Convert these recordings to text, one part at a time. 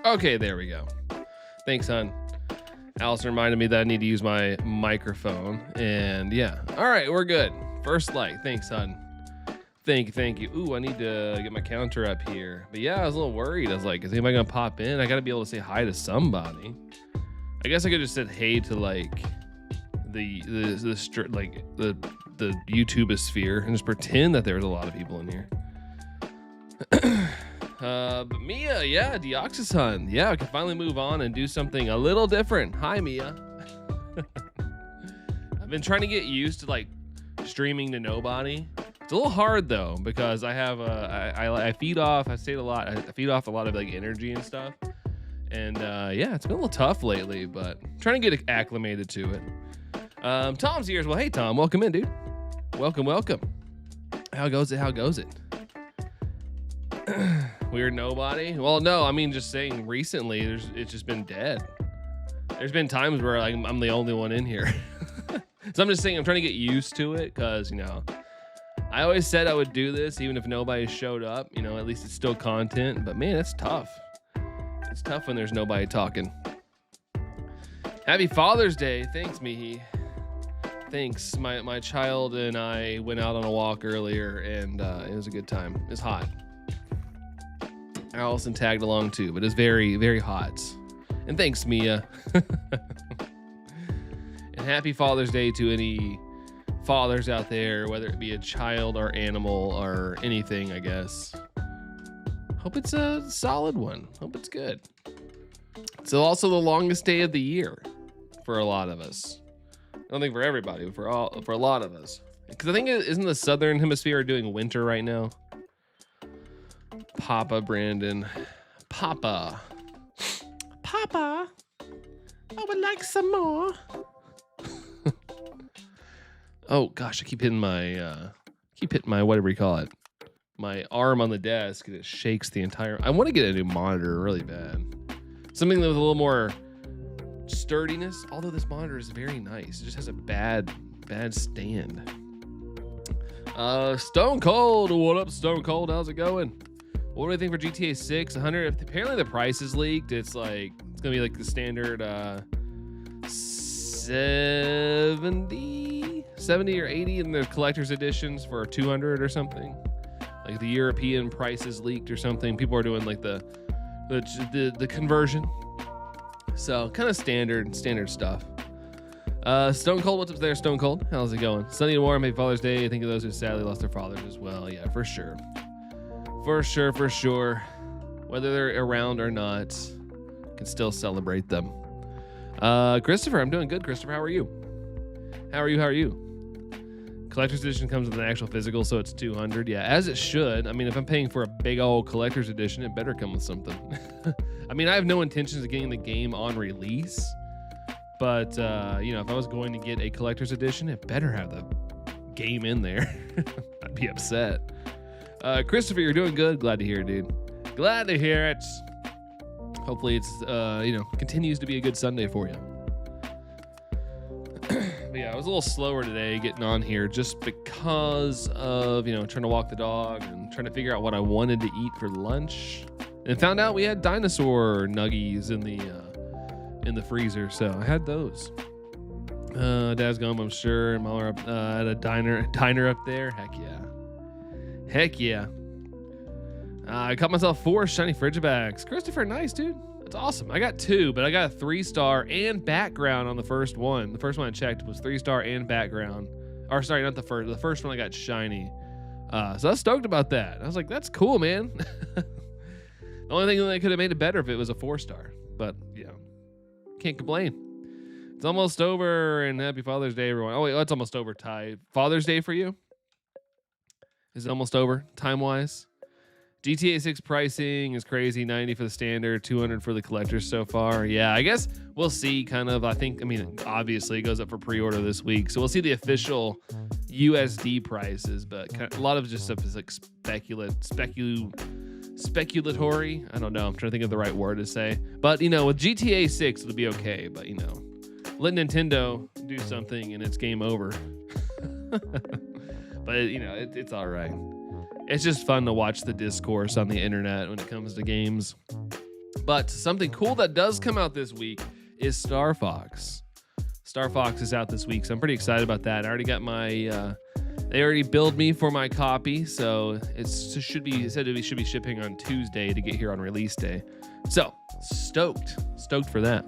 Okay, there we go. Thanks, hon. Allison reminded me that I need to use my microphone. And yeah. All right, we're good. First like. Thanks, hon. Thank you. Ooh, I need to get my counter up here. But yeah, I was a little worried. I was like, is anybody gonna pop in? I gotta be able to say hi to somebody. I guess I could just say hey to like the YouTube sphere and just pretend that there was a lot of people in here. But Mia, yeah, Deoxys hun. Yeah, I can finally move on and do something a little different. Hi, Mia. I've been trying to get used to like streaming to nobody. It's a little hard though because I have I feed off. I feed off a lot of like energy and stuff. And yeah, it's been a little tough lately, but I'm trying to get acclimated to it. Tom's here as well. Hey, Tom, welcome in, dude. Welcome. How goes it? Weird nobody? Well, no, I mean, just saying recently, it's just been dead. There's been times where like, I'm the only one in here. So I'm just saying I'm trying to get used to it because, you know, I always said I would do this even if nobody showed up. You know, at least it's still content. But man, it's tough. It's tough when there's nobody talking. Happy Father's Day. Thanks, Mihi. Thanks. My child and I went out on a walk earlier, and it was a good time. It's hot. Allison tagged along too, but it's very, very hot. And thanks, Mia. And happy Father's Day to any fathers out there, whether it be a child or animal or anything, I guess. Hope it's a solid one. Hope it's good. It's also the longest day of the year for a lot of us. I don't think for everybody, but for a lot of us. Because I think isn't the southern hemisphere doing winter right now? Papa Brandon. Papa, I would like some more. Oh gosh, I keep hitting my whatever you call it. My arm on the desk and it shakes the entire. I want to get a new monitor really bad. Something with a little more sturdiness. Although this monitor is very nice, it just has a bad stand. Stone Cold, what up, Stone Cold? How's it going? What do we think for GTA 6? 100. Apparently the price is leaked. It's gonna be like the standard 70 or 80 in the collector's editions for 200 or something. Like the European price is leaked or something. People are doing like the conversion. So kind of standard stuff. Stone Cold, what's up there, Stone Cold? How's it going? Sunny and warm, happy Father's Day. I think of those who sadly lost their fathers as well. Yeah, for sure. For sure. Whether they're around or not, can still celebrate them. Christopher, I'm doing good. Christopher, how are you? How are you? Collector's edition comes with an actual physical, so it's 200. Yeah, as it should. I mean, if I'm paying for a big old collector's edition, it better come with something. I mean, I have no intentions of getting the game on release, but you know, if I was going to get a collector's edition, it better have the game in there. I'd be upset. Christopher, you're doing good. Glad to hear it, dude. Glad to hear it. Hopefully it's, you know, continues to be a good Sunday for you. But yeah, I was a little slower today getting on here just because of, you know, trying to walk the dog and trying to figure out what I wanted to eat for lunch. And found out we had dinosaur nuggies in the freezer, so I had those. Dad's gone, I'm sure. Mom are up at a diner up there. Heck yeah. I caught myself 4 shiny Frigibags. Christopher, nice, dude. That's awesome. I got 2, but I got a 3-star and background on the first one. The first one I checked was 3-star and background. Or sorry, not the first. The first one I got shiny. So I was stoked about that. I was like, that's cool, man. The only thing that could have made it better if it was a 4-star. But, yeah, can't complain. It's almost over, and happy Father's Day, everyone. Oh, wait, it's almost over, Ty. Father's Day for you? Is it almost over, time-wise? GTA 6 pricing is crazy. 90 for the standard, 200 for the collectors so far. Yeah, I guess we'll see kind of. I mean, obviously it goes up for pre-order this week. So we'll see the official USD prices, but a lot of just stuff is like speculatory. I don't know. I'm trying to think of the right word to say. But, you know, with GTA 6, it'll be okay. But, you know, let Nintendo do something and it's game over. But, you know, it's all right. It's just fun to watch the discourse on the internet when it comes to games. But something cool that does come out this week is Star Fox. Star Fox is out this week, so I'm pretty excited about that. I already got my they already billed me for my copy, so it should be shipping on Tuesday to get here on release day. So stoked for that.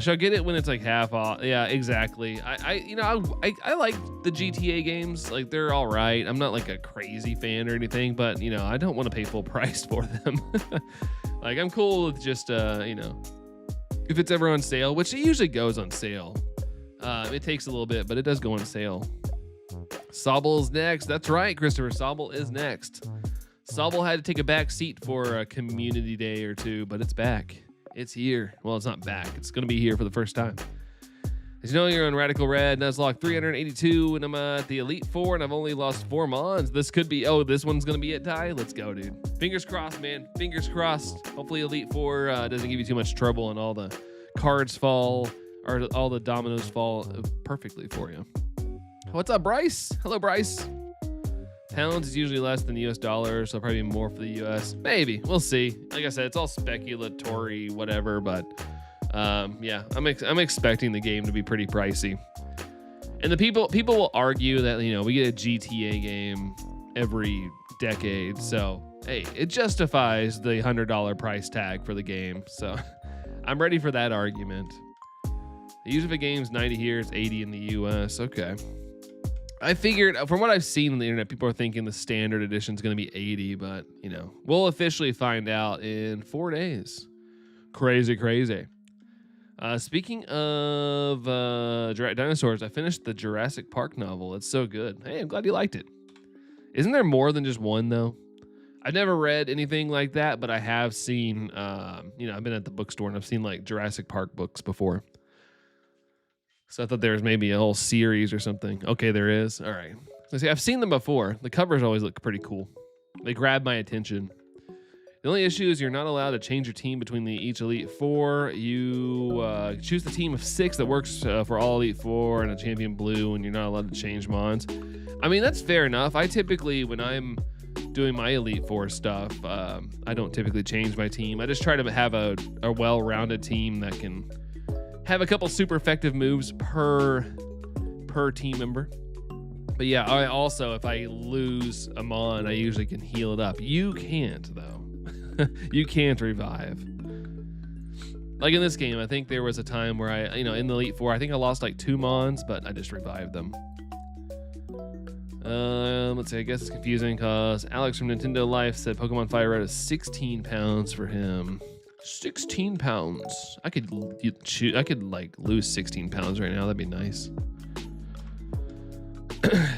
Should I get it when it's like half off? Yeah, exactly. I like the GTA games. Like, they're all right. I'm not like a crazy fan or anything, but I don't want to pay full price for them. Like, I'm cool with just if it's ever on sale, which it usually goes on sale. It takes a little bit, but it does go on sale. Sobble's next. That's right, Christopher. Sobble is next. Sobble had to take a back seat for a community day or two, but it's back. It's here. Well, it's not back. It's going to be here for the first time. As you know, you're on Radical Red, Nuzlocke 382, and I'm at the Elite Four, and I've only lost 4 mons. This could be, this one's going to be it, Ty. Let's go, dude. Fingers crossed, man. Fingers crossed. Hopefully Elite Four doesn't give you too much trouble and all the cards fall, or all the dominoes fall perfectly for you. What's up, Bryce? Hello, Bryce. Pounds is usually less than the US dollar, so probably more for the US. Maybe. We'll see. Like I said, it's all speculatory, whatever, but yeah, I'm expecting the game to be pretty pricey. And the people will argue that, we get a GTA game every decade, so hey, it justifies the $100 price tag for the game. So I'm ready for that argument. Usually if a game's 90 here, it's 80 in the US. Okay. I figured, from what I've seen on the internet, people are thinking the standard edition is going to be 80, but, we'll officially find out in 4 days. Crazy. Speaking of dinosaurs, I finished the Jurassic Park novel. It's so good. Hey, I'm glad you liked it. Isn't there more than just one, though? I've never read anything like that, but I have seen, I've been at the bookstore and I've seen, like, Jurassic Park books before. So I thought there was maybe a whole series or something. Okay, there is. All right. So see, I've seen them before. The covers always look pretty cool. They grab my attention. The only issue is you're not allowed to change your team between each Elite Four. You choose the team of 6 that works for all Elite Four and a Champion Blue, and you're not allowed to change mons. I mean, that's fair enough. I typically, when I'm doing my Elite Four stuff, I don't typically change my team. I just try to have a well-rounded team that can have a couple super effective moves per team member. But yeah, I also, if I lose a mon, I usually can heal it up. You can't, though. You can't revive. Like in this game, I think there was a time where I, in the Elite Four, I think I lost like 2 mons, but I just revived them. Let's see, I guess it's confusing because Alex from Nintendo Life said Pokemon Fire Red is 16 pounds for him. 16 pounds. I could like lose 16 pounds right now. That'd be nice.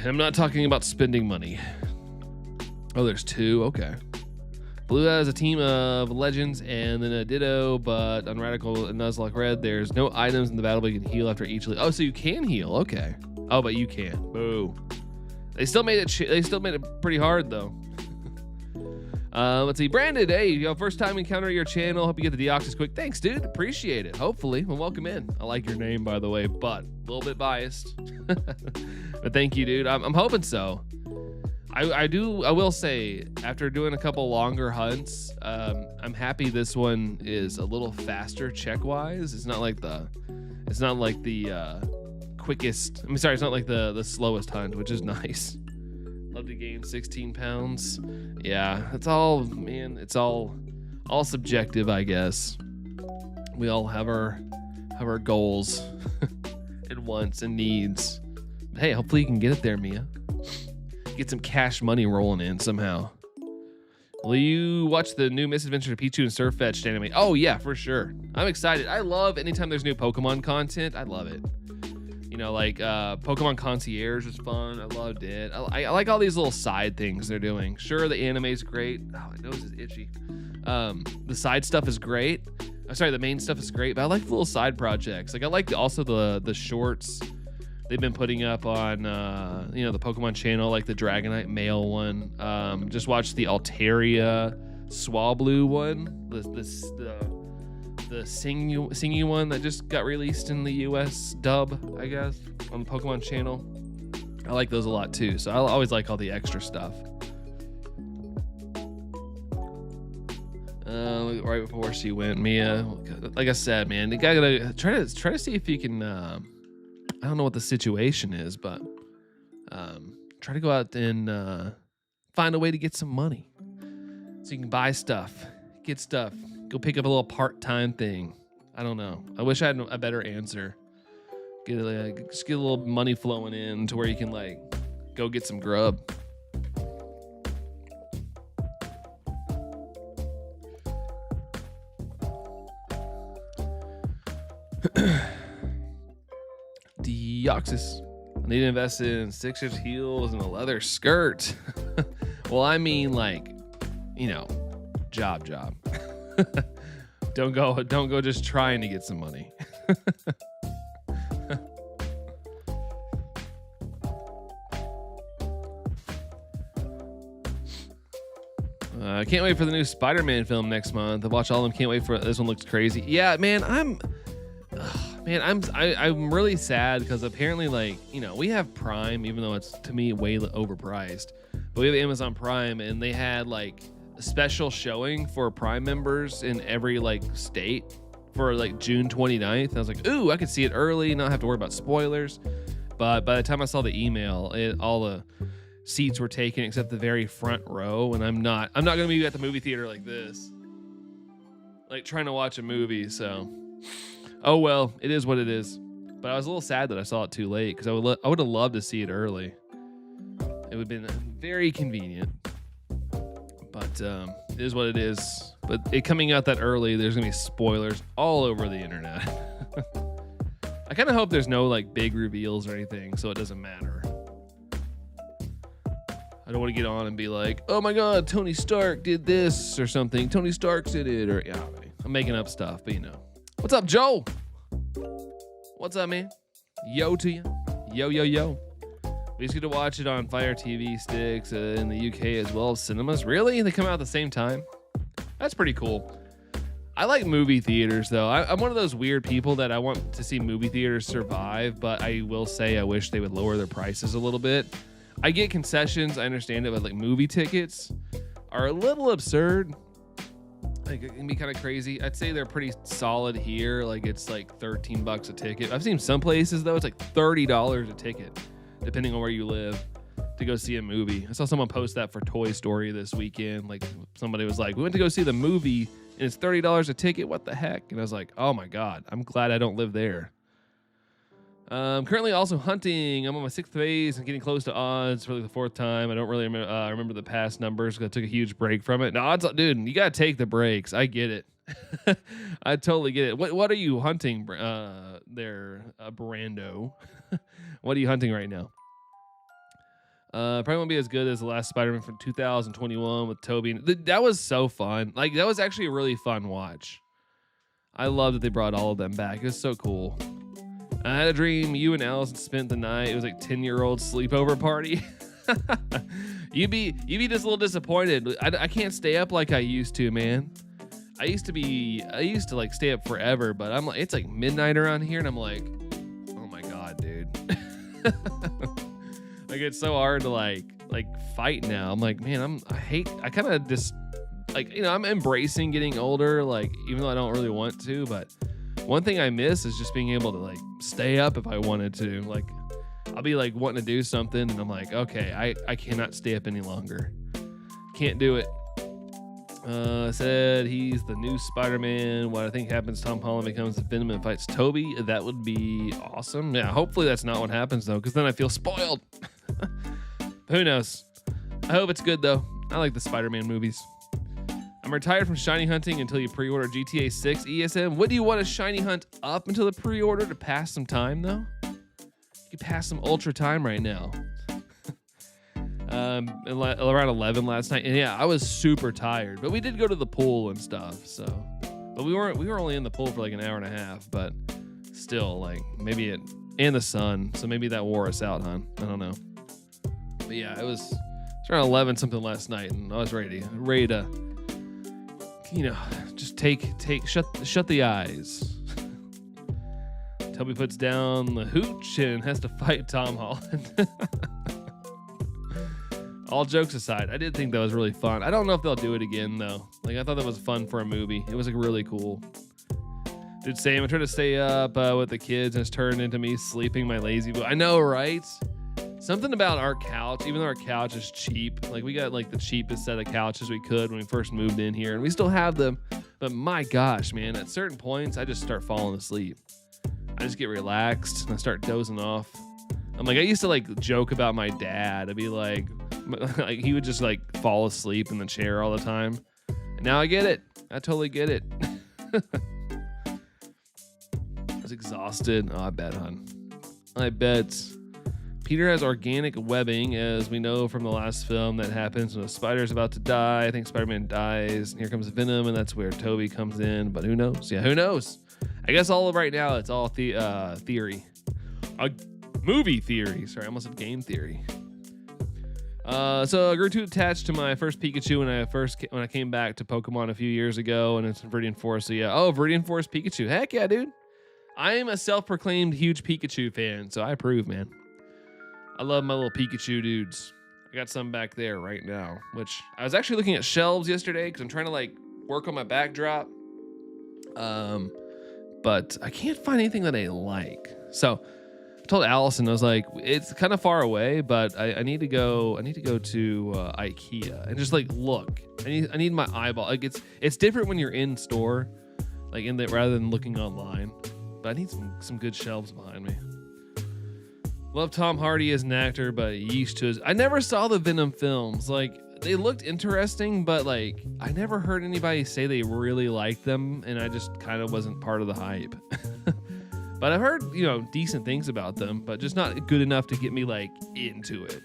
I'm not talking about spending money. Oh, there's 2. Okay. Blue has a team of legends and then a Ditto, but on Radical and Nuzlocke Red, there's no items in the battle, but you can heal after each. Oh, so you can heal. Okay. Oh, but you can't. Boo. They still made it. They still made it pretty hard though. Let's see. Brandon, hey, first time encounter your channel. Hope you get the Deoxys quick. Thanks, dude. Appreciate it. Hopefully. Well, welcome in. I like your name, by the way, but a little bit biased. But thank you, dude. I'm hoping so. I will say, after doing a couple longer hunts, I'm happy this one is a little faster check-wise. It's not like the quickest. It's not like the slowest hunt, which is nice. Love to gain 16 pounds. Yeah, it's all subjective, I guess. We all have our goals and wants and needs. But hey, hopefully you can get it there, Mia. Get some cash money rolling in somehow. Will you watch the new Misadventure of Pichu and Surfetched anime? Oh yeah, for sure. I'm excited. I love anytime there's new Pokemon content. I love it. Like Pokemon Concierge was fun. I loved it. I like all these little side things they're doing. Sure, the anime's great. Oh, my nose is itchy. The side stuff is great. The main stuff is great, but I like the little side projects. Like I like also the shorts they've been putting up on the Pokemon channel, like the Dragonite male one. Just watched the Altaria Swablu one. The singing one that just got released in the US dub, I guess, on the Pokemon channel. I like those a lot too, so I always like all the extra stuff. Right before she went, Mia. Like I said, man, the guy gotta try to see if you can. I don't know what the situation is, but try to go out and find a way to get some money so you can buy stuff, get stuff, go pick up a little part-time thing. I don't know. I wish I had a better answer. Just get a little money flowing in to where you can like go get some grub. Deoxys. I need to invest in 6-inch heels and a leather skirt. Well, I mean, like, you know, job. Don't go just trying to get some money. I can't wait for the new Spider-Man film next month. I've watched all of them. Can't wait for it. This one. Looks crazy. Yeah, man, I'm really sad because apparently, like, you know, we have Prime, even though it's to me way overpriced. But we have Amazon Prime, and they had like a special showing for Prime members in every like state for like June 29th. And I was like, ooh, I could see it early, not have to worry about spoilers. But by the time I saw the email, all the seats were taken except the very front row, and I'm not gonna be at the movie theater like this, like trying to watch a movie. So, oh well, it is what it is. But I was a little sad that I saw it too late because I would have loved to see it early. It would have been very convenient. But it is what it is. But it coming out that early, there's gonna be spoilers all over the internet. I kind of hope there's no like big reveals or anything, so it doesn't matter. I don't want to get on and be like, oh my God, Tony Stark did this or something. Tony Stark's did it, or yeah, I'm making up stuff, but you know. What's up, Joe? What's up, man? Yo to you. Yo. We just get to watch it on Fire TV sticks in the UK as well as cinemas. Really? They come out at the same time? That's pretty cool. I like movie theaters, though. I'm one of those weird people that I want to see movie theaters survive, but I will say I wish they would lower their prices a little bit. I get concessions, I understand it, but like movie tickets are a little absurd. Like it can be kind of crazy. I'd say they're pretty solid here. Like it's like $13 a ticket. I've seen some places though, it's like $30 a ticket, depending on where you live, to go see a movie. I saw someone post that for Toy Story this weekend. Like somebody was like, we went to go see the movie and it's $30 a ticket. What the heck? And I was like, oh my God, I'm glad I don't live there. Currently also hunting. I'm on my 6th phase and getting close to odds for like the 4th time. I don't really remember the past numbers because I took a huge break from it. No, odds, dude, you gotta take the breaks. I get it. I totally get it. What are you hunting there, Brando? What are you hunting right now? Probably won't be as good as the last Spider-Man from 2021 with Tobey. That was so fun. Like that was actually a really fun watch. I love that they brought all of them back. It was so cool. I had a dream you and Allison spent the night. It was like 10-year-old sleepover party. You'd be just a little disappointed. I can't stay up like I used to, man. I used to like stay up forever, but I'm like, it's like midnight around here, and I'm like, oh my God, dude. Like it's so hard to like fight now. I'm like, man, I kind of just like, you know, I'm embracing getting older, like even though I don't really want to, but one thing I miss is just being able to like stay up if I wanted to. Like I'll be like wanting to do something and I'm like, okay, I cannot stay up any longer. Can't do it. Said he's the new Spider-Man. What I think happens, Tom Holland becomes the Venom and fights Toby. That would be awesome. Yeah, hopefully that's not what happens though, because then I feel spoiled. Who knows? I hope it's good though. I like the Spider-Man movies. I'm retired from shiny hunting until you pre-order GTA 6 ESM. What do you want to shiny hunt up until the pre-order to pass some time though? You can pass some ultra time right now. Around 11 last night, and yeah, I was super tired, but we did go to the pool and stuff. So, but we were only in the pool for like an hour and a half, but still, like maybe and the sun, so maybe that wore us out, huh? I don't know. But yeah, it was around 11 something last night, and I was ready to, you know, just shut the eyes. Toby puts down the hooch and has to fight Tom Holland. All jokes aside, I did think that was really fun. I don't know if they'll do it again though. Like I thought that was fun for a movie. It was like really cool. Dude, same. I tried to stay up with the kids and it's turned into me sleeping my lazy boy. I know, right? Something about our couch, even though our couch is cheap, like we got like the cheapest set of couches we could when we first moved in here, and we still have them. But my gosh, man, at certain points, I just start falling asleep. I just get relaxed and I start dozing off. I'm like, I used to like joke about my dad. I'd be like he would just like fall asleep in the chair all the time. And now I get it. I totally get it. I was exhausted. Oh, I bet, hon. I bet. Peter has organic webbing, as we know from the last film that happens when a spider's about to die. I think Spider-Man dies, and here comes Venom, and that's where Toby comes in. But who knows? Yeah, who knows? I guess all of right now, it's all theory. Movie theory. Sorry, I almost said game theory. So I grew too attached to my first Pikachu when I came back to Pokemon a few years ago, and it's Viridian Forest. So yeah, Viridian Forest Pikachu. Heck yeah, dude. I am a self-proclaimed huge Pikachu fan, so I approve, man. I love my little Pikachu dudes. I got some back there right now, which I was actually looking at shelves yesterday because I'm trying to like work on my backdrop. But I can't find anything that I like. So I told Allison, I was like, it's kind of far away, but I need to go to IKEA and just like look. I need my eyeball. Like it's different when you're in store, like rather than looking online. But I need some good shelves behind me. Love Tom Hardy as an actor, but yeesh to his... I never saw the Venom films. Like, they looked interesting, but like, I never heard anybody say they really liked them, and I just kind of wasn't part of the hype. But I've heard, decent things about them, but just not good enough to get me like into it.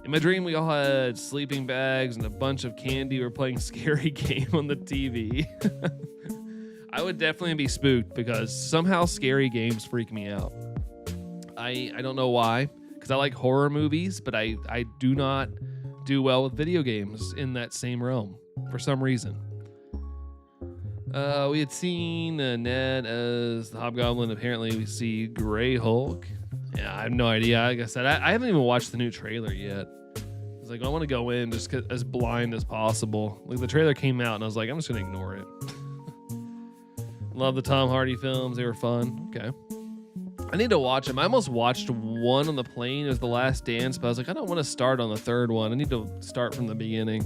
In my dream, we all had sleeping bags and a bunch of candy. We were playing Scary Game on the TV. I would definitely be spooked because somehow scary games freak me out. I don't know why, because I like horror movies, but I do not do well with video games in that same realm for some reason. We had seen Ned as the Hobgoblin. Apparently, we see Grey Hulk. Yeah, I have no idea. Like I said, I haven't even watched the new trailer yet. I was like, I want to go in just as blind as possible. Like the trailer came out, and I was like, I'm just gonna ignore it. Love the Tom Hardy films; they were fun. Okay. I need to watch them. I almost watched one on the plane. It was The Last Dance, but I was like, I don't want to start on the third one. I need to start from the beginning.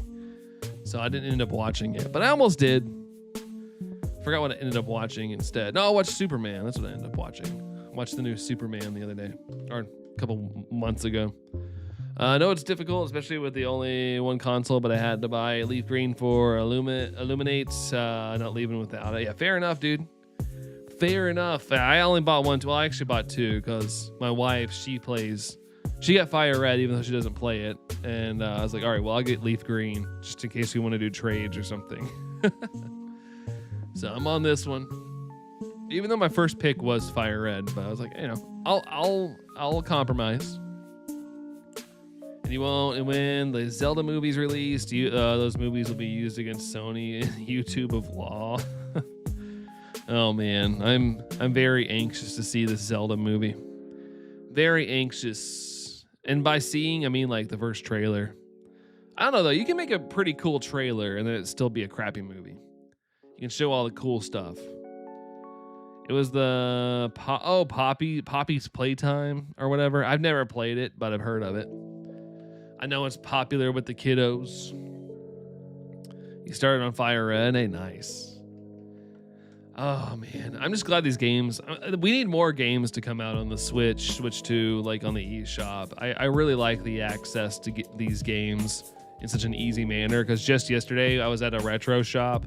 So I didn't end up watching it, but I almost did. Forgot what I ended up watching instead. No, I watched Superman. That's what I ended up watching. I watched the new Superman the other day, or a couple months ago. I know it's difficult, especially with the only one console, but I had to buy Leaf Green for Illuminates. Not leaving without it. Yeah, fair enough, dude. Fair enough. I only bought one. Well, I actually bought two because my wife, she got Fire Red even though she doesn't play it. And I was like, all right, well, I'll get Leaf Green just in case we want to do trades or something. So I'm on this one. Even though my first pick was Fire Red, but I was like, I'll compromise. And you won't. And when the Zelda movie's released, those movies will be used against Sony and YouTube of law. Oh man, I'm very anxious to see this Zelda movie. Very anxious. And by seeing, I mean like the first trailer. I don't know though, you can make a pretty cool trailer and then it'd still be a crappy movie. You can show all the cool stuff. It was the Poppy's Playtime or whatever. I've never played it, but I've heard of it. I know it's popular with the kiddos. You started on Fire Red, hey, nice. Oh man, I'm just glad these games. We need more games to come out on the Switch 2, like on the eShop. I really like the access to get these games in such an easy manner. Because just yesterday I was at a retro shop,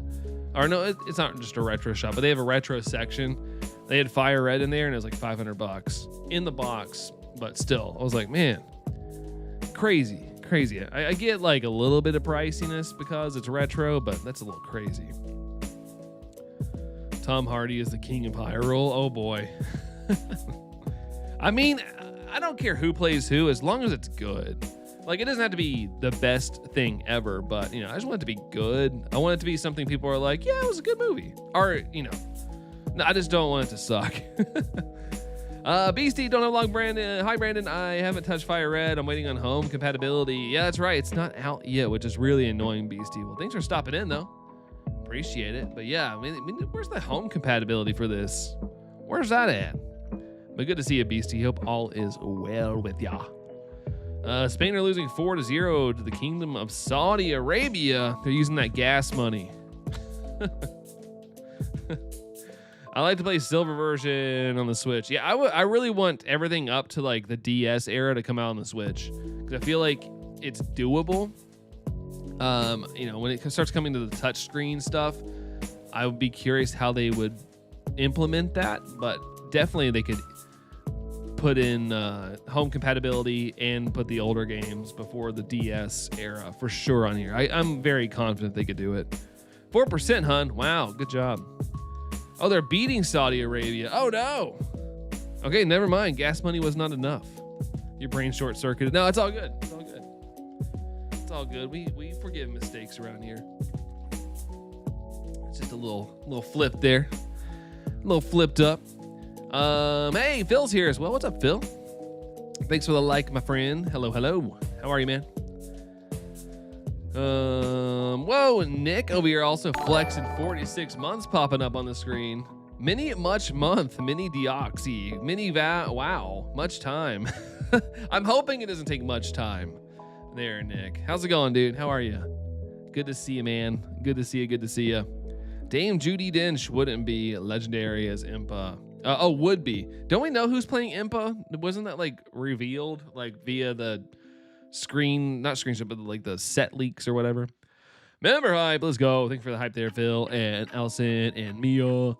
or no, it's not just a retro shop, but they have a retro section. They had Fire Red in there, and it was like $500 in the box. But still, I was like, man, crazy. I get like a little bit of priciness because it's retro, but that's a little crazy. Tom Hardy is the king of Hyrule. Oh boy. I mean, I don't care who plays who as long as it's good. Like, it doesn't have to be the best thing ever, but I just want it to be good. I want it to be something people are like, yeah, it was a good movie. Or, no, I just don't want it to suck. Beastie, don't have long, Brandon. Hi, Brandon. I haven't touched Fire Red. I'm waiting on home compatibility. Yeah, that's right. It's not out yet, which is really annoying, Beastie. Well, thanks for stopping in, though. Appreciate it. But yeah, I mean, where's the home compatibility for this? Where's that at? But good to see you, Beastie. Hope all is well with ya. Spain are losing 4-0 to the Kingdom of Saudi Arabia. They're using that gas money. I like to play silver version on the Switch. Yeah, I really want everything up to like the DS era to come out on the Switch, because I feel like it's doable. You know, when it starts coming to the touch screen stuff, I would be curious how they would implement that, but definitely they could put in home compatibility and put the older games before the DS era for sure on here. I'm very confident they could do it. 4%, hun. Wow, good job. Oh, they're beating Saudi Arabia. Oh, no. Okay, never mind. Gas money was not enough. Your brain short-circuited. No, it's all good. It's all good. It's all good. We forgive mistakes around here. It's just a little flip there. A little flipped up. Hey, Phil's here as well. What's up, Phil? Thanks for the like, my friend. Hello, hello. How are you, man? Whoa, Nick over here also flexing 46 months popping up on the screen. Mini much month, mini Deoxys, mini wow, much time. I'm hoping it doesn't take much time. There, Nick. How's it going, dude? How are you? Good to see you, man. Good to see you. Good to see you. Dame Judi Dench wouldn't be legendary as Impa. Oh, would be. Don't we know who's playing Impa? Wasn't that like revealed like via the not screenshot, but like the set leaks or whatever? Member hype, let's go. Thank you for the hype there, Phil and Elson and Mia.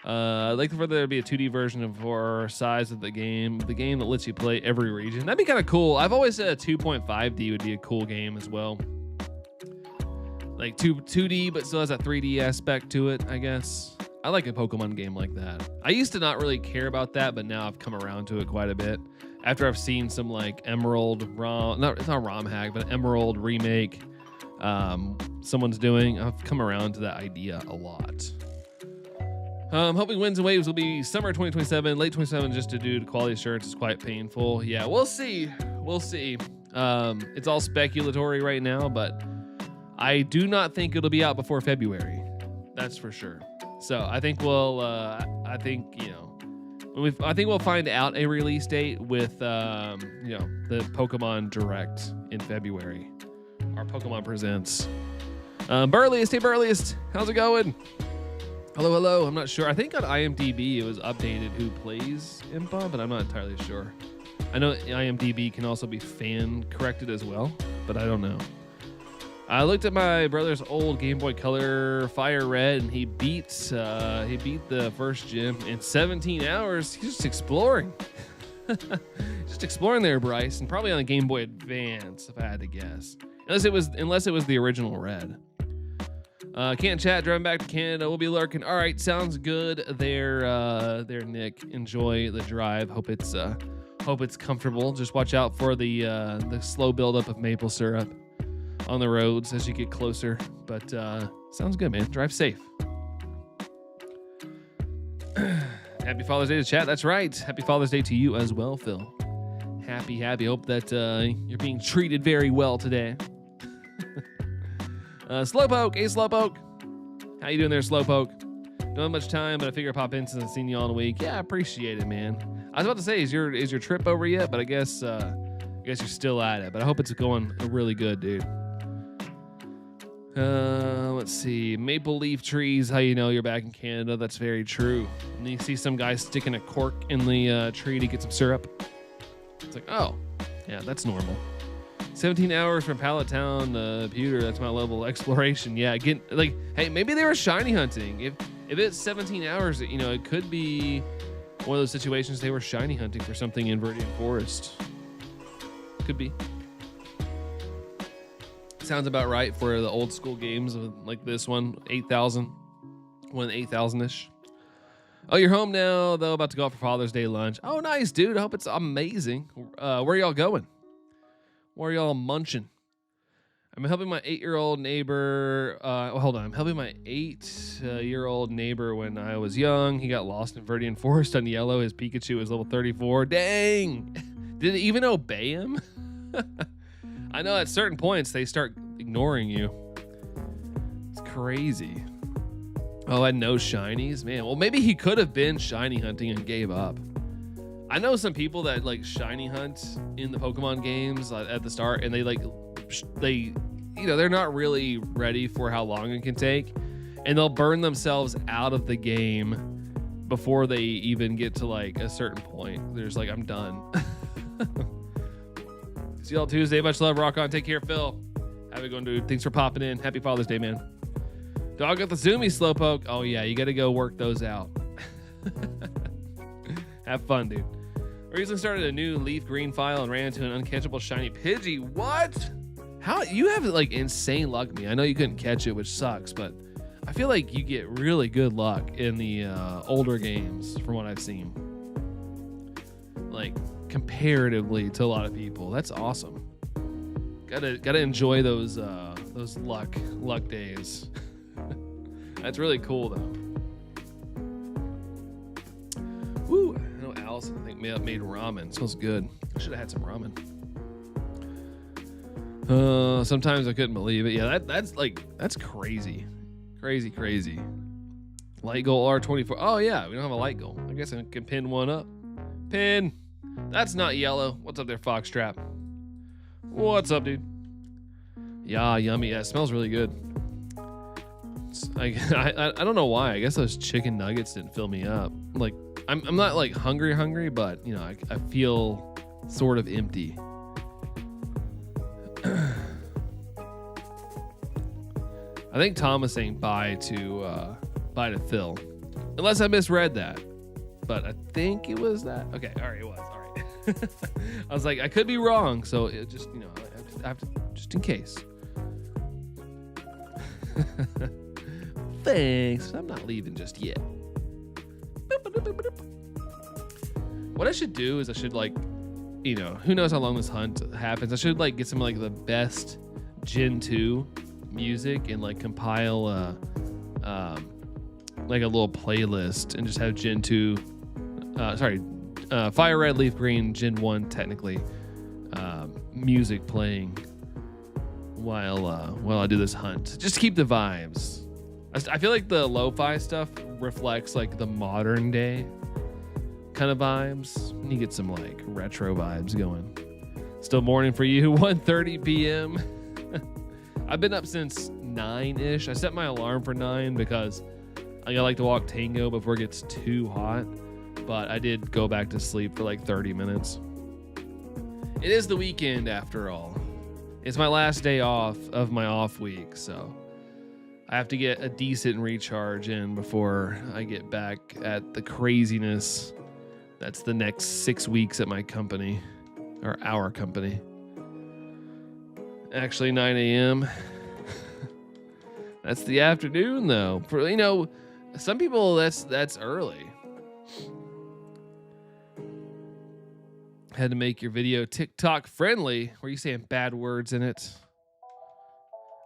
I'd like for there to be a 2D version of our size of the game that lets you play every region. That'd be kind of cool. I've always said a 2.5D would be a cool game as well. Like 2D, but still has that 3D aspect to it, I guess. I like a Pokemon game like that. I used to not really care about that, but now I've come around to it quite a bit. After I've seen some like Emerald ROM, it's not ROM hack, but Emerald remake someone's doing, I've come around to that idea a lot. Hoping Winds and Waves will be summer 2027, late 2027, just due to quality assurance is quite painful. Yeah, we'll see. We'll see. It's all speculatory right now, but I do not think it'll be out before February. That's for sure. So I think I think we'll find out a release date with, the Pokemon Direct in February. Our Pokemon Presents. Burliest, hey Burliest, how's it going? Hello, hello. I'm not sure. I think on IMDb it was updated who plays Impa, but I'm not entirely sure. I know IMDb can also be fan corrected as well, but I don't know. I looked at my brother's old Game Boy Color Fire Red, and he beat the first gym in 17 hours. He's just exploring. Just exploring there, Bryce, and probably on a Game Boy Advance, if I had to guess. Unless it was the original Red. Can't chat, driving back to Canada. We'll be lurking. All right, sounds good there, Nick. Enjoy the drive. Hope it's comfortable. Just watch out for the slow buildup of maple syrup on the roads as you get closer. But sounds good, man. Drive safe. Happy Father's Day to chat. That's right. Happy Father's Day to you as well, Phil. Happy. Hope that you're being treated very well today. Slowpoke. Hey, Slowpoke. How you doing there, Slowpoke? Don't have much time, but I figure I'll pop in since I've seen you all in a week. Yeah, I appreciate it, man. I was about to say, is your trip over yet? But I guess you're still at it. But I hope it's going really good, dude. Let's see. Maple leaf trees. How you know you're back in Canada? That's very true. And you see some guy sticking a cork in the tree to get some syrup. It's like, oh, yeah, that's normal. 17 hours from Pallet Town, Pewter. That's my level of exploration. Yeah, hey, maybe they were shiny hunting. If it's 17 hours, it could be one of those situations they were shiny hunting for something in Viridian Forest. Could be. Sounds about right for the old school games like this one, 8,000, 8,000-ish. Oh, you're home now, though, about to go out for Father's Day lunch. Oh, nice, dude. I hope it's amazing. Where y'all going? Where y'all munching? I'm helping my 8-year-old neighbor. Hold on. I'm helping my 8-year-old neighbor when I was young. He got lost in Verdian Forest on yellow. His Pikachu was level 34. Dang. Did it even obey him? I know at certain points they start ignoring you. It's crazy. Oh, and no shinies? Man, well, maybe he could have been shiny hunting and gave up. I know some people that like shiny hunt in the Pokemon games at the start, and they're not really ready for how long it can take, and they'll burn themselves out of the game before they even get to like a certain point. They're just like, I'm done. See y'all Tuesday. Much love. Rock on. Take care, Phil. Have a good one, dude. Thanks for popping in. Happy Father's Day, man. Dog got the zoomy slowpoke. Oh yeah, you got to go work those out. Have fun, dude. Recently started a new leaf green file and ran into an uncatchable shiny Pidgey. What? How you have like insane luck, me? I know you couldn't catch it, which sucks, but I feel like you get really good luck in the older games, from what I've seen. Like comparatively to a lot of people, that's awesome. Gotta enjoy those luck days. That's really cool though. Woo! I know Allison, I think, made ramen. It smells good. I should have had some ramen. Sometimes I couldn't believe it. Yeah, that's crazy. Crazy. Light goal R24. Oh yeah, we don't have a light goal. I guess I can pin one up. Pin. That's not yellow. What's up there, Foxtrap? What's up, dude? Yeah, yummy. Yeah, it smells really good. I don't know why. I guess those chicken nuggets didn't fill me up. Like I'm not like hungry, but you know, I feel sort of empty. I think Tom was saying bye to Phil, unless I misread that. But I think it was that. Okay, all right, it was all right. I was like, I could be wrong, so it just, you know, I have to just in case. Thanks. I'm not leaving just yet. What I should do is I should, like, you know, who knows how long this hunt happens. I should like get some like the best Gen 2 music and like compile like a little playlist and just have Gen 2 Fire Red, Leaf Green, Gen 1 technically music playing while I do this hunt. Just to keep the vibes. I feel like the lo-fi stuff reflects like the modern day kind of vibes. You get some like retro vibes going. Still morning for you. 1:30 p.m. I've been up since 9-ish. I set my alarm for 9 because I like to walk Tango before it gets too hot, but I did go back to sleep for like 30 minutes. It is the weekend after all. It's my last day off of my off week, so I have to get a decent recharge in before I get back at the craziness that's the next 6 weeks at my company, or our company. Actually, 9 a.m. That's the afternoon, though. For, you know, some people that's early. Had to make your video TikTok friendly. Were you saying bad words in it?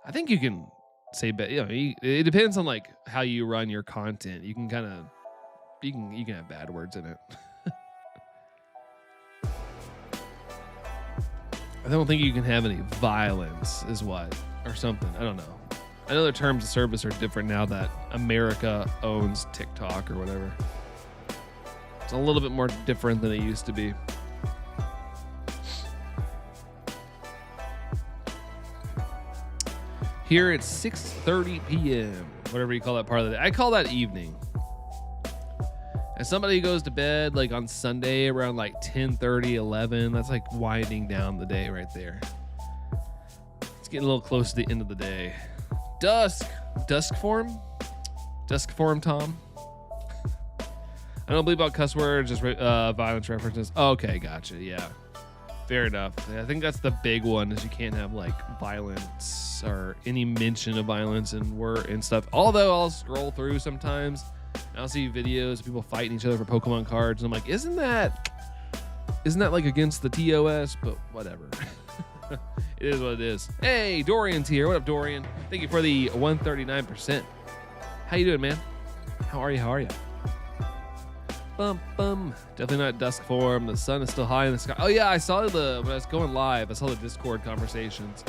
I think you can say bad. You know, it depends on like how you run your content. You can kind of you can have bad words in it. I don't think you can have any violence, is what, or something. I don't know. I know their terms of service are different now that America owns TikTok or whatever. It's a little bit more different than it used to be. Here it's 6:30 p.m. Whatever you call that part of the day. I call that evening. As somebody who goes to bed like on Sunday around like 10:30, 11, that's like winding down the day right there. It's getting a little close to the end of the day. Dusk form, Tom. I don't believe about cuss words, just violence references. Okay, gotcha. Yeah, fair enough. Yeah, I think that's the big one, is you can't have like violence or any mention of violence and stuff. Although I'll scroll through sometimes, and I'll see videos of people fighting each other for Pokemon cards, and I'm like, isn't that like against the TOS? But whatever. It is what it is. Hey, Dorian's here. What up, Dorian? Thank you for the 139%. How you doing, man? How are you? Bum, bum. Definitely not dusk form. The sun is still high in the sky. Oh, yeah, I saw when I was going live, I saw the Discord conversations.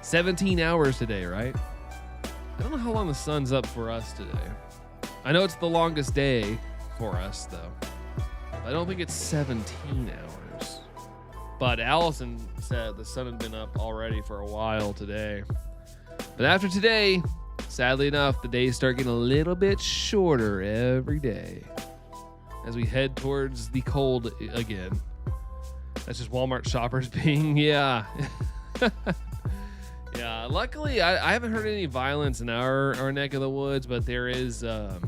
17 hours today, right? I don't know how long the sun's up for us today. I know it's the longest day for us, though. I don't think it's 17 hours. But Allison said the sun had been up already for a while today. But after today, sadly enough, the days start getting a little bit shorter every day as we head towards the cold again. That's just Walmart shoppers being, yeah. Yeah, luckily I haven't heard any violence in our neck of the woods, but there is a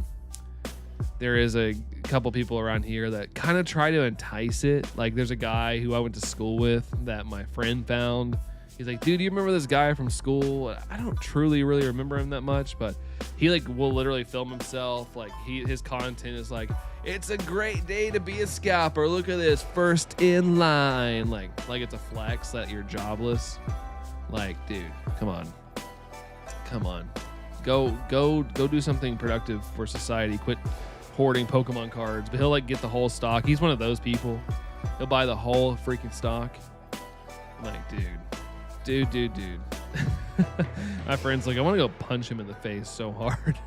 couple people around here that kind of try to entice it. Like there's a guy who I went to school with that my friend found. He's like, dude, do you remember this guy from school? I don't truly really remember him that much, but he like will literally film himself. Like his content is like, it's a great day to be a scalper. Look at this, first in line. Like it's a flex that you're jobless. Like, dude, come on. Go do something productive for society. Quit hoarding Pokemon cards. But he'll like get the whole stock. He's one of those people. He'll buy the whole freaking stock. I'm like, dude. My friend's like, I want to go punch him in the face so hard.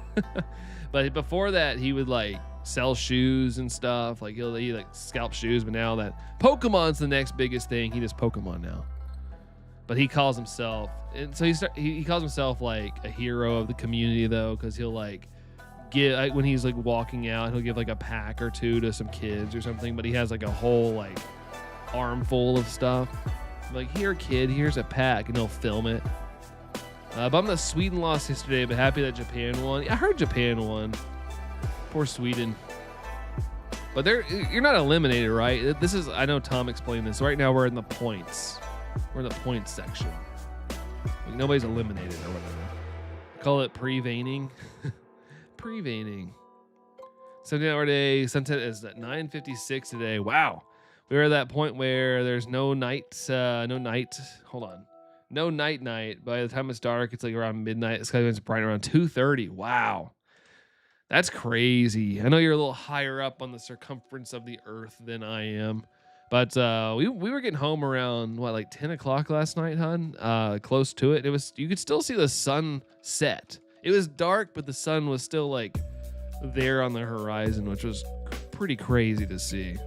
But before that, he would like sell shoes and stuff. Like he like scalp shoes. But now that Pokemon's the next biggest thing, he does Pokemon now. But he calls himself, and so he calls himself like a hero of the community though, because he'll like give when he's like walking out, he'll give like a pack or two to some kids or something. But he has like a whole like armful of stuff. Like, here, kid, here's a pack, and he'll film it. Bummed that Sweden lost yesterday, but happy that Japan won. Yeah, I heard Japan won. Poor Sweden. But you're not eliminated, right? This is, I know Tom explained this. Right now, we're in the points. We're in the points section. Like, nobody's eliminated or whatever. Call it pre-veining. Pre-veining. 17-hour day. Sunset is at 9:56 today. Wow. We were at that point where there's no night. Hold on. No night. By the time it's dark, it's like around midnight. The sky goes bright around 2:30. Wow. That's crazy. I know you're a little higher up on the circumference of the earth than I am. But we were getting home around, like 10 o'clock last night, hon? Close to it. You could still see the sun set. It was dark, but the sun was still like there on the horizon, which was pretty crazy to see.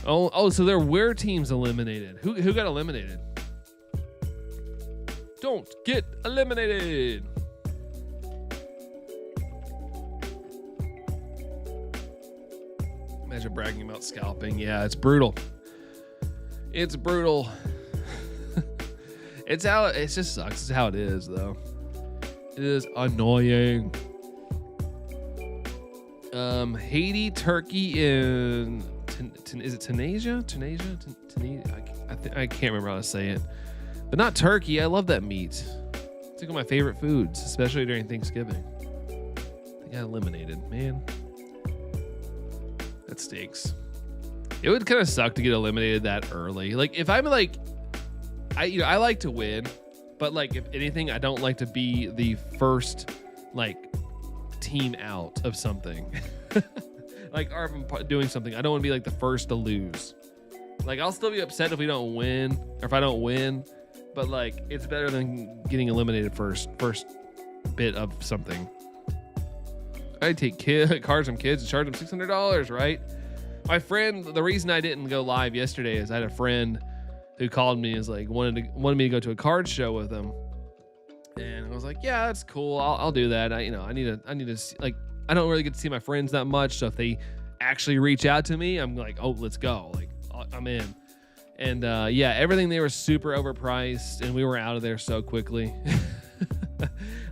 Oh, so there were teams eliminated. Who got eliminated? Don't get eliminated. Imagine bragging about scalping. Yeah, it's brutal. It's brutal. It just sucks. It's how it is, though. It is annoying. Haiti, Turkey, and is it Tunisia? Tunisia? I can't remember how to say it. But not turkey. I love that meat. It's like one of my favorite foods, especially during Thanksgiving. They got eliminated, man. That stinks. It would kind of suck to get eliminated that early. Like if I'm like, I like to win, but like if anything, I don't like to be the first like team out of something. Like, or if I'm doing something, I don't want to be like the first to lose. Like, I'll still be upset if we don't win, or if I don't win, but like, it's better than getting eliminated first bit of something. I take cards from kids and charge them $600, right? My friend, the reason I didn't go live yesterday is I had a friend who called me, is like wanted me to go to a card show with him, and I was like, yeah, that's cool. I'll do that. I need to see, like. I don't really get to see my friends that much, so if they actually reach out to me, I'm like, oh, let's go. Like, I'm in. And yeah, everything, they were super overpriced, and we were out of there so quickly.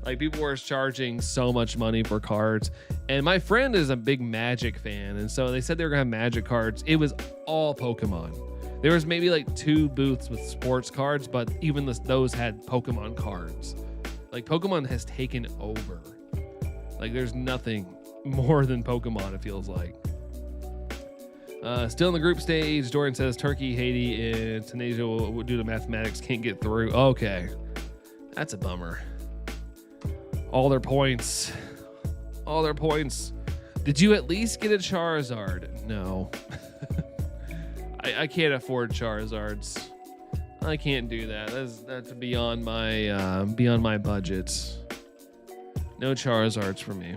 Like, people were charging so much money for cards. And my friend is a big Magic fan, and so they said they were gonna have Magic cards. It was all Pokemon. There was maybe like 2 booths with sports cards, but even those had Pokemon cards. Like, Pokemon has taken over. Like, there's nothing more than Pokemon, it feels like. Still in the group stage. Dorian says Turkey, Haiti, and Tunisia will due to mathematics can't get through. Okay, that's a bummer. All their points. All their points. Did you at least get a Charizard? No. I can't afford Charizards. I can't do that. That's beyond my budget. No Charizards for me.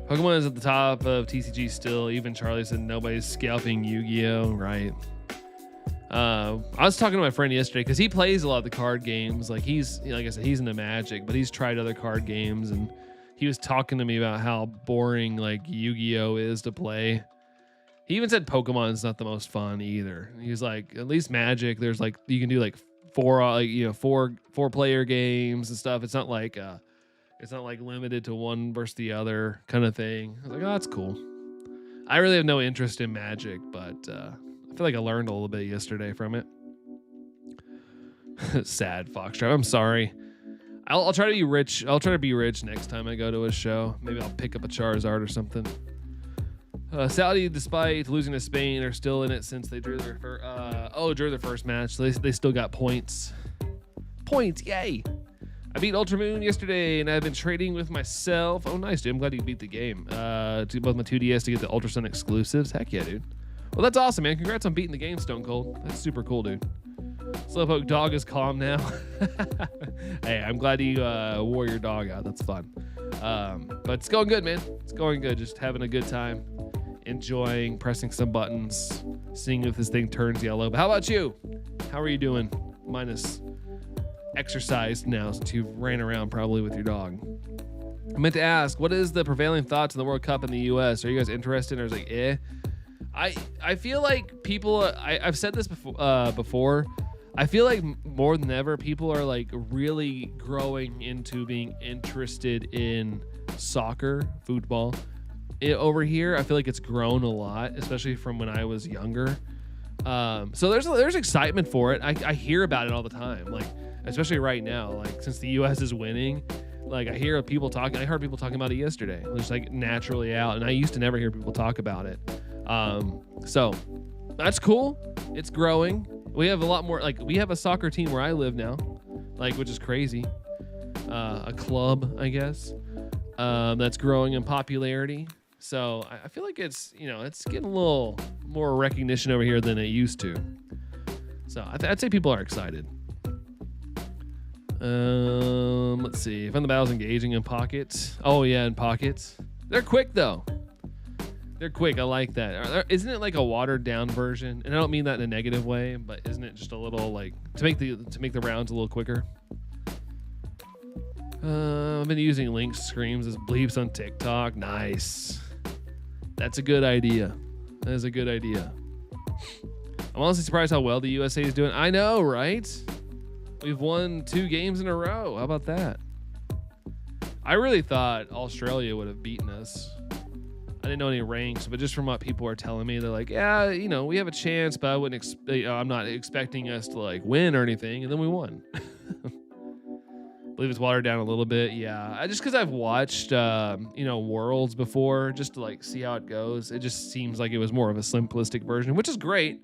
Pokemon is at the top of TCG still. Even Charlie said nobody's scalping Yu-Gi-Oh! Right. I was talking to my friend yesterday because he plays a lot of the card games. Like I said, he's into Magic, but he's tried other card games, and he was talking to me about how boring like Yu-Gi-Oh! Is to play. He even said Pokemon is not the most fun either. He's like, at least Magic, there's like you can do like four player games and stuff. It's not like limited to one versus the other kind of thing. I was like, oh, that's cool. I really have no interest in Magic, but I feel like I learned a little bit yesterday from it. Sad Foxtrot. I'm sorry. I'll try to be rich. I'll try to be rich next time I go to a show. Maybe I'll pick up a Charizard or something. Saudi, despite losing to Spain, are still in it since they drew their first match. So they still got points. Points, yay! I beat Ultramoon yesterday, and I've been trading with myself. Oh, nice, dude. I'm glad you beat the game. To both my 2DS to get the Ultra Sun exclusives. Heck yeah, dude. Well, that's awesome, man. Congrats on beating the game, Stone Cold. That's super cool, dude. Slowpoke dog is calm now. Hey, I'm glad you wore your dog out. That's fun. But it's going good, man. It's going good. Just having a good time. Enjoying pressing some buttons, seeing if this thing turns yellow. But how about you? How are you doing? Minus exercise now, since you ran around probably with your dog. I meant to ask, what is the prevailing thoughts on the World Cup in the U.S.? Are you guys interested, or is it like, eh? I feel like people, I've said this before. I feel like more than ever, people are like really growing into being interested in soccer, football. Over here, I feel like it's grown a lot, especially from when I was younger. So there's excitement for it. I hear about it all the time, like especially right now, like since the U.S. is winning, like I heard people talking about it yesterday. It was like naturally out, and I used to never hear people talk about it. So that's cool. It's growing. We have a lot more. Like we have a soccer team where I live now, like which is crazy. A club, I guess, that's growing in popularity. So I feel like it's getting a little more recognition over here than it used to. So I'd say people are excited. Let's see. Find the battles engaging in pockets. Oh yeah, in pockets. They're quick though. They're quick. I like that. Isn't it like a watered down version? And I don't mean that in a negative way, but isn't it just a little like to make the rounds a little quicker? I've been using Link Screams as bleeps on TikTok. Nice. That's a good idea. That is a good idea. I'm honestly surprised how well the USA is doing. I know, right? We've won 2 games in a row. How about that? I really thought Australia would have beaten us. I didn't know any ranks, but just from what people are telling me, they're like, yeah, we have a chance, but I wouldn't I'm not expecting us to like win or anything. And then we won. I believe it's watered down a little bit. Yeah. Just because I've watched, Worlds before just to like see how it goes. It just seems like it was more of a simplistic version, which is great.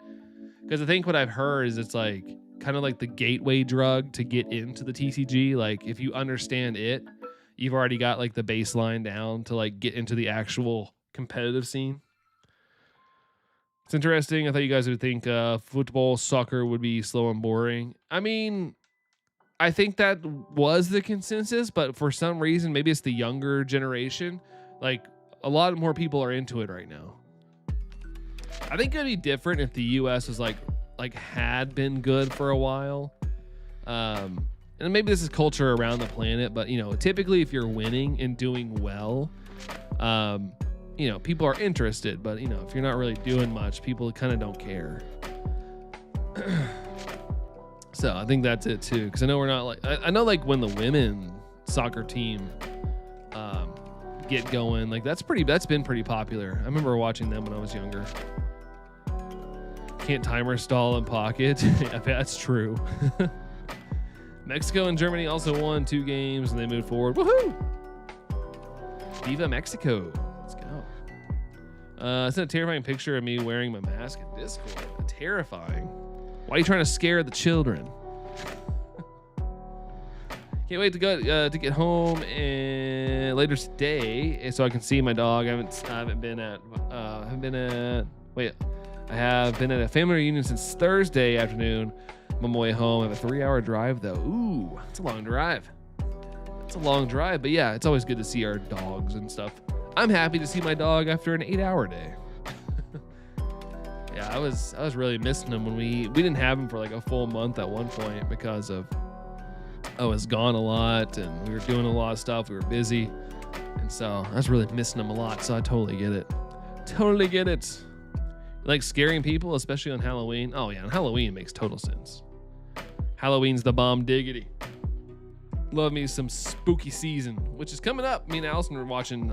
Because I think what I've heard is it's like kind of like the gateway drug to get into the TCG. Like if you understand it, you've already got like the baseline down to like get into the actual competitive scene. It's interesting. I thought you guys would think football, soccer would be slow and boring. I mean, I think that was the consensus, but for some reason, maybe it's the younger generation. Like a lot more people are into it right now. I think it'd be different if the US was like had been good for a while. And maybe this is culture around the planet, but typically if you're winning and doing well, people are interested, but if you're not really doing much, people kind of don't care. So I think that's it too, because I know we're not like I know like when the women soccer team get going, like that's been pretty popular. I remember watching them when I was younger. Can't timer stall in pocket. Yeah, that's true. Mexico and Germany also won 2 games and they moved forward. Woohoo! Viva Mexico. Let's go. I sent a terrifying picture of me wearing my mask in Discord. Terrifying. Why are you trying to scare the children? Can't wait to go to get home and later today, so I can see my dog. I have been at a family reunion since Thursday afternoon. I'm on my way home. I have a 3-hour drive though. Ooh, it's a long drive. It's a long drive, but yeah, it's always good to see our dogs and stuff. I'm happy to see my dog after an 8-hour day. Yeah, I was really missing him when we didn't have him for like a full month at one point because of I was gone a lot and we were doing a lot of stuff. We were busy, and so I was really missing him a lot. So I totally get it. Totally get it. Like scaring people, especially on Halloween. Oh yeah, on Halloween it makes total sense. Halloween's the bomb diggity. Love me some spooky season, which is coming up. Me and Allison were watching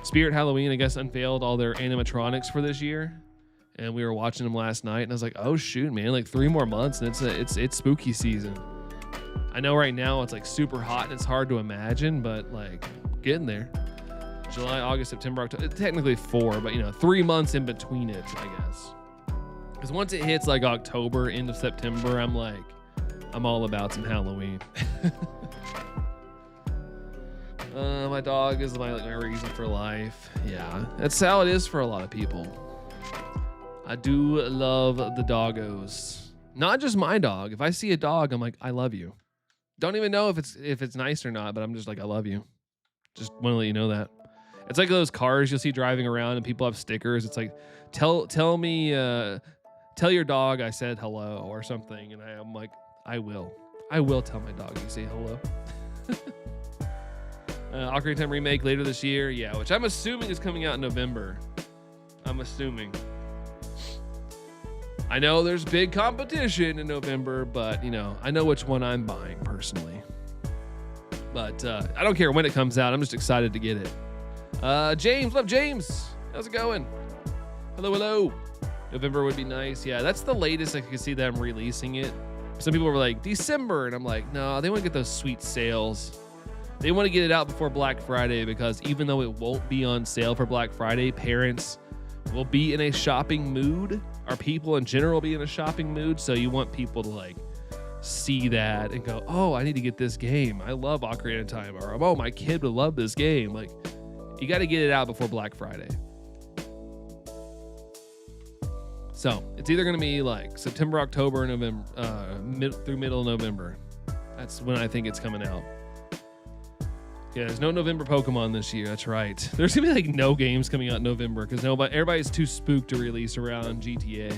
Spirit Halloween, I guess, unveiled all their animatronics for this year, and we were watching them last night, and I was like, oh shoot, man, like 3 more months and it's spooky season. I know right now it's like super hot and it's hard to imagine, but like getting there. July, August, September, October, technically 4, but 3 months in between it, I guess. Because once it hits like October, end of September, I'm all about some Halloween. My dog is my reason for life. Yeah, that's how it is for a lot of people. I do love the doggos. Not just my dog. If I see a dog, I'm like, I love you. Don't even know if it's nice or not, but I'm just like, I love you. Just want to let you know that. It's like those cars you'll see driving around and people have stickers. It's like, tell your dog I said hello or something. And I'm like, I will tell my dog you say hello. Ocarina of Time remake later this year. Yeah, which I'm assuming is coming out in November. I'm assuming. I know there's big competition in November, but I know which one I'm buying personally. But I don't care when it comes out. I'm just excited to get it. James, love James. How's it going? Hello. November would be nice. Yeah, that's the latest I could see them releasing it. Some people were like December, and I'm like, no, they want to get those sweet sales. They want to get it out before Black Friday, because even though it won't be on sale for Black Friday, parents will be in a shopping mood, or people in general will be in a shopping mood. So you want people to like see that and go, oh, I need to get this game. I love Ocarina of Time. Or, oh, my kid would love this game. Like, you got to get it out before Black Friday. So it's either going to be like September, October, November, through middle of November. That's when I think it's coming out. Yeah, there's no November Pokemon this year. That's right. There's gonna be like no games coming out in November because everybody's too spooked to release around GTA.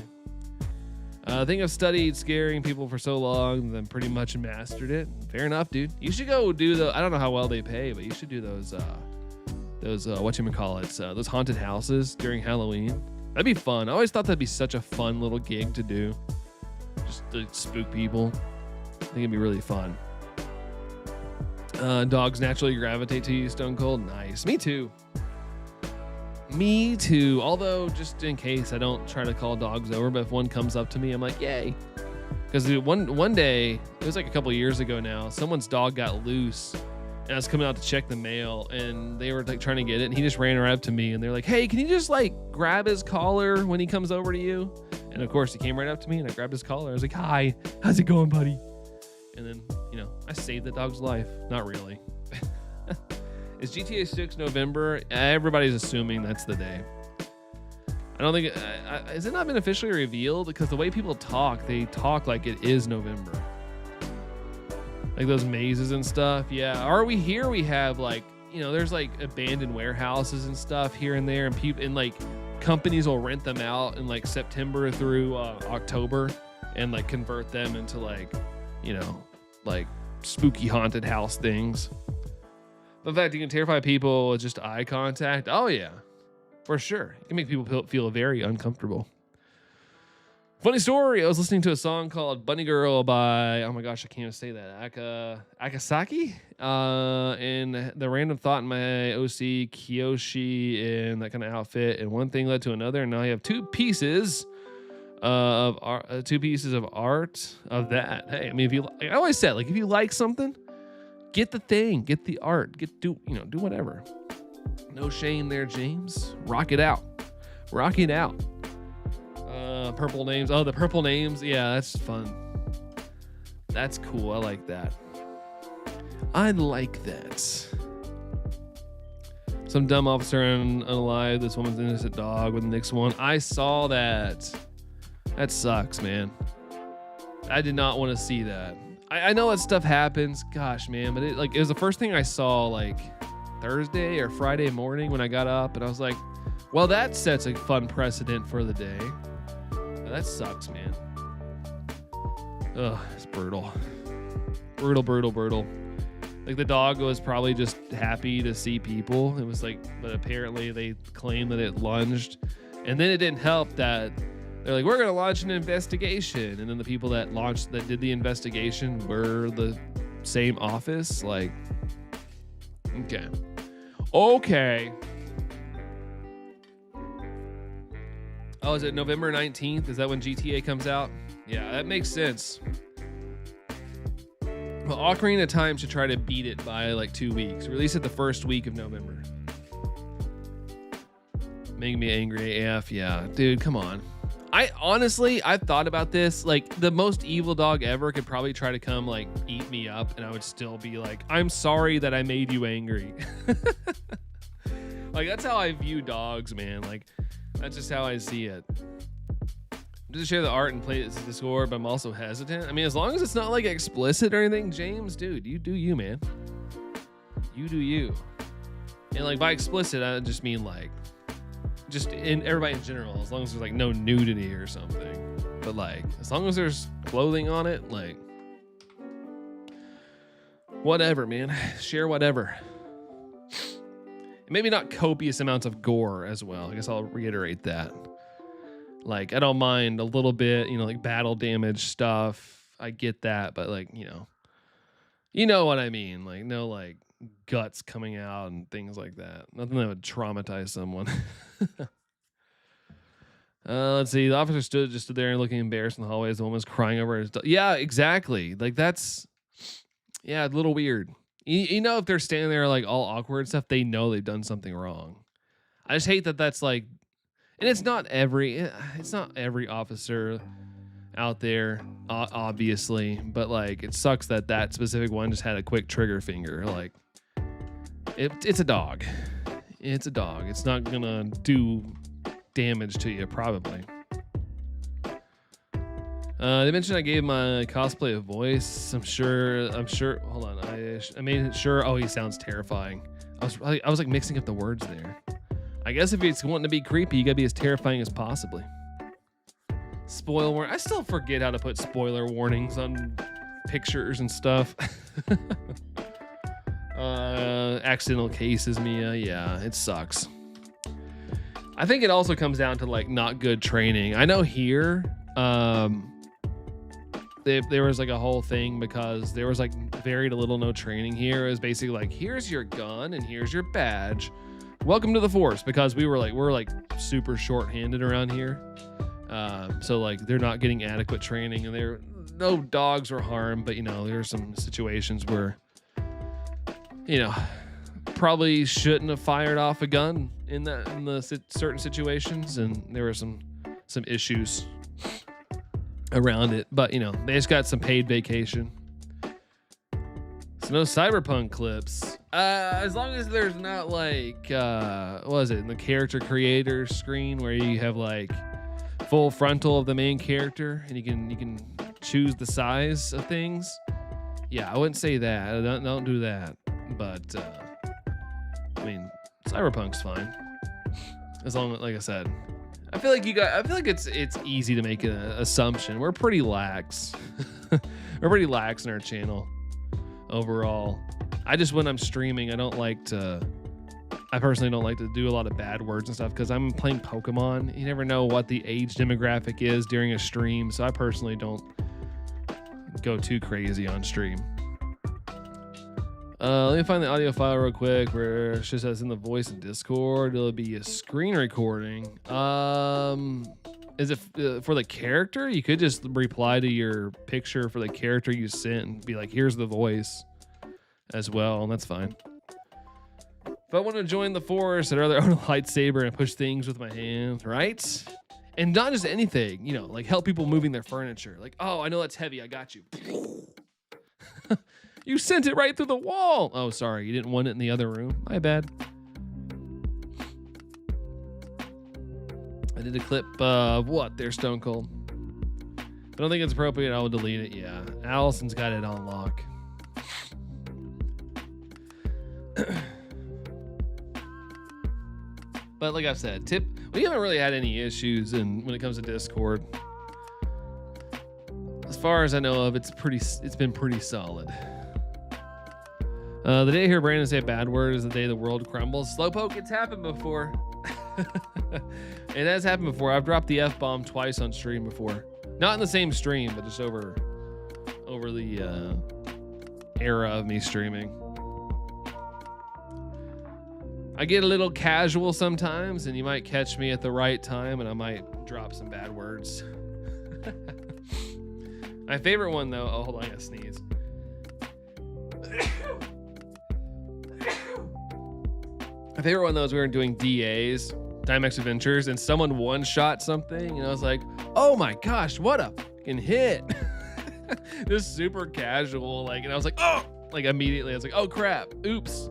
I think I've studied scaring people for so long and then pretty much mastered it. Fair enough, dude. You should go do I don't know how well they pay, but you should do those those haunted houses during Halloween. That'd be fun. I always thought that'd be such a fun little gig to do. Just to spook people. I think it'd be really fun. Dogs naturally gravitate to you, Stone Cold. Nice. Me too. Although, just in case, I don't try to call dogs over, but if one comes up to me, I'm like, yay. Because one day, it was like a couple years ago now, someone's dog got loose, and I was coming out to check the mail, and they were like trying to get it, and he just ran right up to me, and they're like, hey, can you just like grab his collar when he comes over to you? And of course, he came right up to me, and I grabbed his collar. I was like, hi, how's it going, buddy? And then, I saved the dog's life. Not really. Is GTA 6 November? Everybody's assuming that's the day. I don't think... has it not been officially revealed? Because the way people talk, they talk like it is November. Like those mazes and stuff. Yeah. Or we have like, there's like abandoned warehouses and stuff here and there. And people and like companies will rent them out in like September through October and like convert them into like, like spooky haunted house things. But in fact, you can terrify people with just eye contact. Oh yeah, for sure. You can make people feel very uncomfortable. Funny story. I was listening to a song called Bunny Girl by, oh my gosh, I can't even say that. Akasaki. And the random thought in my OC, Kiyoshi in that kind of outfit. And one thing led to another. And now I have two pieces of art of that. Hey, I mean, I always said, like, if you like something, get the thing, get the art, do whatever. No shame there, James. Rock it out. Rocking out. Purple names. Oh, the purple names. Yeah, that's fun. That's cool. I like that. I like that. Some dumb officer unalive this woman's innocent dog with the next one. I saw that. That sucks, man. I did not want to see that. I know that stuff happens. Gosh, man, but it was the first thing I saw like Thursday or Friday morning when I got up, and I was like, well, that sets a fun precedent for the day. That sucks, man. Ugh, it's brutal. Brutal. Like the dog was probably just happy to see people. It was like, but apparently they claimed that it lunged, and then it didn't help that they're like, we're gonna launch an investigation, and then the people that did the investigation were the same office. Like, okay. Oh, is it November 19th? Is that when GTA comes out? Yeah, that makes sense. Well, Ocarina of Time should try to beat it by like 2 weeks. Release it the first week of November. Making me angry AF. Yeah, dude, come on. I've thought about this. Like, the most evil dog ever could probably try to come like eat me up, and I would still be like, I'm sorry that I made you angry. Like, that's how I view dogs, man. Like, that's just how I see it. Just share the art and play the score, but I'm also hesitant. I mean, as long as it's not like explicit or anything, James, dude, you do you, man. You do you. And like by explicit, I just mean like, just in everybody in general, as long as there's like no nudity or something. But like, as long as there's clothing on it, like, whatever, man. Share whatever. And maybe not copious amounts of gore as well. I guess I'll reiterate that. Like, I don't mind a little bit, like battle damage stuff. I get that, but like, you know what I mean? Like, no, like guts coming out and things like that. Nothing that would traumatize someone. Let's see. The officer stood there and looking embarrassed in the hallway as the woman was crying over his dog. Yeah, exactly. Like, that's, yeah, a little weird. You know, if they're standing there like all awkward and stuff, they know they've done something wrong. I just hate that that's like, and it's not every officer out there, obviously, but like, it sucks that specific one just had a quick trigger finger. Like, it's a dog. It's a dog. It's not gonna do damage to you, probably. They mentioned I gave my cosplay a voice. I'm sure. Hold on. I made it sure. Oh, he sounds terrifying. I was like mixing up the words there. I guess if it's wanting to be creepy, you gotta be as terrifying as possibly. Spoiler warning. I still forget how to put spoiler warnings on pictures and stuff. Accidental cases, Mia. Yeah, it sucks. I think it also comes down to like not good training. I know here, there was like a whole thing because there was like very little no training here. It was basically like, here's your gun and here's your badge. Welcome to the force, because we're like super short-handed around here. So like they're not getting adequate training, and no dogs were harmed, but there are some situations where probably shouldn't have fired off a gun in the certain situations, and there were some issues around it, but they just got some paid vacation. So no cyberpunk clips. As long as there's not like what is it in the character creator screen where you have like full frontal of the main character and you can choose the size of things. Yeah, I wouldn't say that. Don't do that. But I mean, cyberpunk's fine. As long as, like I said, I feel like it's easy to make an assumption. We're pretty lax. We're pretty lax in our channel overall. I just, when I'm streaming, I personally don't like to do a lot of bad words and stuff because I'm playing Pokemon. You never know what the age demographic is during a stream, so I personally don't go too crazy on stream. Let me find the audio file real quick where it just says in the voice in Discord. It'll be a screen recording. Is it for the character? You could just reply to your picture for the character you sent and be like, here's the voice as well, and that's fine. If I want to join the force, I'd rather own a lightsaber and push things with my hands, right? And not just anything, you know, like help people moving their furniture. Like, oh, I know that's heavy. I got you. You sent it right through the wall. Oh, sorry. You didn't want it in the other room. My bad. I did a clip of what? They're Stone Cold. I don't think it's appropriate. I will delete it. Yeah. Allison's got it on lock. But like I said, we haven't really had any issues when it comes to Discord. As far as I know of, it's been pretty solid. The day I hear Brandon say a bad word is the day the world crumbles. Slowpoke, it's happened before. It has happened before. I've dropped the F-bomb twice on stream before. Not in the same stream, but just over the era of me streaming. I get a little casual sometimes, and you might catch me at the right time, and I might drop some bad words. My favorite one, though, oh, hold on, I gotta sneeze. My favorite one, though, is we were doing DAs, Dimex Adventures, and someone one-shot something, and I was like, oh my gosh, what a fucking hit. Just super casual, like, and I was like, oh, like immediately, I was like, oh crap, oops.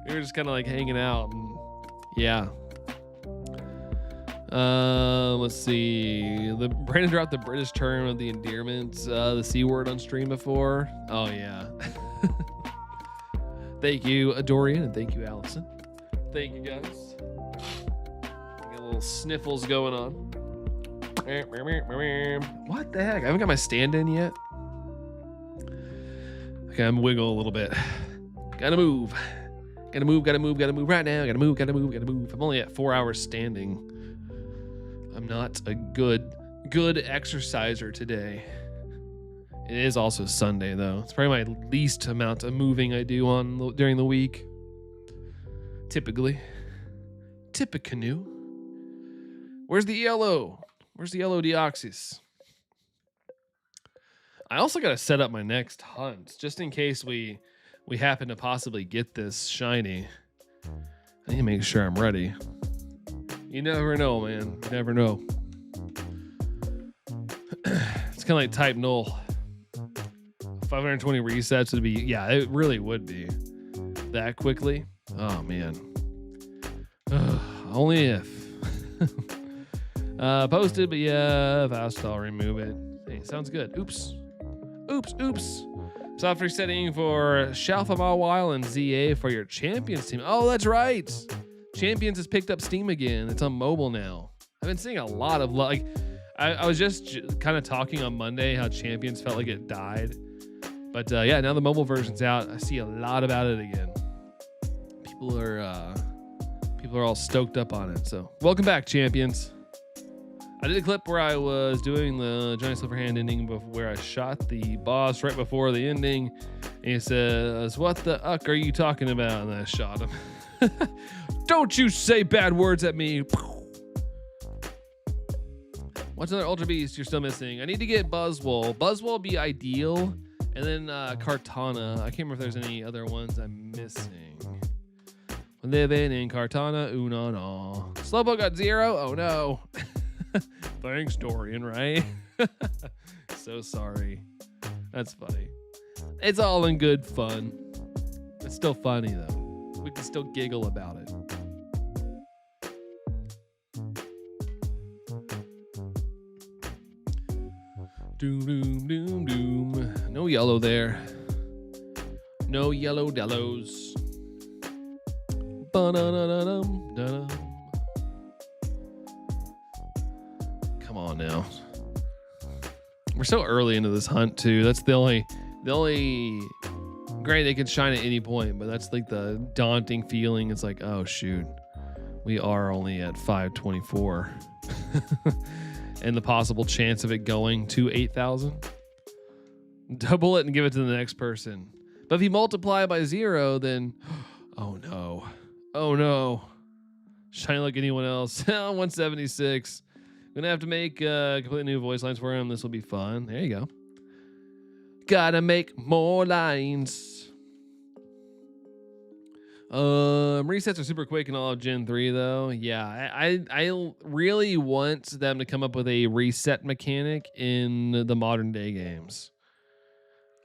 We were just kind of like hanging out, and yeah. Let's see. Brandon dropped the British term of the endearment, the C word on stream before. Oh yeah. Thank you, Dorian, and thank you, Allison. Thank you, guys. Got little sniffles going on. What the heck? I haven't got my stand in yet. Okay, I'm wiggle a little bit. Gotta move. Gotta move right now. Gotta move. I'm only at 4 hours standing. I'm not a good exerciser today. It is also Sunday though. It's probably my least amount of moving I do during the week. Typically. Typicanu. Where's the yellow? Where's the yellow Deoxys? I also gotta set up my next hunt just in case we happen to possibly get this shiny. I need to make sure I'm ready. You never know, man. You never know. It's kind of like type null. 520 resets would be, yeah, it really would be that quickly. Oh man. Only if. Posted, but yeah, fast, I'll remove it. Hey, sounds good. Oops. Software setting for Shalfamawile and ZA for your Champions team. Oh, that's right. Champions has picked up Steam again. It's on mobile now. I've been seeing a lot of like, I was just kind of talking on Monday how Champions felt like it died. But yeah, now the mobile version's out. I see a lot about it again. People are all stoked up on it. So welcome back, Champions. I did a clip where I was doing the Giant Silver Hand ending where I shot the boss right before the ending. And he says, what the uck are you talking about? And I shot him. Don't you say bad words at me. What's another Ultra Beast you're still missing? I need to get Buzzwole. Buzzwole would be ideal. And then Kartana. I can't remember if there's any other ones I'm missing. Living in Kartana. Ooh, no. Slowpoke got 0. Oh, no. Thanks, Dorian, right? So sorry. That's funny. It's all in good fun. It's still funny, though. We can still giggle about it. Doom. No yellow there. No yellow dellos. Ba-da-da-da-dum. Come on now. We're so early into this hunt too. That's the only granted they can shine at any point, but that's like the daunting feeling. It's like, oh shoot, we are only at 524. And the possible chance of it going to 8,000. Double it and give it to the next person. But if you multiply by 0, then oh no. Shiny like anyone else. 176. Gonna have to make completely new voice lines for him. This will be fun. There you go. Gotta make more lines. Resets are super quick in all of Gen 3 though. Yeah, I really want them to come up with a reset mechanic in the modern day games.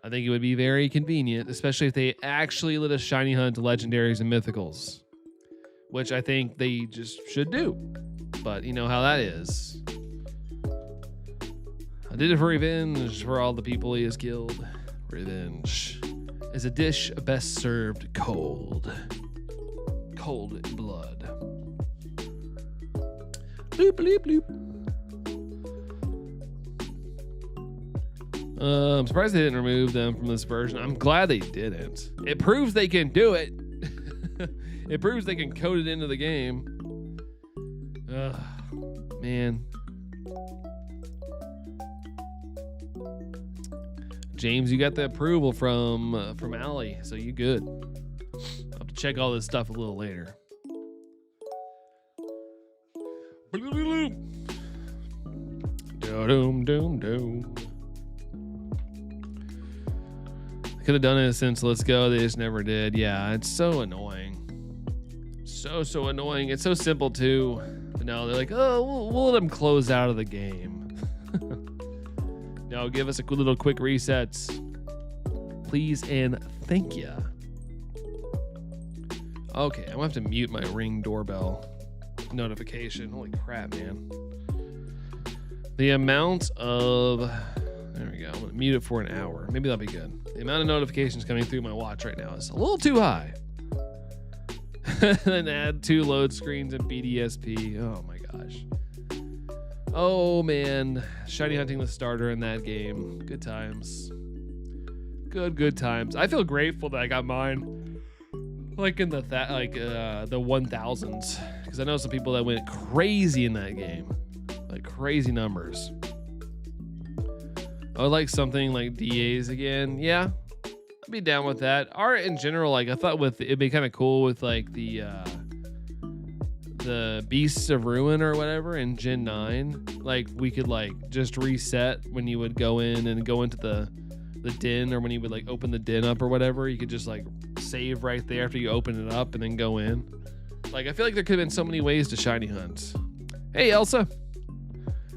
I think it would be very convenient, especially if they actually let us shiny hunt legendaries and mythicals, which I think they just should do. But you know how that is. I did it for revenge for all the people he has killed. Revenge is a dish best served cold. Cold blood. Bloop, bloop, bloop. I'm surprised they didn't remove them from this version. I'm glad they didn't. It proves they can do it. It proves they can code it into the game. Ugh, man. James, you got the approval from Allie, so you good. I'll have to check all this stuff a little later. Doom, doom, doom. Could have done it since Let's Go. They just never did. Yeah, it's so annoying. So annoying. It's so simple too. But no, they're like, oh, we'll let them close out of the game. No, give us a little quick resets, please and thank ya. Okay, I'm gonna have to mute my Ring doorbell notification. Holy crap, man. The amount of, there we go. I'm gonna mute it for an hour. Maybe that'll be good. The amount of notifications coming through my watch right now is a little too high. Then add 2 load screens and BDSP. Oh my gosh. Oh man, shiny hunting the starter in that game. Good times. Good times. I feel grateful that I got mine like in the 1000s, because I know some people that went crazy in that game, like crazy numbers. I would like something like DAs again. Yeah, I'd be down with that. Art in general, like I thought it'd be kind of cool with like the Beasts of Ruin or whatever in Gen 9. Like we could like just reset when you would go in and go into the den, or when you would like open the den up or whatever, you could just like save right there after you open it up and then go in. Like I feel like there could have been so many ways to shiny hunt. Hey Elsa,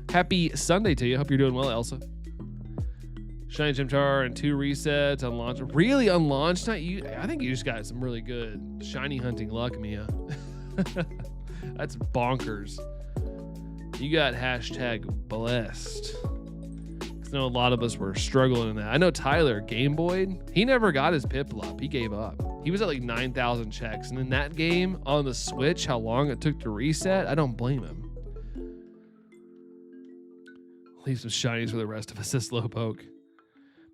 happy Sunday to you. Hope you're doing well, Elsa. Shiny Chimchar and 2 resets on launch. Really on launch night? I think you just got some really good shiny hunting luck, Mia. That's bonkers. You got hashtag blessed. I know a lot of us were struggling in that. I know Tyler, Game Boy, he never got his Piplup. He gave up. He was at like 9,000 checks. And in that game on the Switch, how long it took to reset, I don't blame him. Leave some shinies for the rest of us, this Slowpoke.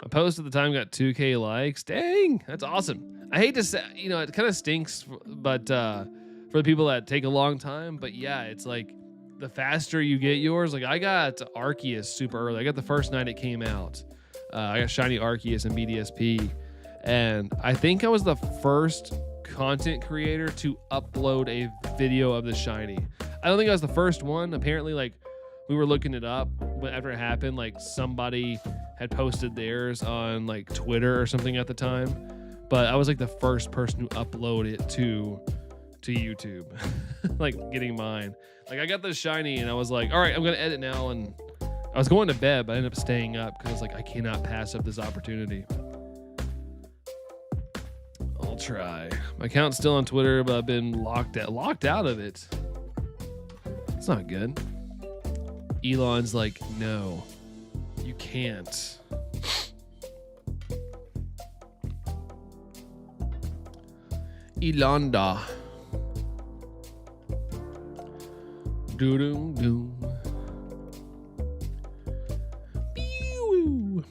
My post at the time got 2K likes. Dang, that's awesome. I hate to say, you know, it kind of stinks, but for the people that take a long time. But yeah, it's like the faster you get yours. Like I got Arceus super early. I got the first night it came out. I got shiny Arceus and BDSP, and I think I was the first content creator to upload a video of the shiny. I don't think I was the first one. Apparently, like we were looking it up, but after it happened, like somebody had posted theirs on like Twitter or something at the time. But I was like the first person who uploaded it to YouTube, like getting mine. Like I got this shiny and I was like, all right, I'm gonna edit now. And I was going to bed, but I ended up staying up because I was like, I cannot pass up this opportunity. I'll try. My account's still on Twitter, but I've been locked out of it. It's not good. Elon's like, no, you can't. Elonda. Doo-doo-doo. Pew.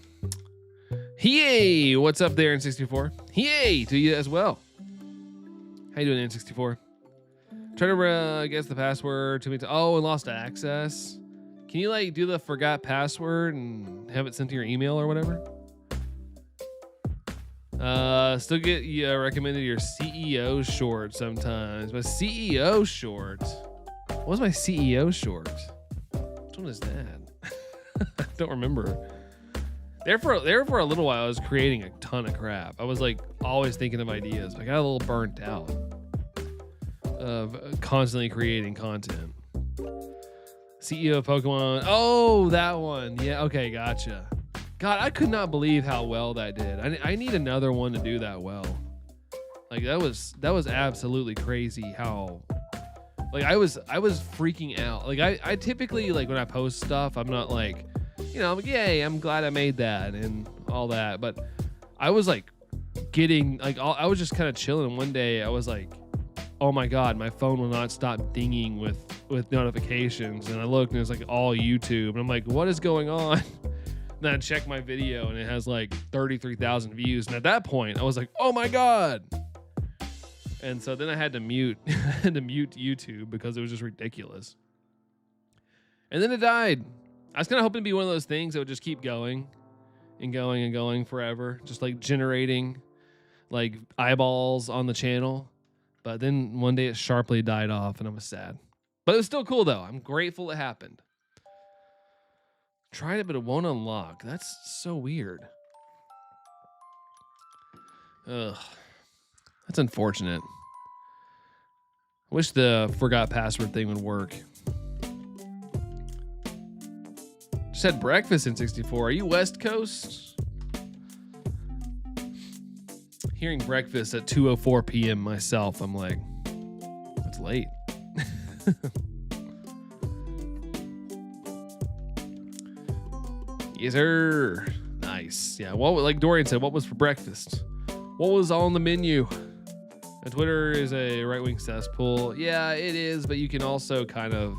Hey, what's up there in 64? Hey, to you as well. How you doing in 64? Try to guess the password to me. Oh, and lost access. Can you like do the forgot password and have it sent to your email or whatever? Still get recommended your CEO short sometimes. My CEO short. What was my CEO short? Which one is that? I don't remember. There for a little while, I was creating a ton of crap. I was like always thinking of ideas. I got a little burnt out. of constantly creating content. CEO of Pokemon. Oh, that one. Yeah. Okay. Gotcha. God, I could not believe how well that did. I need another one to do that well. Like that was absolutely crazy how. Like I was freaking out. Like I typically, like when I post stuff, I'm not like, you know, I'm like, yay, I'm glad I made that and all that. But I was like getting like I was just kind of chilling. One day I was like, oh my God, my phone will not stop dinging with notifications. And I looked and it was like all YouTube. And I'm like, what is going on? And then I checked my video and it has like 33,000 views. And at that point I was like, oh my God. And so then I had to mute YouTube because it was just ridiculous. And then it died. I was kind of hoping to be one of those things that would just keep going and going and going forever, just like generating like eyeballs on the channel. But then one day it sharply died off and I was sad. But it was still cool though. I'm grateful it happened. Tried it, but it won't unlock. That's so weird. Ugh. That's unfortunate. I wish the forgot password thing would work. Just had breakfast in 64. Are you West Coast? Hearing breakfast at 2:04 p.m. myself, I'm like, it's late. Yes, sir. Nice. Yeah. What, like Dorian said, what was for breakfast? What was on the menu? And Twitter is a right-wing cesspool. Yeah, it is, but you can also kind of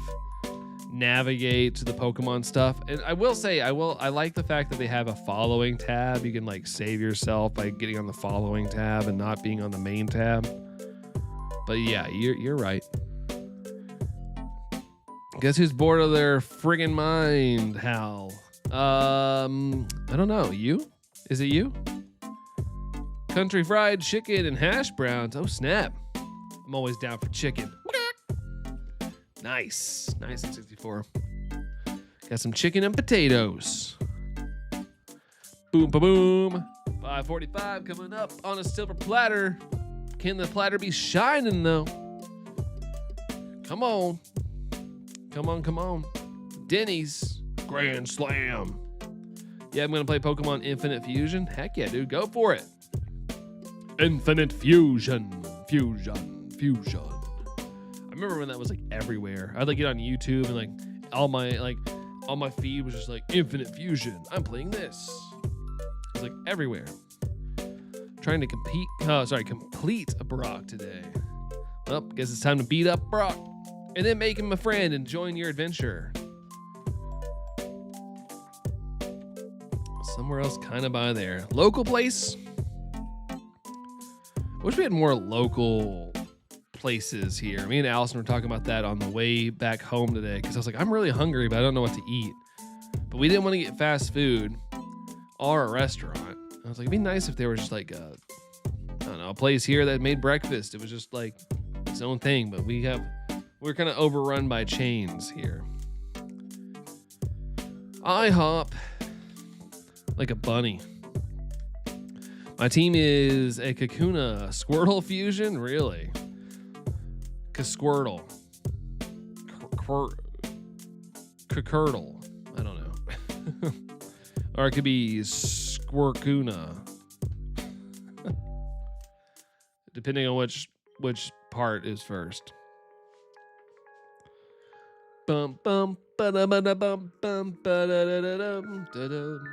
navigate to the Pokemon stuff. And I will say, I like the fact that they have a following tab. You can like save yourself by getting on the following tab and not being on the main tab. But yeah, you're right. Guess who's bored of their friggin' mind, Hal? I don't know. You? Is it you? Country fried chicken and hash browns. Oh, snap. I'm always down for chicken. Nice. Nice in 64. Got some chicken and potatoes. Boom, ba boom. 5:45 coming up on a silver platter. Can the platter be shining, though? Come on. Come on, come on. Denny's Grand Slam. Yeah, I'm going to play Pokemon Infinite Fusion. Heck yeah, dude. Go for it. Infinite Fusion. Fusion. Fusion. I remember when that was like everywhere. I'd like get on YouTube and like all my feed was just like Infinite Fusion. I'm playing this. It was like everywhere. Trying to complete a Brock today. Well, guess it's time to beat up Brock and then make him a friend and join your adventure. Somewhere else kind of by there. Local place? Wish we had more local places here. Me and Allison were talking about that on the way back home today because I was like, I'm really hungry, but I don't know what to eat. But we didn't want to get fast food or a restaurant. I was like, it'd be nice if there was just like a place here that made breakfast. It was just like its own thing, but we're kind of overrun by chains here. IHOP, like a bunny. My team is a Kakuna Squirtle fusion, really? Squirtle. Kakirtle. I don't know. Or it could be Squirkuna. Depending on which part is first. Bum bum ba da ba da bum bum ba da da da dum da dum.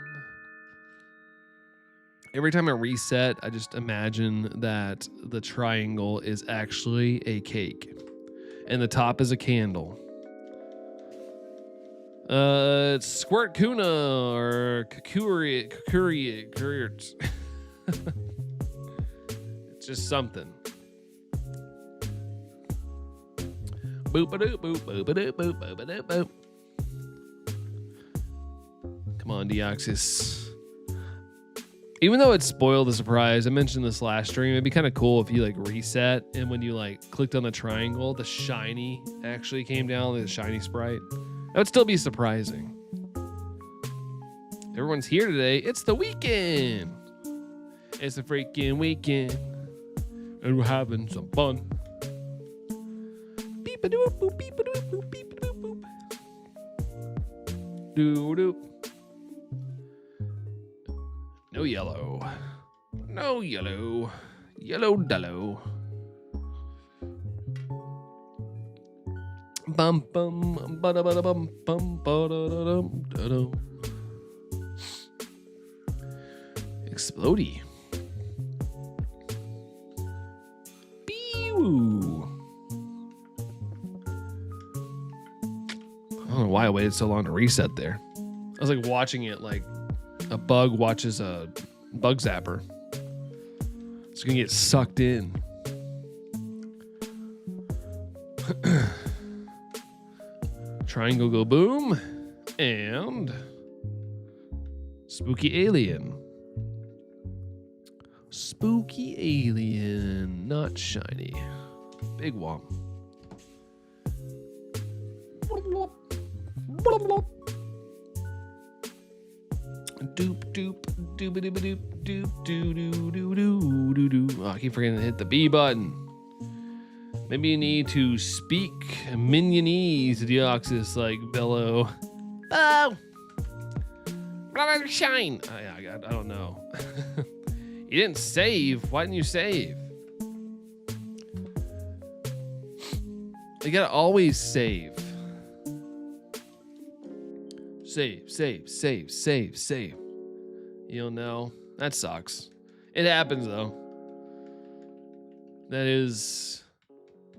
Every time I reset, I just imagine that the triangle is actually a cake and the top is a candle. It's Squirt Kuna or Kakuri. It's just something. Boop a doop boop boop a doop boop boop a doop boop. Come on, Deoxys. Even though it spoiled the surprise, I mentioned this last stream, it'd be kind of cool if you like reset and when you like clicked on the triangle, the shiny actually came down, the shiny sprite. That would still be surprising. Everyone's here today. It's the weekend. It's the freaking weekend. And we're having some fun. Beep-a-doop, boop, beep-a-doop, boop, beep-a-doop, boop. Doo-doop. No yellow. No yellow. Yellow dullo. Bum bum ba da ba da bum bum ba da da dum da dum. Explodey. Pew. I don't know why I waited so long to reset there. I was like watching it like a bug watches a bug zapper. It's gonna get sucked in. Triangle go boom and spooky alien. Spooky alien, not shiny. Big womp. Doop doop doop doop doop doop doo doo doo doo doo doo. Oh, I keep forgetting to hit the B button. Maybe you need to speak minionese, Deoxys, like bellow. Oh, shine. I don't know. You didn't save. Why didn't you save? You gotta always save. Save, save, save, save, save. You don't know. That sucks. It happens though. That is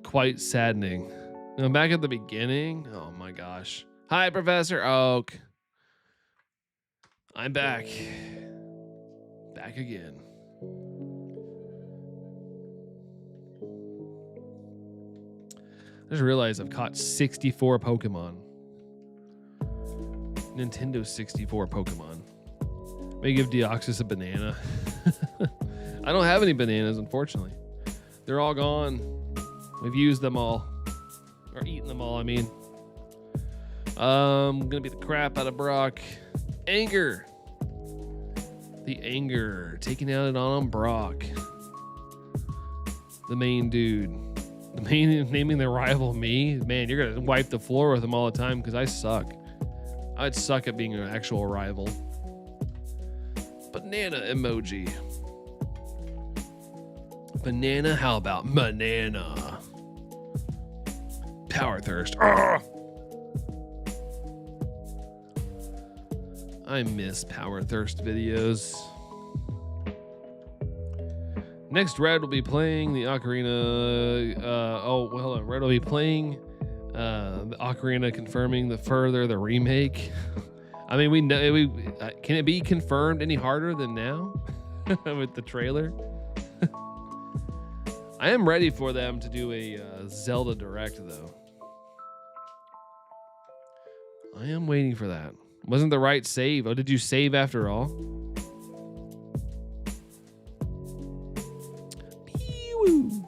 quite saddening. Now back at the beginning. Oh my gosh. Hi, Professor Oak. I'm back. Back again. I just realized I've caught 64 Pokemon. Nintendo 64 Pokemon. May give Deoxys a banana. I don't have any bananas, unfortunately. They're all gone. We've used them all. Or eaten them all, I mean. Gonna beat the crap out of Brock. Anger. The anger. Taking out on Brock. The main dude. The main naming the rival me. Man, you're gonna wipe the floor with him all the time because I suck. I'd suck at being an actual rival. Banana emoji. Banana, how about banana? Power thirst. Arrgh! I miss power thirst videos. Next, Red will be playing the Ocarina. Hold on. Red will be playing the Ocarina, confirming the remake. I mean, we know. Can it be confirmed any harder than now with the trailer? I am ready for them to do a Zelda Direct, though. I am waiting for that. Wasn't the right save? Oh, did you save after all? Pew!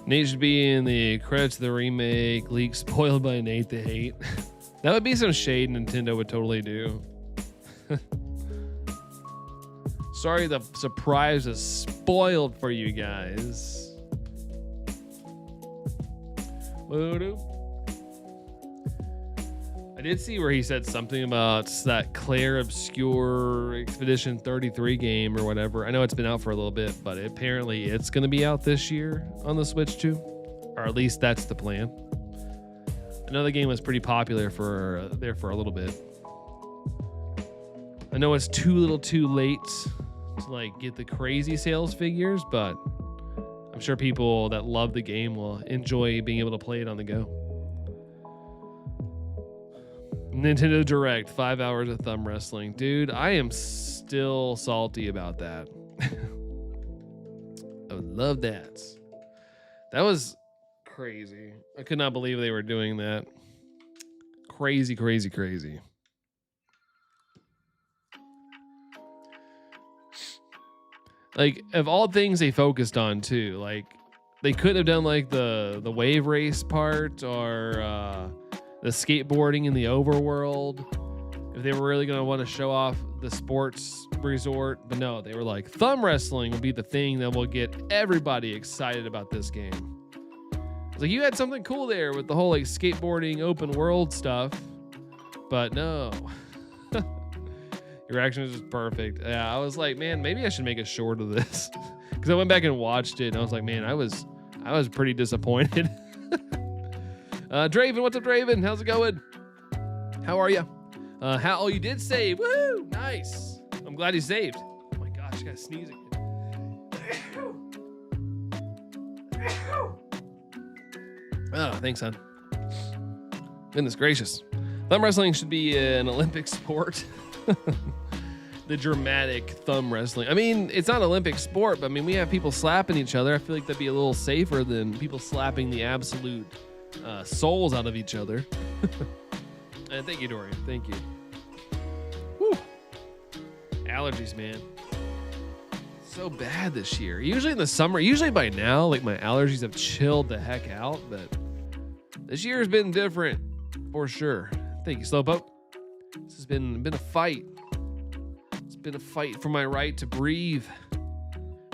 Nate should be in the credits of the remake. Leak spoiled by Nate the Hate. That would be some shade Nintendo would totally do. Sorry, the surprise is spoiled for you guys. I did see where he said something about that Claire Obscure Expedition 33 game or whatever. I know it's been out for a little bit, but apparently it's going to be out this year on the Switch too. Or at least that's the plan. I know the game was pretty popular for a little bit. I know it's too late to like get the crazy sales figures, but I'm sure people that love the game will enjoy being able to play it on the go. Nintendo Direct, 5 hours of thumb wrestling. Dude, I am still salty about that. I would love that. That was crazy. I could not believe they were doing that. Crazy, crazy, crazy. Like, of all things they focused on too, like they could have done like the wave race part or the skateboarding in the overworld. if they were really going to want to show off the sports resort. But no, they were like, thumb wrestling will be the thing that will get everybody excited about this game. It's like, you had something cool there with the whole like skateboarding open world stuff, but no. Your reaction was just perfect. Yeah, I was like, man, maybe I should make a short of this. Because I went back and watched it and I was like, man, I was pretty disappointed. Draven, what's up, Draven? How's it going? How are you? Oh, you did save. Woo! Nice. I'm glad you saved. Oh my gosh, I gotta sneeze again. Oh, thanks, son. Goodness gracious. Thumb wrestling should be an Olympic sport. The dramatic thumb wrestling. I mean, it's not an Olympic sport, but I mean, we have people slapping each other. I feel like that'd be a little safer than people slapping the absolute souls out of each other. And thank you, Dorian. Thank you. Whew. Allergies, man. So bad this year. Usually in the summer, usually by now, like my allergies have chilled the heck out, but this year has been different for sure. Thank you, Slowpoke. This has been a fight. It's been a fight for my right to breathe.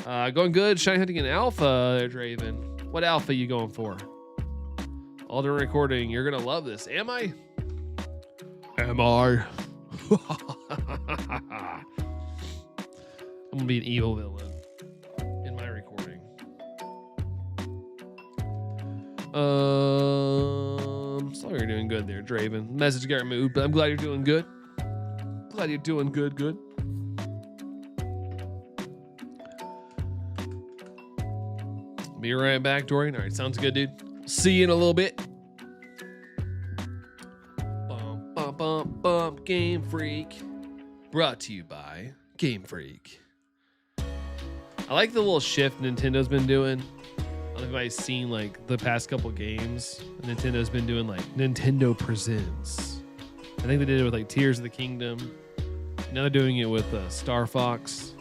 Going good. Shiny hunting an alpha there, Draven. What alpha you going for? Alden recording. You're gonna love this. Am I? Am I? I'm gonna be an evil villain in my recording. So you're doing good there, Draven. Message got removed, but I'm glad you're doing good. Glad you're doing good. Be right back, Dorian. All right, sounds good, dude. See you in a little bit. Bump, Game Freak. Brought to you by Game Freak. I like the little shift Nintendo's been doing. I don't know if anybody's seen like the past couple games. Nintendo's been doing like Nintendo Presents. I think they did it with like Tears of the Kingdom. Now they're doing it with Star Fox.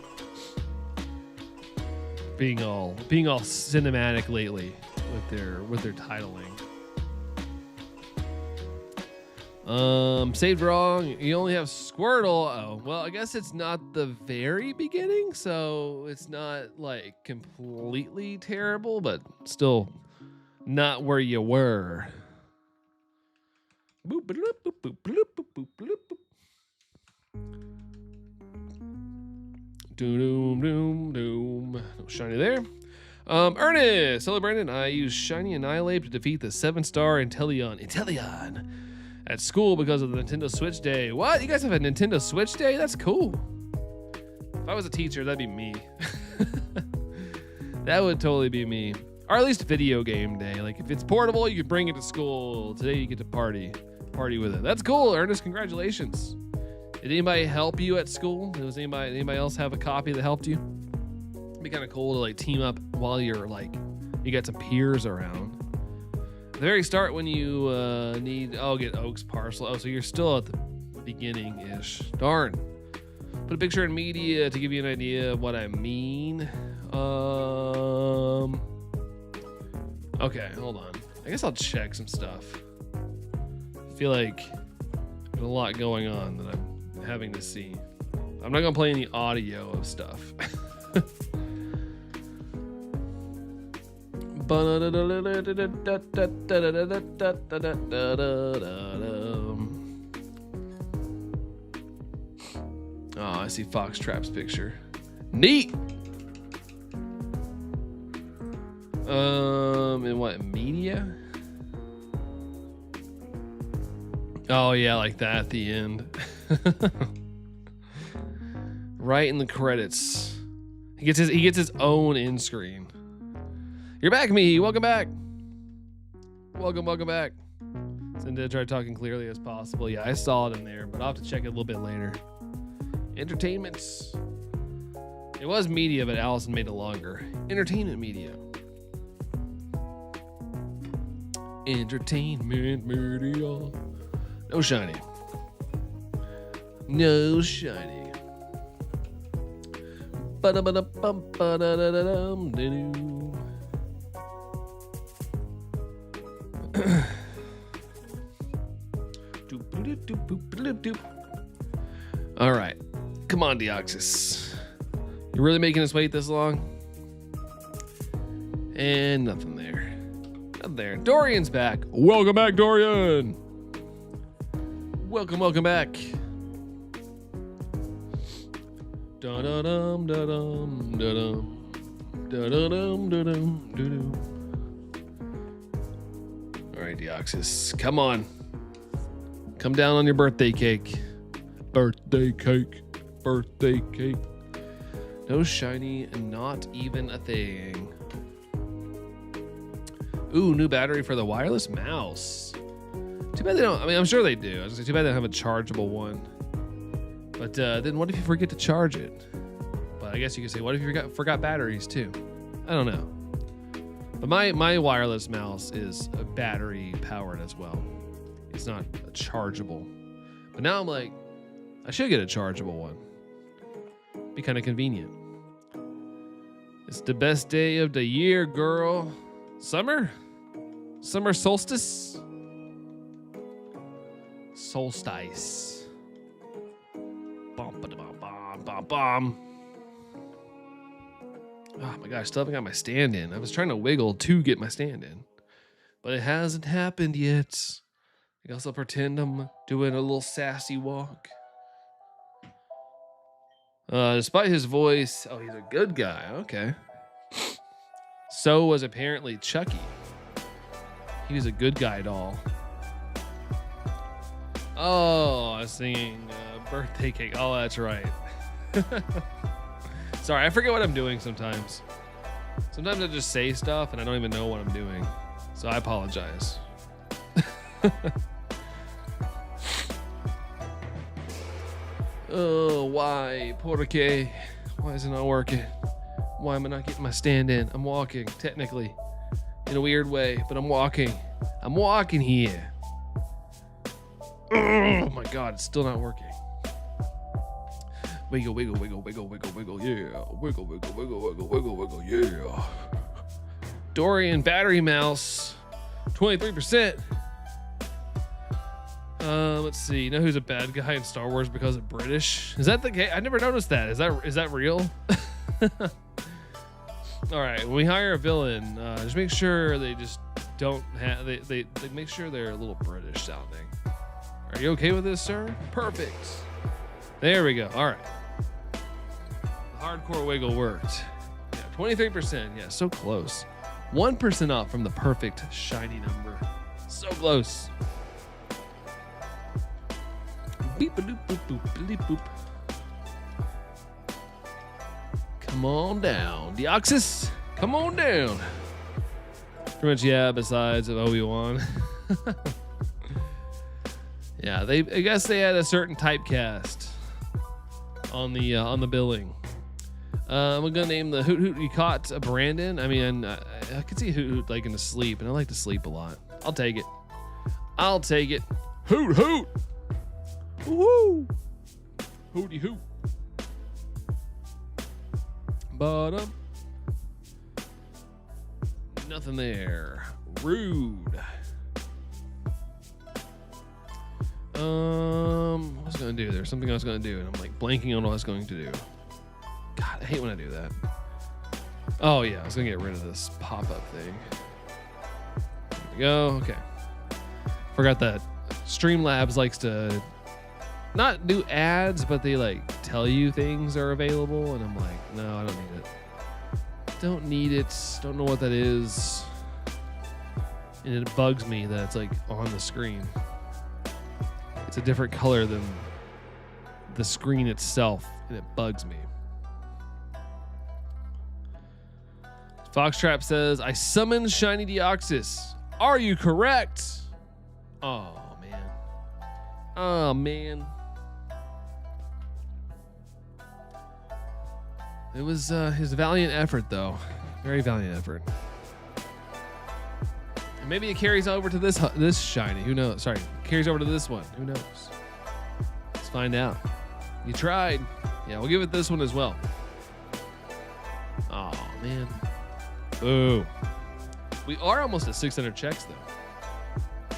Being all cinematic lately with their titling. Saved wrong. You only have Squirtle. Oh, well, I guess it's not the very beginning, so it's not like completely terrible, but still not where you were. Boop, boop, boop, boop, boop, boop, boop, boop, boop. Doom. No shiny there. Ernest. Hello, Brandon. I use Shiny Annihilate to defeat the 7-star Inteleon at school because of the Nintendo Switch Day. What? You guys have a Nintendo Switch Day? That's cool. If I was a teacher, that'd be me. That would totally be me. Or at least video game day. Like if it's portable, you could bring it to school. Today you get to party with it. That's cool, Ernest. Congratulations. Did anybody help you at school? Does anybody else have a copy that helped you? It'd be kind of cool to like team up while you're like, you got some peers around. At the very start when you get Oak's parcel. Oh, so you're still at the beginning-ish. Darn. Put a picture in media to give you an idea of what I mean. Okay, hold on. I guess I'll check some stuff. I feel like there's a lot going on that I'm having to see. I'm not gonna play any audio of stuff. Oh, I see Foxtrap's picture. Neat. In what media? Oh yeah, like that at the end. Right in the credits. He gets his own end screen. You're back, me. Welcome back. Welcome back. Cinda tried talking clearly as possible. Yeah, I saw it in there, but I'll have to check it a little bit later. Entertainments. It was media, but Allison made it longer. Entertainment media. Entertainment media. No shiny. No shiny. All right. Come on, Deoxys. You're really making us wait this long? And nothing there. Nothing there. Dorian's back. Welcome back, Dorian. Welcome back. Da-da-dum, da-dum, da-dum. Da-da-dum, da-dum, da-dum. All right, Deoxys. Come on. Come down on your birthday cake. Birthday cake. Birthday cake. No shiny and not even a thing. Ooh, new battery for the wireless mouse. Too bad they don't. I mean, I'm sure they do. I was gonna say, too bad they don't have a chargeable one. But then what if you forget to charge it? But I guess you could say, what if you forgot batteries too? I don't know. But my wireless mouse is battery powered as well. It's not a chargeable. But now I'm like, I should get a chargeable one. Be kind of convenient. It's the best day of the year, girl. Summer? Summer solstice? Solstice. Bum, ba-da-bum, bum, bum, bum. Oh my gosh, still haven't got my stand in. I was trying to wiggle to get my stand in, but it hasn't happened yet. I guess I'll pretend I'm doing a little sassy walk. Despite his voice, oh, he's a good guy. Okay. So was apparently Chucky. He was a good guy doll. Oh, I was singing birthday cake. Oh, that's right. Sorry, I forget what I'm doing sometimes. Sometimes I just say stuff and I don't even know what I'm doing. So I apologize. Oh, why? Porque? Why is it not working? Why am I not getting my stand in? I'm walking, technically. In a weird way, but I'm walking. I'm walking here. Oh my God, it's still not working. Wiggle, wiggle, wiggle, wiggle, wiggle, wiggle, yeah. Wiggle, wiggle, wiggle, wiggle, wiggle, wiggle, yeah. Dorian battery mouse, 23%. Let's see. You know who's a bad guy in Star Wars because of British? Is that the case? I never noticed that. Is that real? All right. When we hire a villain, just make sure they just don't have. They make sure they're a little British sounding. Are you okay with this, sir? Perfect. There we go. All right. The hardcore wiggle worked. Yeah, 23%. Yeah, so close. 1% off from the perfect shiny number. So close. Beep a doop boop boop beep boop. Come on down, Deoxys. Come on down. Pretty much, yeah. Besides of Obi-Wan. Yeah, I guess they had a certain typecast on the billing. I'm gonna name the Hoot Hoot you caught Brandon. I mean, I could see Hoot Hoot liking to sleep, and I like to sleep a lot. I'll take it. I'll take it. Hoot Hoot. Woo! Hooty hoot. Bottom. Nothing there. Rude. What was I gonna do? There's something I was gonna do, and I'm like blanking on what I was going to do. God, I hate when I do that. Oh yeah, I was gonna get rid of this pop-up thing. There we go. Okay. Forgot that Streamlabs likes to not do ads, but they like tell you things are available, and I'm like, no, I don't need it. Don't need it. Don't know what that is. And it bugs me that it's like on the screen. It's a different color than the screen itself, and it bugs me. Foxtrap says, I summoned Shiny Deoxys. Are you correct? Oh, man. Oh, man. It was his valiant effort, though. Very valiant effort. And maybe it carries over to this shiny. Who knows? Sorry, carries over to this one. Who knows? Let's find out. You tried. Yeah, we'll give it this one as well. Oh man. Boo. We are almost at 600 checks, though.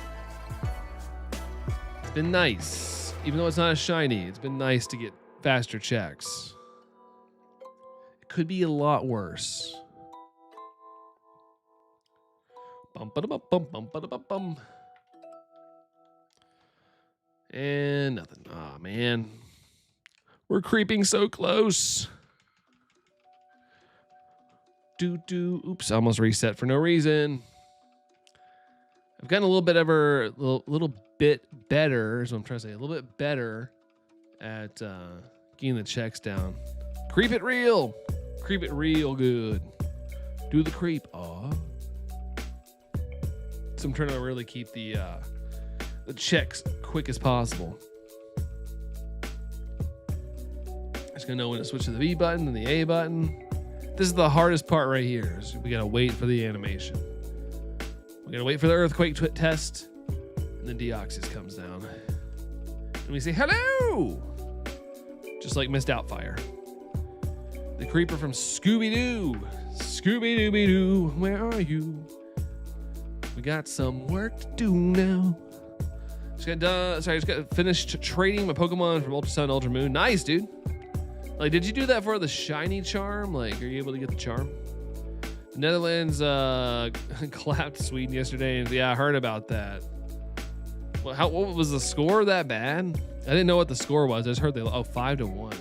It's been nice. Even though it's not a shiny, it's been nice to get faster checks. It could be a lot worse. Bum, ba-da-bum, bum, bum, ba-da-bum, bum. And nothing. Oh, man. We're creeping so close. Oops, I almost reset for no reason. I've gotten a little bit better, is what I'm trying to say. A little bit better at getting the checks down. Creep it real. Creep it real good. Do the creep. Aw. So I'm trying to really keep the checks quick as possible. Just gonna know when to switch to the B button and the A button. This is the hardest part right here. So we gotta wait for the animation. We gotta wait for the earthquake test, and then Deoxys comes down, and we say hello, just like Miss Doubtfire, the creeper from Scooby-Doo. Scooby-Dooby-Doo, where are you? We got some work to do now. Just got finished trading my Pokemon from Ultra Sun to Ultra Moon. Nice, dude. Like, did you do that for the shiny charm? Like, are you able to get the charm? The Netherlands clapped Sweden yesterday, and yeah, I heard about that. What was the score that bad? I didn't know what the score was. I just heard 5-1.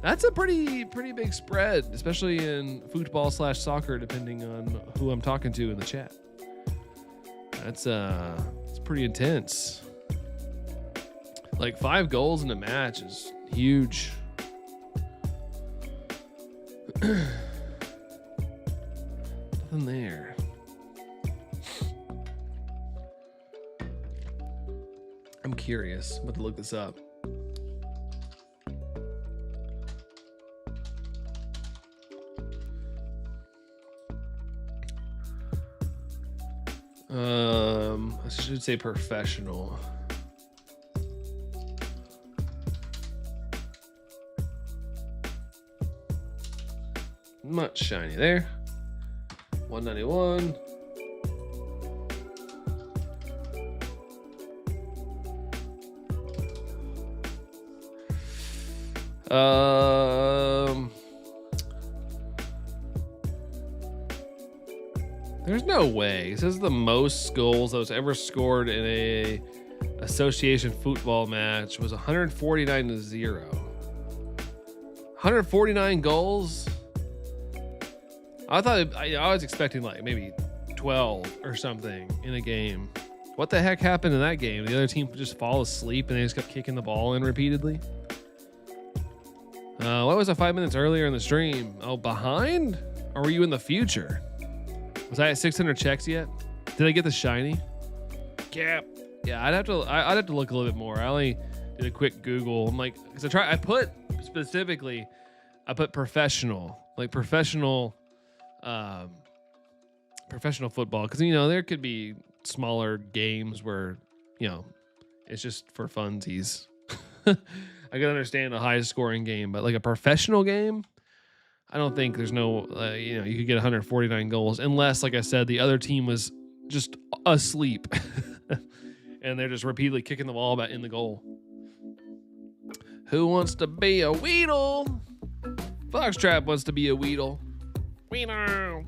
That's a pretty big spread, especially in football/soccer, depending on who I'm talking to in the chat. It's pretty intense. Like 5 goals in a match is huge. Nothing there. I'm curious. I'm about to look this up. I should say professional. Much shiny there. 191. There's no way. This is the most goals that was ever scored in a association football match. Was 149-0. 149 goals. I was expecting like maybe 12 or something in a game. What the heck happened in that game? The other team just fall asleep and they just kept kicking the ball in repeatedly. What was it 5 minutes earlier in the stream? Oh, behind? Or were you in the future? Was I at 600 checks yet? Did I get the shiny? Yeah. Yeah, I'd have to look a little bit more. I only did a quick Google. I'm like, because I put professional, like professional football, because there could be smaller games where it's just for funsies. I can understand a high scoring game, but like a professional game, I don't think there's no you could get 149 goals unless, like I said, the other team was just asleep and they're just repeatedly kicking the ball back in the goal. Who wants to be a Weedle? Foxtrap wants to be a Weedle. Weedle.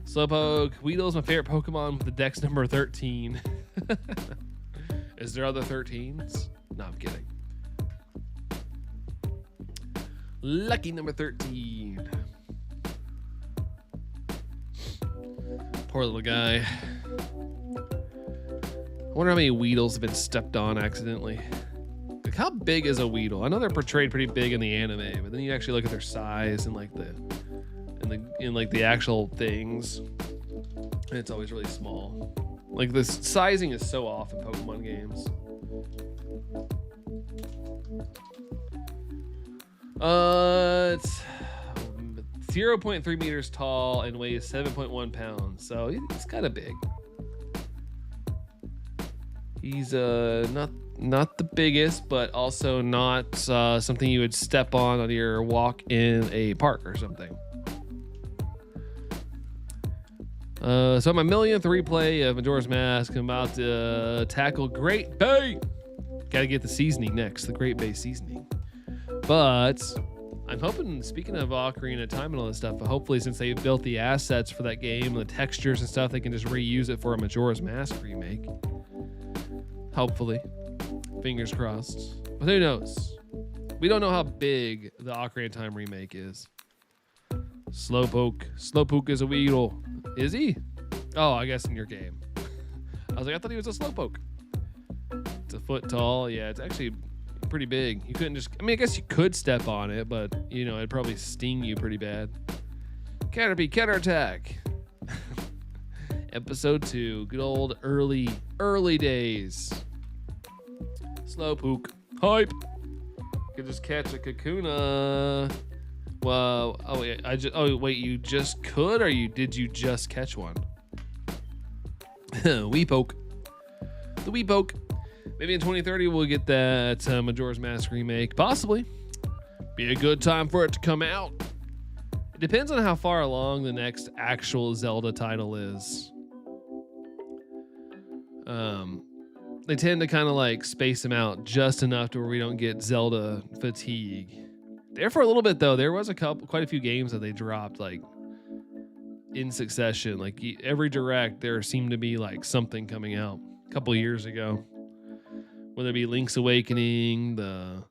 Slowpoke. Weedle is my favorite Pokemon with the dex number 13. Is there other 13s? No, I'm kidding. Lucky number 13. Poor little guy. I wonder how many Weedles have been stepped on accidentally. Like, how big is a Weedle? I know they're portrayed pretty big in the anime, but then you actually look at their size and like the actual things, and it's always really small. Like, the sizing is so off in Pokemon games. It's 0.3 meters tall and weighs 7.1 pounds, so he's kind of big. He's not the biggest, but also not something you would step on your walk in a park or something. So my millionth replay of Majora's Mask. I'm about to tackle Great Bay. Gotta get the seasoning next, the Great Bay seasoning. But I'm hoping, speaking of Ocarina of Time and all this stuff, hopefully since they built the assets for that game, the textures and stuff, they can just reuse it for a Majora's Mask remake. Hopefully. Fingers crossed. But who knows? We don't know how big the Ocarina of Time remake is. Slowpoke. Slowpoke is a Weedle. Is he? Oh, I guess in your game. I was like, I thought he was a Slowpoke. It's a foot tall. Yeah, it's actually pretty big. You couldn't just, I mean, I guess you could step on it, but, you know, it'd probably sting you pretty bad. Caterpie, counterattack. Episode 2. Good old early days. Slowpoke. Hype. Could just catch a Kakuna. Well, wait, you just could, or did you just catch one? Weepoke. The Weepoke. Maybe in 2030 we'll get that Majora's Mask remake. Possibly. Be a good time for it to come out. It depends on how far along the next actual Zelda title is. They tend to kind of like space them out just enough to where we don't get Zelda fatigue. There for a little bit though, there was quite a few games that they dropped like in succession. Like every direct, there seemed to be like something coming out a couple of years ago. Whether it be Link's Awakening, the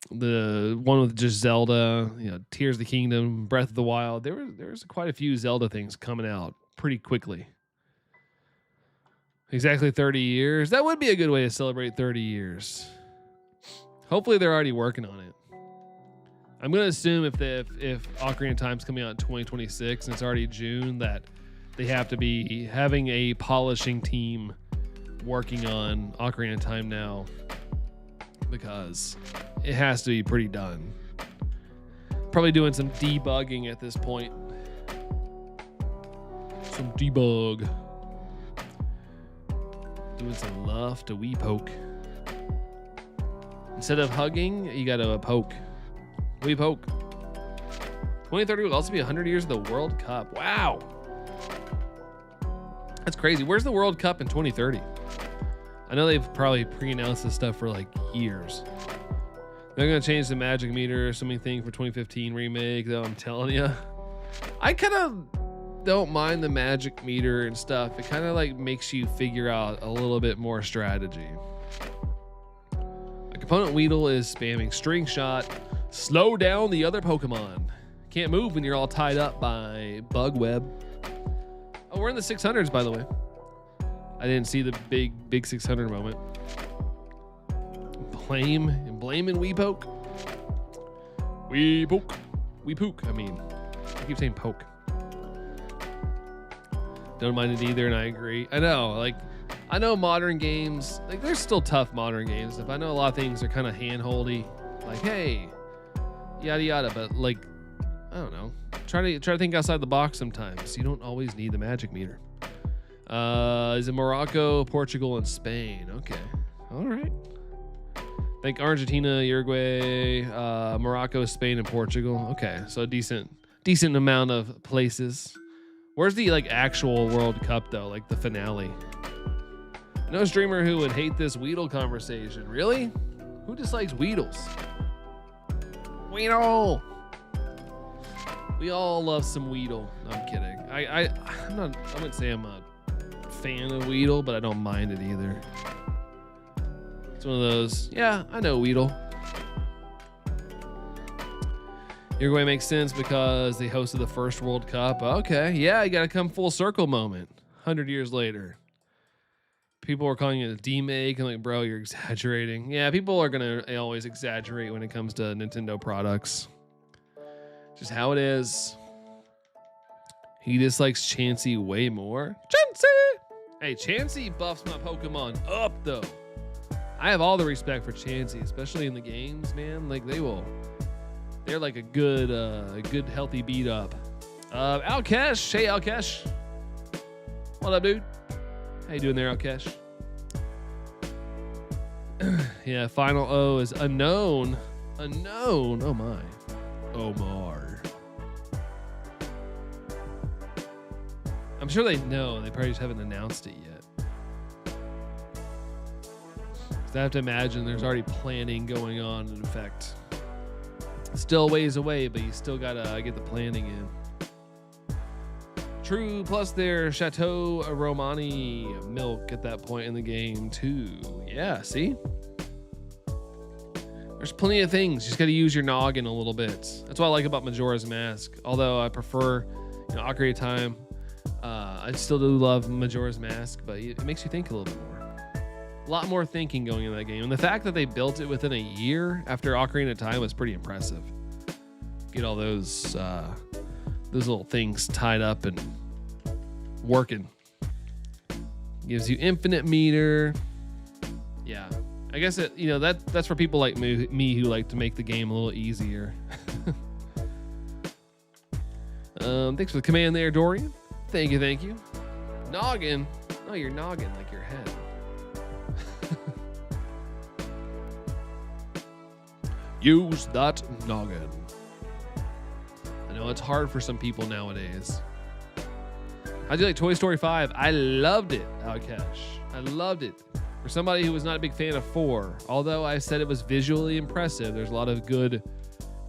one with just Zelda, you know, Tears of the Kingdom, Breath of the Wild. There was quite a few Zelda things coming out pretty quickly. Exactly 30 years. That would be a good way to celebrate 30 years. Hopefully they're already working on it. I'm going to assume if Ocarina of Time's coming out in 2026 and it's already June, that they have to be having a polishing team working on Ocarina of Time now, because it has to be pretty done. Probably doing some debugging at this point. Some debug. Doing some love to Weepoke. Instead of hugging, you gotta poke. Weepoke. 2030 will also be 100 years of the World Cup. Wow. That's crazy. Where's the World Cup in 2030? I know they've probably pre-announced this stuff for like years. They're gonna change the magic meter or something for 2015 remake, though. I'm telling you, I kind of don't mind the magic meter and stuff. It kind of like makes you figure out a little bit more strategy. A component Weedle is spamming String Shot. Slow down the other Pokemon. Can't move when you're all tied up by Bug Web. Oh, we're in the 600s, by the way. I didn't see the big 600 moment. Blaming Weepoke. Weepoke. I mean, I keep saying poke. Don't mind it either, and I agree. I know modern games, like there's still tough modern games. If I know a lot of things are kind of hand-holdy, like hey, yada yada, but like I don't know. Try to think outside the box sometimes. You don't always need the magic meter. Is it Morocco, Portugal, and Spain? Okay. All right. Think Argentina, Uruguay, Morocco, Spain, and Portugal. Okay, so a decent amount of places. Where's the like actual World Cup though? Like the finale? No streamer who would hate this Weedle conversation. Really? Who dislikes Weedles? Weedle. We all love some Weedle. No, I'm kidding. I wouldn't say I'm a fan of Weedle, but I don't mind it either. It's one of those, yeah, I know Weedle. Uruguay makes sense because they hosted the first World Cup. Okay, yeah, you got to come full circle moment. 100 years later. People were calling it a demake. I'm like, bro, you're exaggerating. Yeah, people are going to always exaggerate when it comes to Nintendo products. Just how it is. He dislikes Chansey way more. Chansey! Hey, Chansey buffs my Pokemon up, though. I have all the respect for Chansey, especially in the games, man. Like, they're like a good healthy beat up. Alkesh. Hey, Alkesh. What up, dude? How you doing there, Alkesh? Yeah, final O is unknown. Unknown. Oh, my. Omar. sure they know. They probably just haven't announced it yet. 'Cause I have to imagine there's already planning going on in effect. Still a ways away, but you still gotta get the planning in. True, plus their Chateau Romani milk at that point in the game too. Yeah, see? There's plenty of things. You just gotta use your noggin a little bit. That's what I like about Majora's Mask. Although I prefer, Ocarina of Time. I still do love Majora's Mask, but it makes you think a little bit more. A lot more thinking going in that game. And the fact that they built it within a year after Ocarina of Time was pretty impressive. Get all those little things tied up and working. Gives you infinite meter. Yeah. I guess that's for people like me who like to make the game a little easier. Thanks for the command there, Dorian. Thank you. Noggin. Oh, your noggin, like your head. Use that noggin. I know it's hard for some people nowadays. How'd you like Toy Story 5? I loved it, Alkesh. I loved it. For somebody who was not a big fan of 4, although I said it was visually impressive, there's a lot of good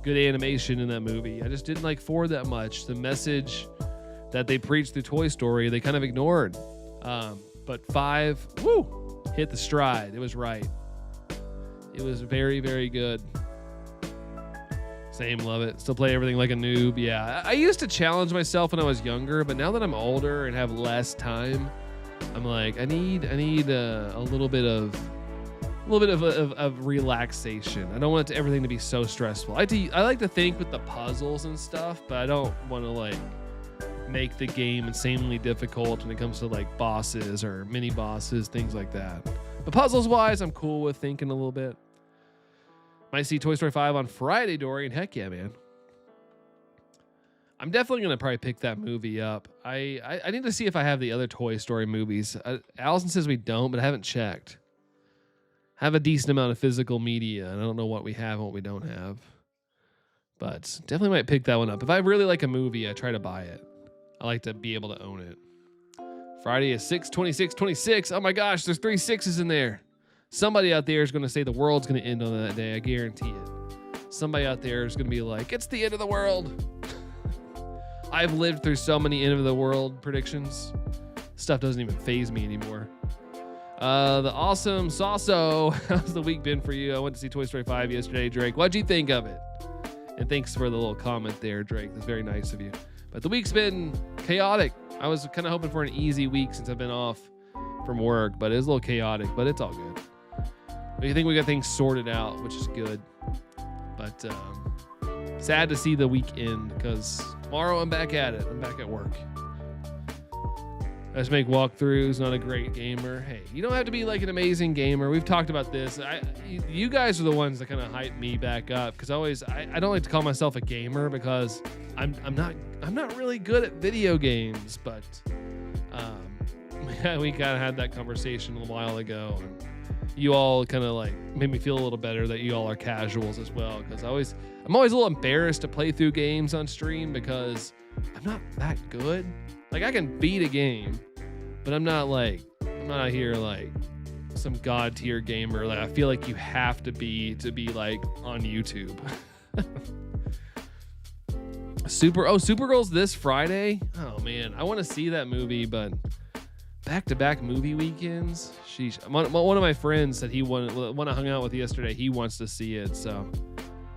animation in that movie. I just didn't like 4 that much. The message that they preached through Toy Story, they kind of ignored. But 5, woo, hit the stride. It was right. It was very, very good. Same, love it. Still play everything like a noob. Yeah, I used to challenge myself when I was younger, but now that I'm older and have less time, I'm like, I need a little bit of relaxation. I don't want everything to be so stressful. I like to think with the puzzles and stuff, but I don't want to like make the game insanely difficult when it comes to like bosses or mini bosses, things like that. But puzzles wise, I'm cool with thinking a little bit. Might see Toy Story 5 on Friday, Dorian. Heck yeah, man. I'm definitely going to probably pick that movie up. I need to see if I have the other Toy Story movies. Allison says we don't, but I haven't checked. I have a decent amount of physical media, and I don't know what we have and what we don't have. But definitely might pick that one up. If I really like a movie, I try to buy it. I like to be able to own it. Friday is 6/26/26. Oh my gosh, there's 3 6s in there. Somebody out there is going to say the world's going to end on that day. I guarantee it. Somebody out there is going to be like, it's the end of the world. I've lived through so many end of the world predictions. Stuff doesn't even faze me anymore. The awesome Sasso. How's the week been for you? I went to see Toy Story 5 yesterday, Drake. What'd you think of it? And thanks for the little comment there, Drake. That's very nice of you. But the week's been chaotic. I was kind of hoping for an easy week since I've been off from work, but it's a little chaotic, but it's all good. I think we got things sorted out, which is good. But sad to see the weekend because tomorrow I'm back at it. I'm back at work. I just make walkthroughs, not a great gamer. Hey, you don't have to be like an amazing gamer. We've talked about this. You guys are the ones that kind of hype me back up because I don't like to call myself a gamer because I'm not really good at video games. But we kind of had that conversation a little while ago. And you all kind of like made me feel a little better that you all are casuals as well because I'm always a little embarrassed to play through games on stream because I'm not that good. Like I can beat a game, but I'm not out here like some god tier gamer. Like I feel like you have to be like on YouTube. Supergirl's this Friday. Oh man, I want to see that movie, but back-to-back movie weekends. Sheesh. One of my friends said when I hung out with yesterday, he wants to see it. So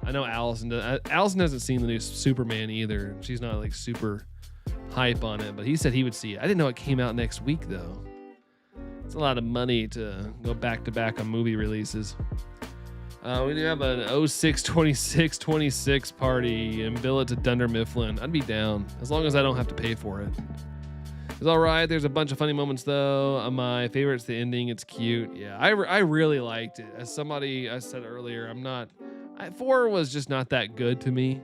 I know Allison hasn't seen the new Superman either. She's not like super hype on it, but he said he would see it. I didn't know it came out next week though. It's a lot of money to go back-to-back on movie releases. We do have an 06/26/26 party and bill it to Dunder Mifflin. I'd be down as long as I don't have to pay for it. It's all right. There's a bunch of funny moments though. My favorite's the ending. It's cute. Yeah, I really liked it. As somebody I said earlier, 4 was just not that good to me.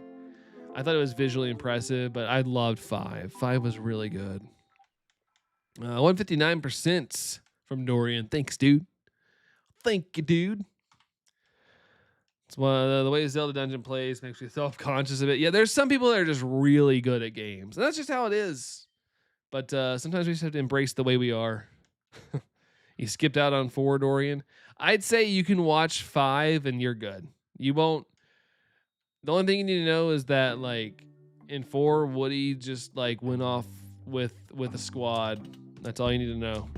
I thought it was visually impressive, but I loved 5. 5 was really good. 159% from Dorian. Thanks, dude. Thank you, dude. It's one of the way Zelda Dungeon plays makes me self-conscious of it. Yeah, there's some people that are just really good at games, and that's just how it is. But sometimes we just have to embrace the way we are. You skipped out on 4, Dorian. I'd say you can watch 5 and you're good. You won't. The only thing you need to know is that like in 4, Woody just like went off with a squad. That's all you need to know.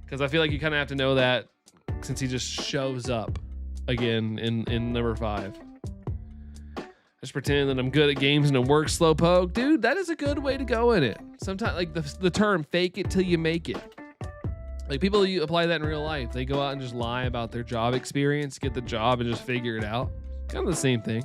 Because I feel like you kind of have to know that since he just shows up again in number 5. Just pretend that I'm good at games and it works, Slowpoke. Dude, that is a good way to go in it. Sometimes, like the term fake it till you make it. Like people you apply that in real life. They go out and just lie about their job experience, get the job and just figure it out. Kind of the same thing.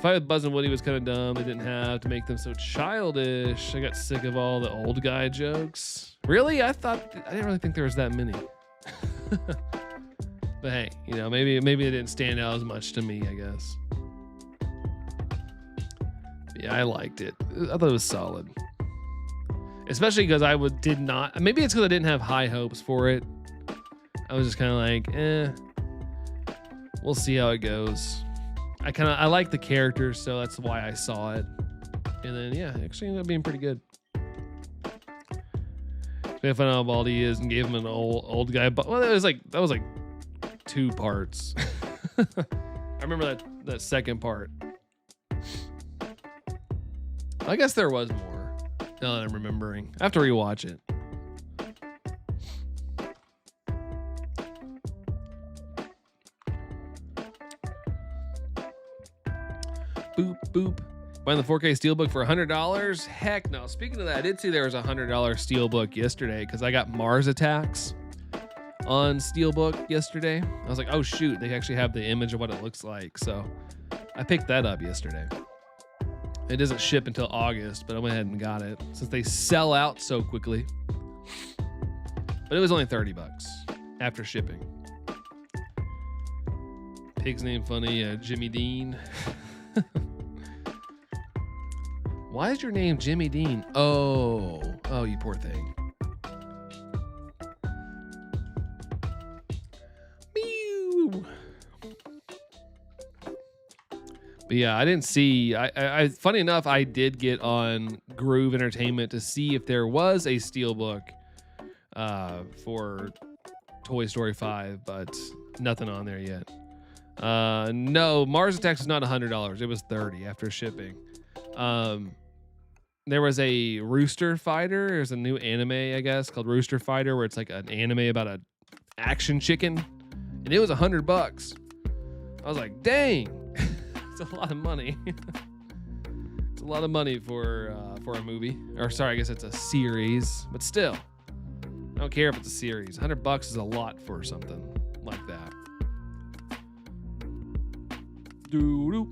Fight with Buzz and Woody was kind of dumb. They didn't have to make them so childish. I got sick of all the old guy jokes. Really? I didn't really think there was that many. But hey, you know, maybe it didn't stand out as much to me, I guess. Yeah, I liked it. I thought it was solid. Especially because did not. Maybe it's because I didn't have high hopes for it. I was just kind of like, we'll see how it goes. I like the characters, so that's why I saw it. And then yeah, it actually ended up being pretty good. I found out how bald he is and gave him an old guy. But well, that was like 2 parts. I remember that second part. I guess there was more. Now that I'm remembering, I have to rewatch it. Boop boop. Buying the 4K Steelbook for $100? Heck no. Speaking of that, I did see there was a $100 Steelbook yesterday because I got Mars Attacks on Steelbook yesterday. I was like, oh shoot, they actually have the image of what it looks like. So I picked that up yesterday. It doesn't ship until August, but I went ahead and got it since they sell out so quickly. But it was only $30 after shipping. Pig's name funny, Jimmy Dean. Why is your name Jimmy Dean? Oh, you poor thing. Meow. But yeah, I didn't see. I funny enough, I did get on Groove Entertainment to see if there was a Steelbook for Toy Story 5, but nothing on there yet. No, Mars Attacks was not $100. It was $30 after shipping. There was a Rooster Fighter. There's a new anime, I guess, called Rooster Fighter, where it's like an anime about an action chicken, and it was $100. I was like, dang, it's a lot of money. It's a lot of money for a movie, or sorry, I guess it's a series, but still, I don't care if it's a series. $100 is a lot for something like that. Doo-doo.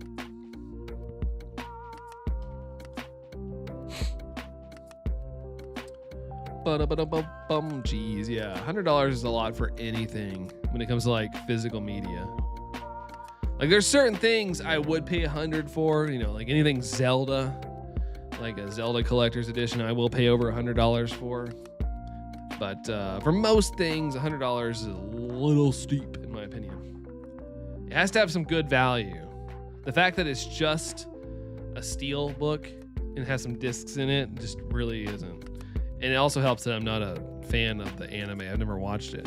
Jeez, yeah, $100 is a lot for anything when it comes to like physical media. Like there's certain things I would pay $100 for, you know, like anything Zelda, like a Zelda collector's edition, I will pay over $100 for. But for most things, $100 is a little steep in my opinion. It has to have some good value. The fact that it's just a steel book and has some discs in it just really isn't. And it also helps that I'm not a fan of the anime. I've never watched it.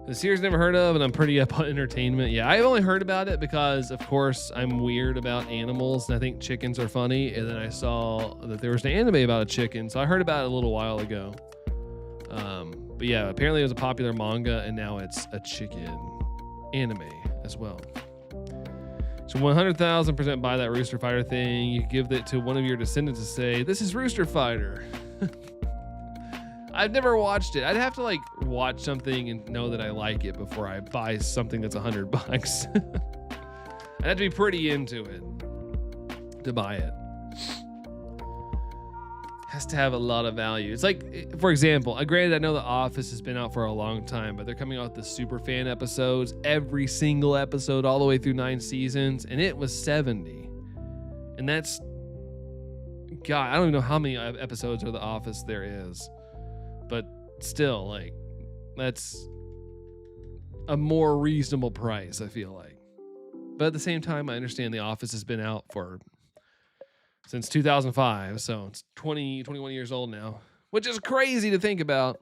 The series never heard of, and I'm pretty up on entertainment. Yeah, I've only heard about it because, of course, I'm weird about animals, and I think chickens are funny. And then I saw that there was an anime about a chicken, so I heard about it a little while ago. But yeah, apparently it was a popular manga, and now it's a chicken anime as well. So 100,000% buy that Rooster Fighter thing. You give it to one of your descendants to say, "This is Rooster Fighter." I've never watched it. I'd have to like watch something and know that I like it before I buy something that's $100. I'd have to be pretty into it to buy it. Has to have a lot of value. It's like, for example, granted, I know The Office has been out for a long time, but they're coming out with the super fan episodes, every single episode, all the way through 9 seasons, and it was $70. And that's, God, I don't even know how many episodes of The Office there is, but still, like, that's a more reasonable price, I feel like. But at the same time, I understand The Office has been out for since 2005. So it's 21 years old now, which is crazy to think about.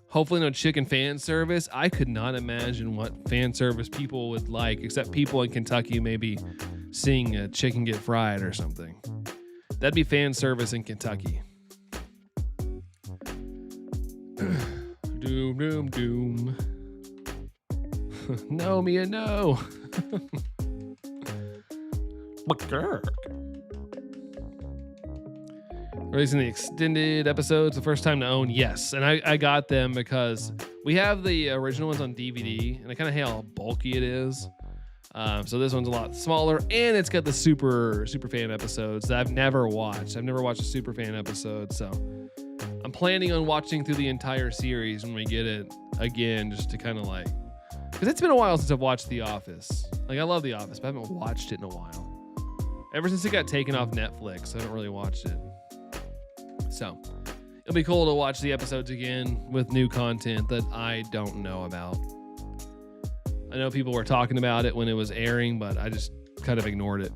Hopefully no chicken fan service. I could not imagine what fan service people would like, except people in Kentucky maybe seeing a chicken get fried or something. That'd be fan service in Kentucky. Doom, doom, doom. No, Mia, no. Releasing the extended episodes the first time to own, yes. And I got them because we have the original ones on DVD, and I kind of hate how bulky it is. So this one's a lot smaller, and it's got the super fan episodes that I've never watched. I've never watched a super fan episode, so I'm planning on watching through the entire series when we get it again, just to kind of like, because it's been a while since I've watched The Office. Like, I love The Office, but I haven't watched it in a while. Ever since it got taken off Netflix, I haven't really watched it. So it'll be cool to watch the episodes again with new content that I don't know about. I know people were talking about it when it was airing, but I just kind of ignored it.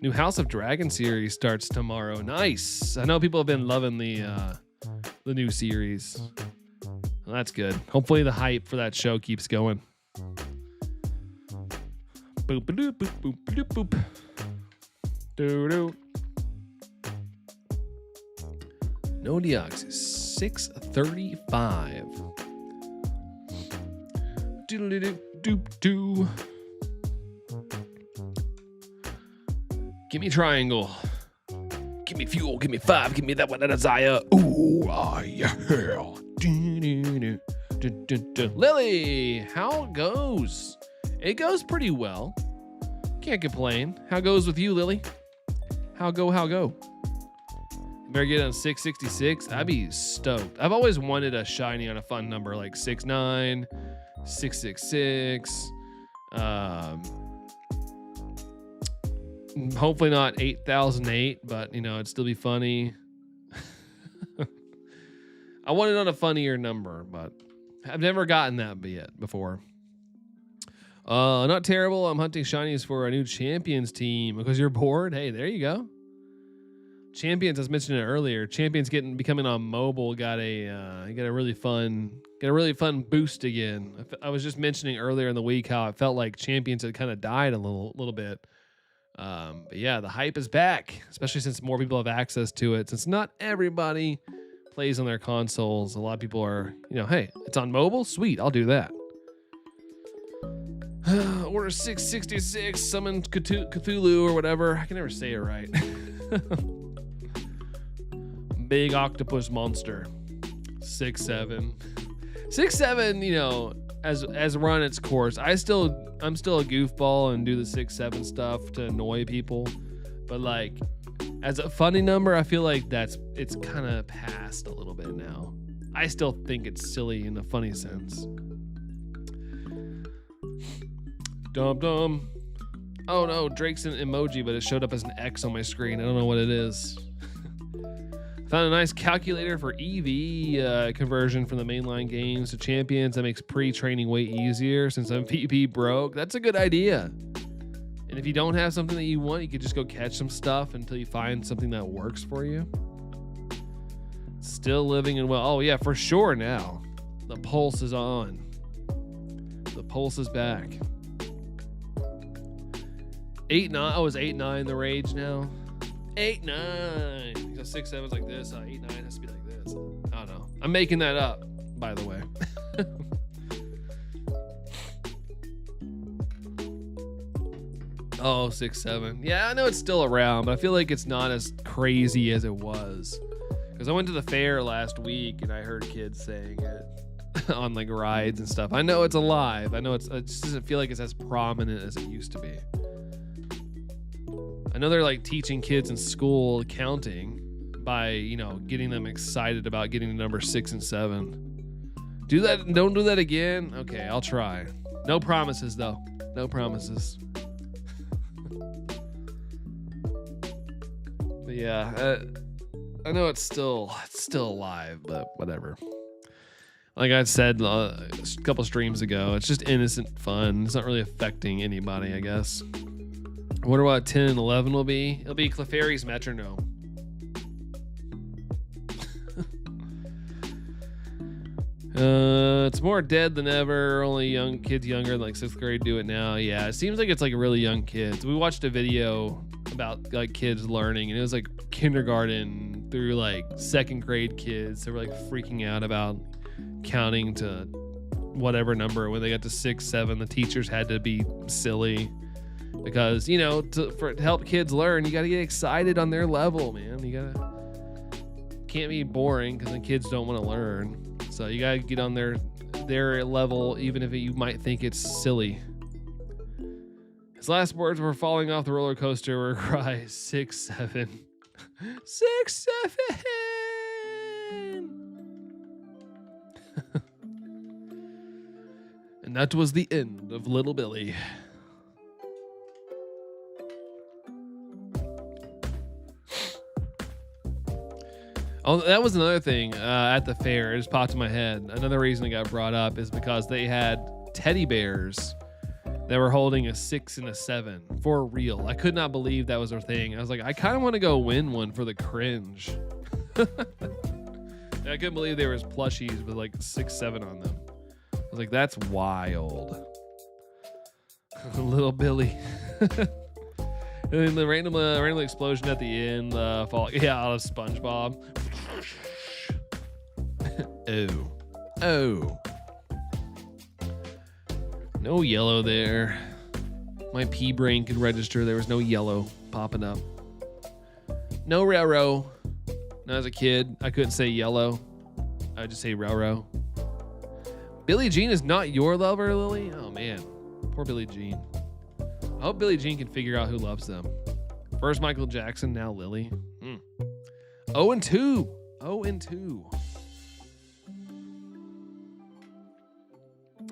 New House of Dragon series starts tomorrow. Nice. I know people have been loving the new series. Well, that's good. Hopefully the hype for that show keeps going. Boop boop boop boop boop boop. Doo doo. No Deoxys. 635. Doodle-doo-doo-doo. Give me triangle. Give me fuel. Give me 5. Give me that one I desire. Ooh, yeah. Lily, how it goes? It goes pretty well. Can't complain. How goes with you, Lily? How go? Better get on 666. I'd be stoked. I've always wanted a shiny on a fun number like 69, 666. Hopefully not 8008, but you know, it'd still be funny. I want it on a funnier number, but I've never gotten that yet before. Not terrible. I'm hunting shinies for a new champions team because you're bored. Hey, there you go. Champions, I was mentioning it earlier. Champions becoming on mobile got a really fun boost again. I was just mentioning earlier in the week how I felt like Champions had kind of died a little bit. But yeah, the hype is back, especially since more people have access to it. Since not everybody plays on their consoles, a lot of people are, hey, it's on mobile? Sweet, I'll do that. Order 666, summon Cthulhu or whatever. I can never say it right. Big octopus monster. 6'7". 6'7", has run its course. I'm still a goofball and do the 6'7" stuff to annoy people. But like, as a funny number, I feel like it's kind of past a little bit now. I still think it's silly in a funny sense. Dum dum. Oh no, Drake's an emoji, but it showed up as an X on my screen. I don't know what it is. Found a nice calculator for EV conversion from the mainline games to champions that makes pre-training way easier since I'm PvP broke. That's a good idea. And if you don't have something that you want, you could just go catch some stuff until you find something that works for you. Still living and well. Oh yeah, for sure now. The pulse is on. The pulse is back. 8-9. Oh, is 8-9 the rage now? 8-9. So 6-7's like this. 8-9 has to be like this. I don't know. I'm making that up, by the way. Oh, 6-7. Yeah, I know it's still around, but I feel like it's not as crazy as it was. Because I went to the fair last week and I heard kids saying it on like rides and stuff. I know it's alive. I know it just doesn't feel like it's as prominent as it used to be. I know they're like teaching kids in school counting by, getting them excited about getting to number 6 and 7. Do that. Don't do that again. Okay, I'll try. No promises though. No promises. But yeah, I know it's still alive, but whatever. Like I said a couple streams ago, it's just innocent fun. It's not really affecting anybody, I guess. I wonder what 10 and 11 will be. It'll be Clefairy's metronome. It's more dead than ever. Only young kids younger than like 6th grade do it now. Yeah, it seems like it's like really young kids. We watched a video about like kids learning, and it was like kindergarten through like 2nd grade kids. They were like freaking out about counting to whatever number. When they got to 6, 7, the teachers had to be silly because, you know, to help kids learn, you got to get excited on their level, man. Can't be boring because the kids don't want to learn. So you gotta get on their level, even if you might think it's silly. His last words were falling off the roller coaster were cries 6, 7. 6, 7. And that was the end of Little Billy. Oh, that was another thing at the fair. It just popped in my head. Another reason it got brought up is because they had teddy bears that were holding a 6 and a 7 for real. I could not believe that was their thing. I was like, I kind of want to go win one for the cringe. I couldn't believe there was plushies with like 6, 7 on them. I was like, that's wild. Little Billy. And then the random explosion at the end, fall, yeah, out of SpongeBob. Oh. No yellow there. My pea brain could register there was no yellow popping up. No railroad. When I was a kid, I couldn't say yellow. I would just say railroad. Billie Jean is not your lover, Lily? Oh man, poor Billie Jean. I hope Billie Jean can figure out who loves them. First Michael Jackson, now Lily. 0-2. 0-2.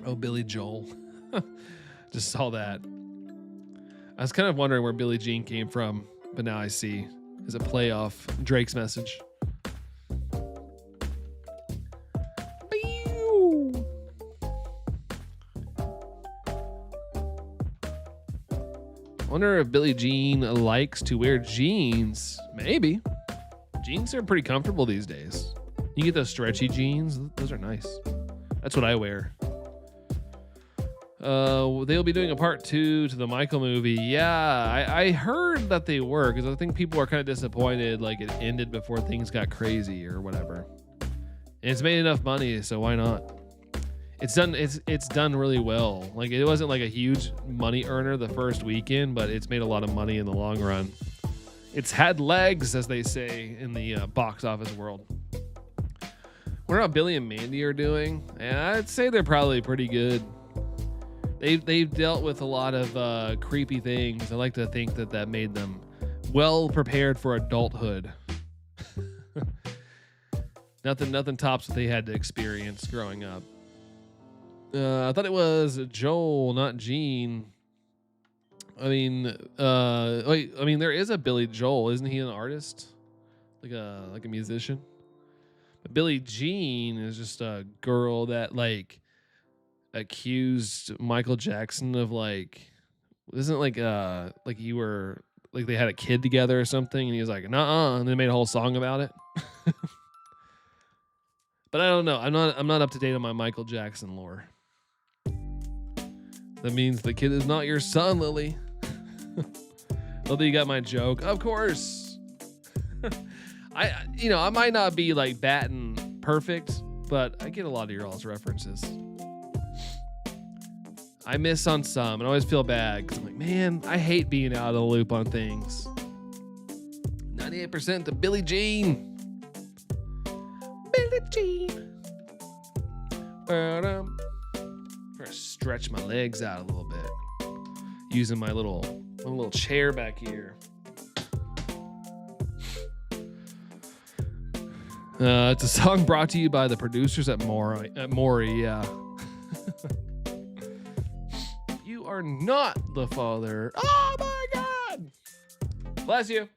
Oh, Billy Joel. Just saw that. I was kind of wondering where Billie Jean came from, but now I see. Is a play off Drake's message. I wonder if Billie Jean likes to wear jeans. Maybe. Jeans are pretty comfortable these days. You get those stretchy jeans. Those are nice. That's what I wear. They'll be doing a part 2 to the Michael movie. Yeah, I heard that they were, because I think people are kind of disappointed like it ended before things got crazy or whatever. And it's made enough money, so why not? It's done really well. Like, it wasn't like a huge money earner the first weekend, but it's made a lot of money in the long run. It's had legs, as they say in the box office world. Wonder how Billy and Mandy are doing. Yeah, I'd say they're probably pretty good. They've dealt with a lot of creepy things. I like to think that made them well prepared for adulthood. Nothing tops what they had to experience growing up. I thought it was Joel, not Gene. I mean, there is a Billy Joel, isn't he an artist, like a musician? But Billie Jean is just a girl that like accused Michael Jackson of like, isn't like you were like they had a kid together or something, and he was like, nuh-uh, and they made a whole song about it. But I don't know. I'm not up to date on my Michael Jackson lore. That means the kid is not your son, Lily. Lily, you got my joke. Of course. I might not be like batting perfect, but I get a lot of your all's references. I miss on some, and I always feel bad because I'm like, man, I hate being out of the loop on things. 98% to Billie Jean. Billie Jean. I'm gonna stretch my legs out a little bit using my little chair back here. It's a song brought to you by the producers at Maury. Yeah. You are not the father. Oh my God! Bless you.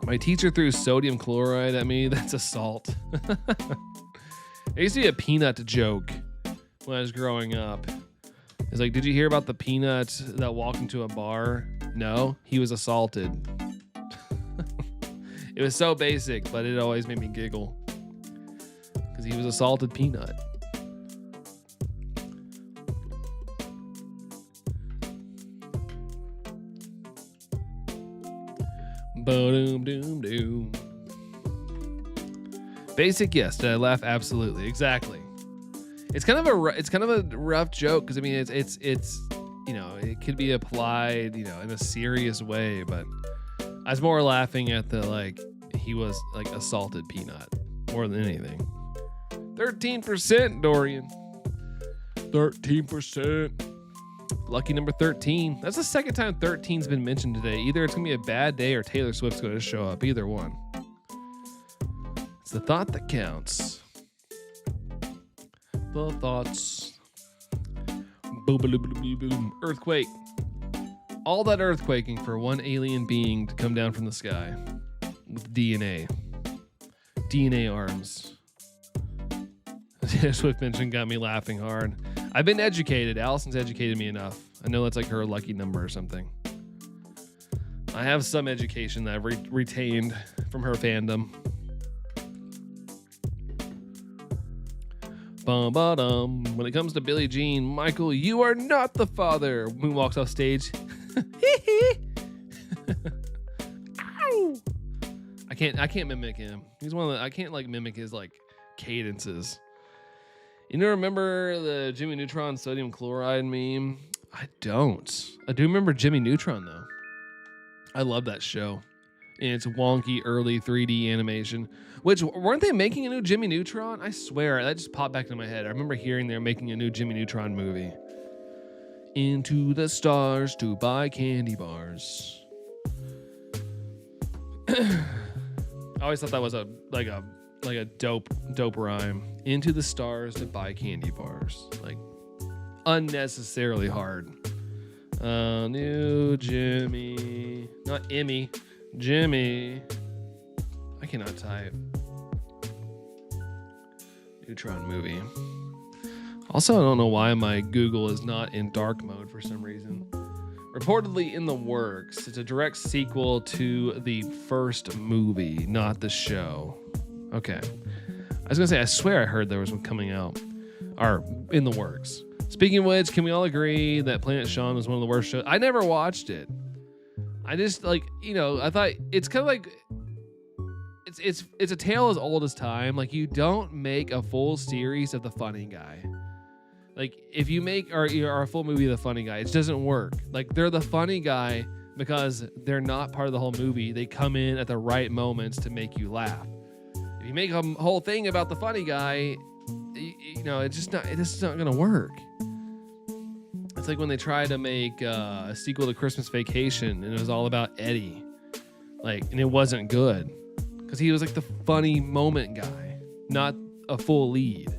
My teacher threw sodium chloride at me. That's assault. There used to be a peanut joke when I was growing up. He's like, did you hear about the peanut that walked into a bar? No, he was assaulted. It was so basic, but it always made me giggle because he was assaulted peanut. Boom, doom, doom. Basic, yes. Did I laugh? Absolutely, exactly. It's kind of a rough joke because I mean it's you know, it could be applied, you know, in a serious way, but I was more laughing at the like he was like assaulted peanut more than anything. 13%, Dorian. 13%. Lucky number 13. That's the second time 13's been mentioned today. Either it's gonna be a bad day or Taylor Swift's gonna show up. Either one. It's the thought that counts. The thoughts. Boom, boom, boom, boom, boom. Earthquake. All that earthquaking for one alien being to come down from the sky with DNA. DNA arms. Swift mention got me laughing hard. I've been educated. Allison's educated me enough. I know that's like her lucky number or something. I have some education that I've retained from her fandom. Bum-ba-dum. When it comes to Billie Jean, Michael, you are not the father. Moon walks off stage. Ow! I can't mimic him. He's one of the, I can't like mimic his like cadences. You know, remember the Jimmy Neutron sodium chloride meme? I don't. I do remember Jimmy Neutron though. I love that show. And it's wonky early 3D animation. Which, weren't they making a new Jimmy Neutron? I swear, that just popped back into my head. I remember hearing they're making a new Jimmy Neutron movie. Into the stars to buy candy bars. I always thought that was a dope rhyme. Into the stars to buy candy bars. Like, unnecessarily hard. New Jimmy. Not Emmy. Jimmy. I cannot type. Neutron movie. Also, I don't know why my Google is not in dark mode for some reason. Reportedly in the works. It's a direct sequel to the first movie, not the show. Okay. I was gonna say, I swear I heard there was one coming out. Or in the works. Speaking of which, can we all agree that Planet Shawn was one of the worst shows? I never watched it. I just like, you know, I thought it's kind of like it's a tale as old as time. Like, you don't make a full series of the funny guy. Like, if you make or a full movie of the funny guy, it doesn't work. Like, they're the funny guy because they're not part of the whole movie. They come in at the right moments to make you laugh. If you make a whole thing about the funny guy, you know, it's just not gonna work. It's like when they tried to make a sequel to Christmas Vacation and it was all about Eddie. Like, and it wasn't good because he was like the funny moment guy, not a full lead.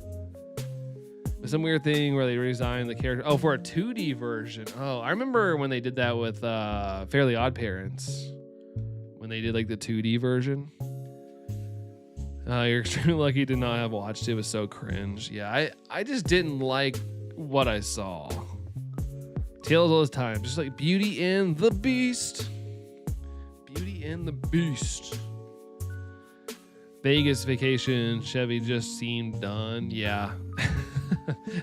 There's some weird thing where they redesigned the character. Oh, for a 2D version. Oh, I remember when they did that with Fairly Odd Parents. When they did like the 2D version. You're extremely lucky to not have watched it. It was so cringe. Yeah, I just didn't like what I saw. Tales all the time. Just like Beauty and the Beast. Beauty and the Beast. Vegas Vacation. Chevy just seemed done. Yeah.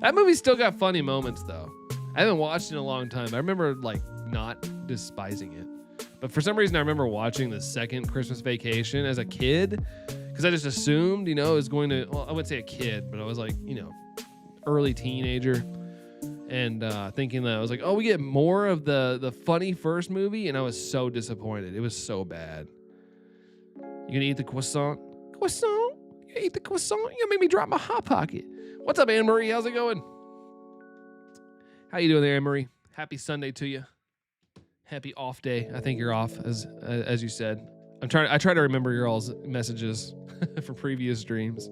That movie still got funny moments though. I haven't watched it in a long time. I remember like not despising it. But for some reason I remember watching the second Christmas Vacation as a kid. Because I just assumed, you know, it was going to, well, I wouldn't say a kid, but I was like, you know, early teenager. And thinking that I was like, oh, we get more of the funny first movie. And I was so disappointed. It was so bad. You gonna eat the croissant? Croissant? You gonna eat the croissant? You gonna make me drop my Hot Pocket. What's up, Anne-Marie? How's it going? How you doing there, Anne-Marie? Happy Sunday to you. Happy off day. I think you're off, as you said. I try to remember your all's messages from previous streams.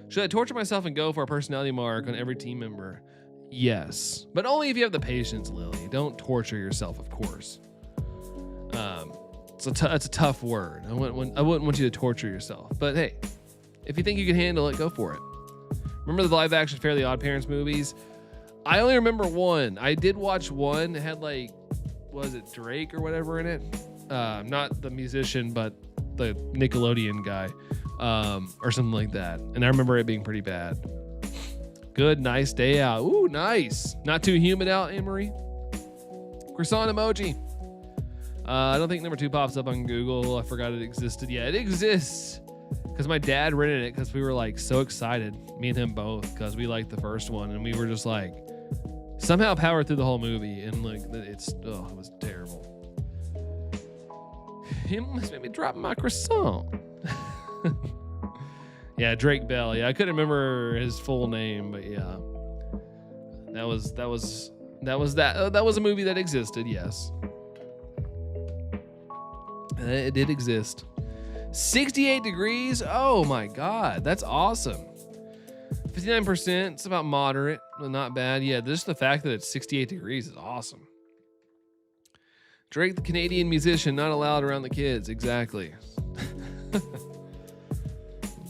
Should I torture myself and go for a personality mark on every team member? Yes, but only if you have the patience, Lily. Don't torture yourself, of course. It's a tough word. I wouldn't want you to torture yourself. But hey, if you think you can handle it, go for it. Remember the live-action Fairly Odd Parents movies? I only remember one. I did watch one. It had like, was it Drake or whatever in it? Not the musician, but the Nickelodeon guy, or something like that. And I remember it being pretty bad. Good, nice day out. Ooh, nice. Not too humid out, Anne-Marie. Croissant emoji. I don't think number 2 pops up on Google. I forgot it existed. Yeah, it exists. Because my dad rented it because we were like so excited, me and him both, because we liked the first one, and we were just like somehow powered through the whole movie, and like it was terrible. He almost made me drop my croissant. Yeah, Drake Bell. Yeah, I couldn't remember his full name, but yeah, that was a movie that existed. Yes, it did exist. 68 degrees. Oh my God, that's awesome. 59%. It's about moderate, but not bad. Yeah, just the fact that it's 68 degrees is awesome. Drake, the Canadian musician, not allowed around the kids. Exactly.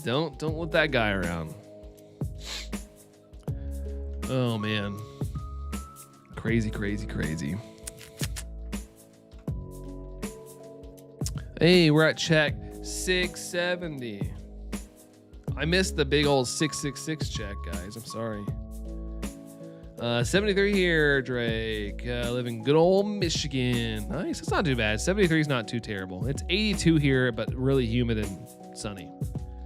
Don't let that guy around. Oh man. Crazy. Hey, we're at check 670. I missed the big old 666 check, guys. I'm sorry. 73 here, Drake. Live in good old Michigan. Nice. It's not too bad. 73 is not too terrible. It's 82 here, but really humid and sunny.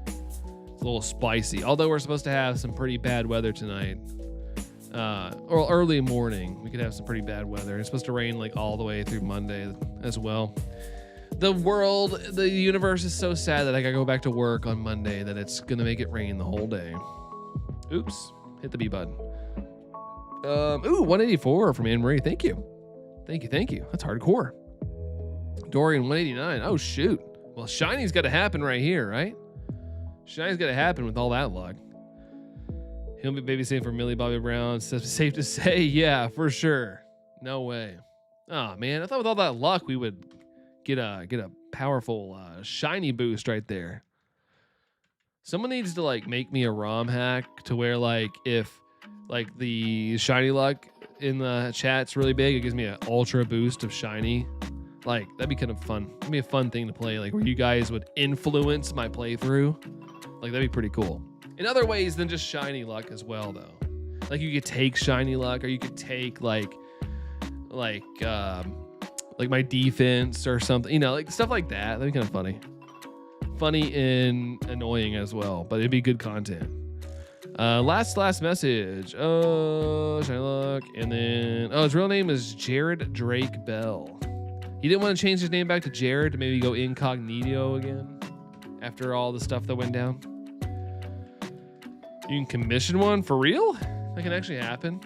It's a little spicy. Although we're supposed to have some pretty bad weather tonight. Or early morning, we could have some pretty bad weather. It's supposed to rain like all the way through Monday as well. The universe is so sad that I gotta go back to work on Monday that it's gonna make it rain the whole day. Oops, hit the B button. 184 from Anne Marie. Thank you. That's hardcore. Dorian 189. Oh shoot. Well, shiny's got to happen right here, right? Shiny's got to happen with all that luck. He'll be babysitting for Millie Bobby Brown. Safe to say, yeah, for sure. No way. Oh man, I thought with all that luck we would get a powerful shiny boost right there. Someone needs to like make me a ROM hack to where like if like the shiny luck in the chat's really big, it gives me an ultra boost of shiny. Like that'd be kind of fun. It'd be a fun thing to play, like where you guys would influence my playthrough. Like that'd be pretty cool. In other ways than just shiny luck as well, though. Like you could take shiny luck, or you could take like my defense or something, you know, like stuff like that. That'd be kind of funny and annoying as well, but it'd be good content. Last message. Oh, shiny luck. And then his real name is Jared Drake Bell. He didn't want to change his name back to Jared to maybe go incognito again after all the stuff that went down. You can commission one for real? That can actually happen.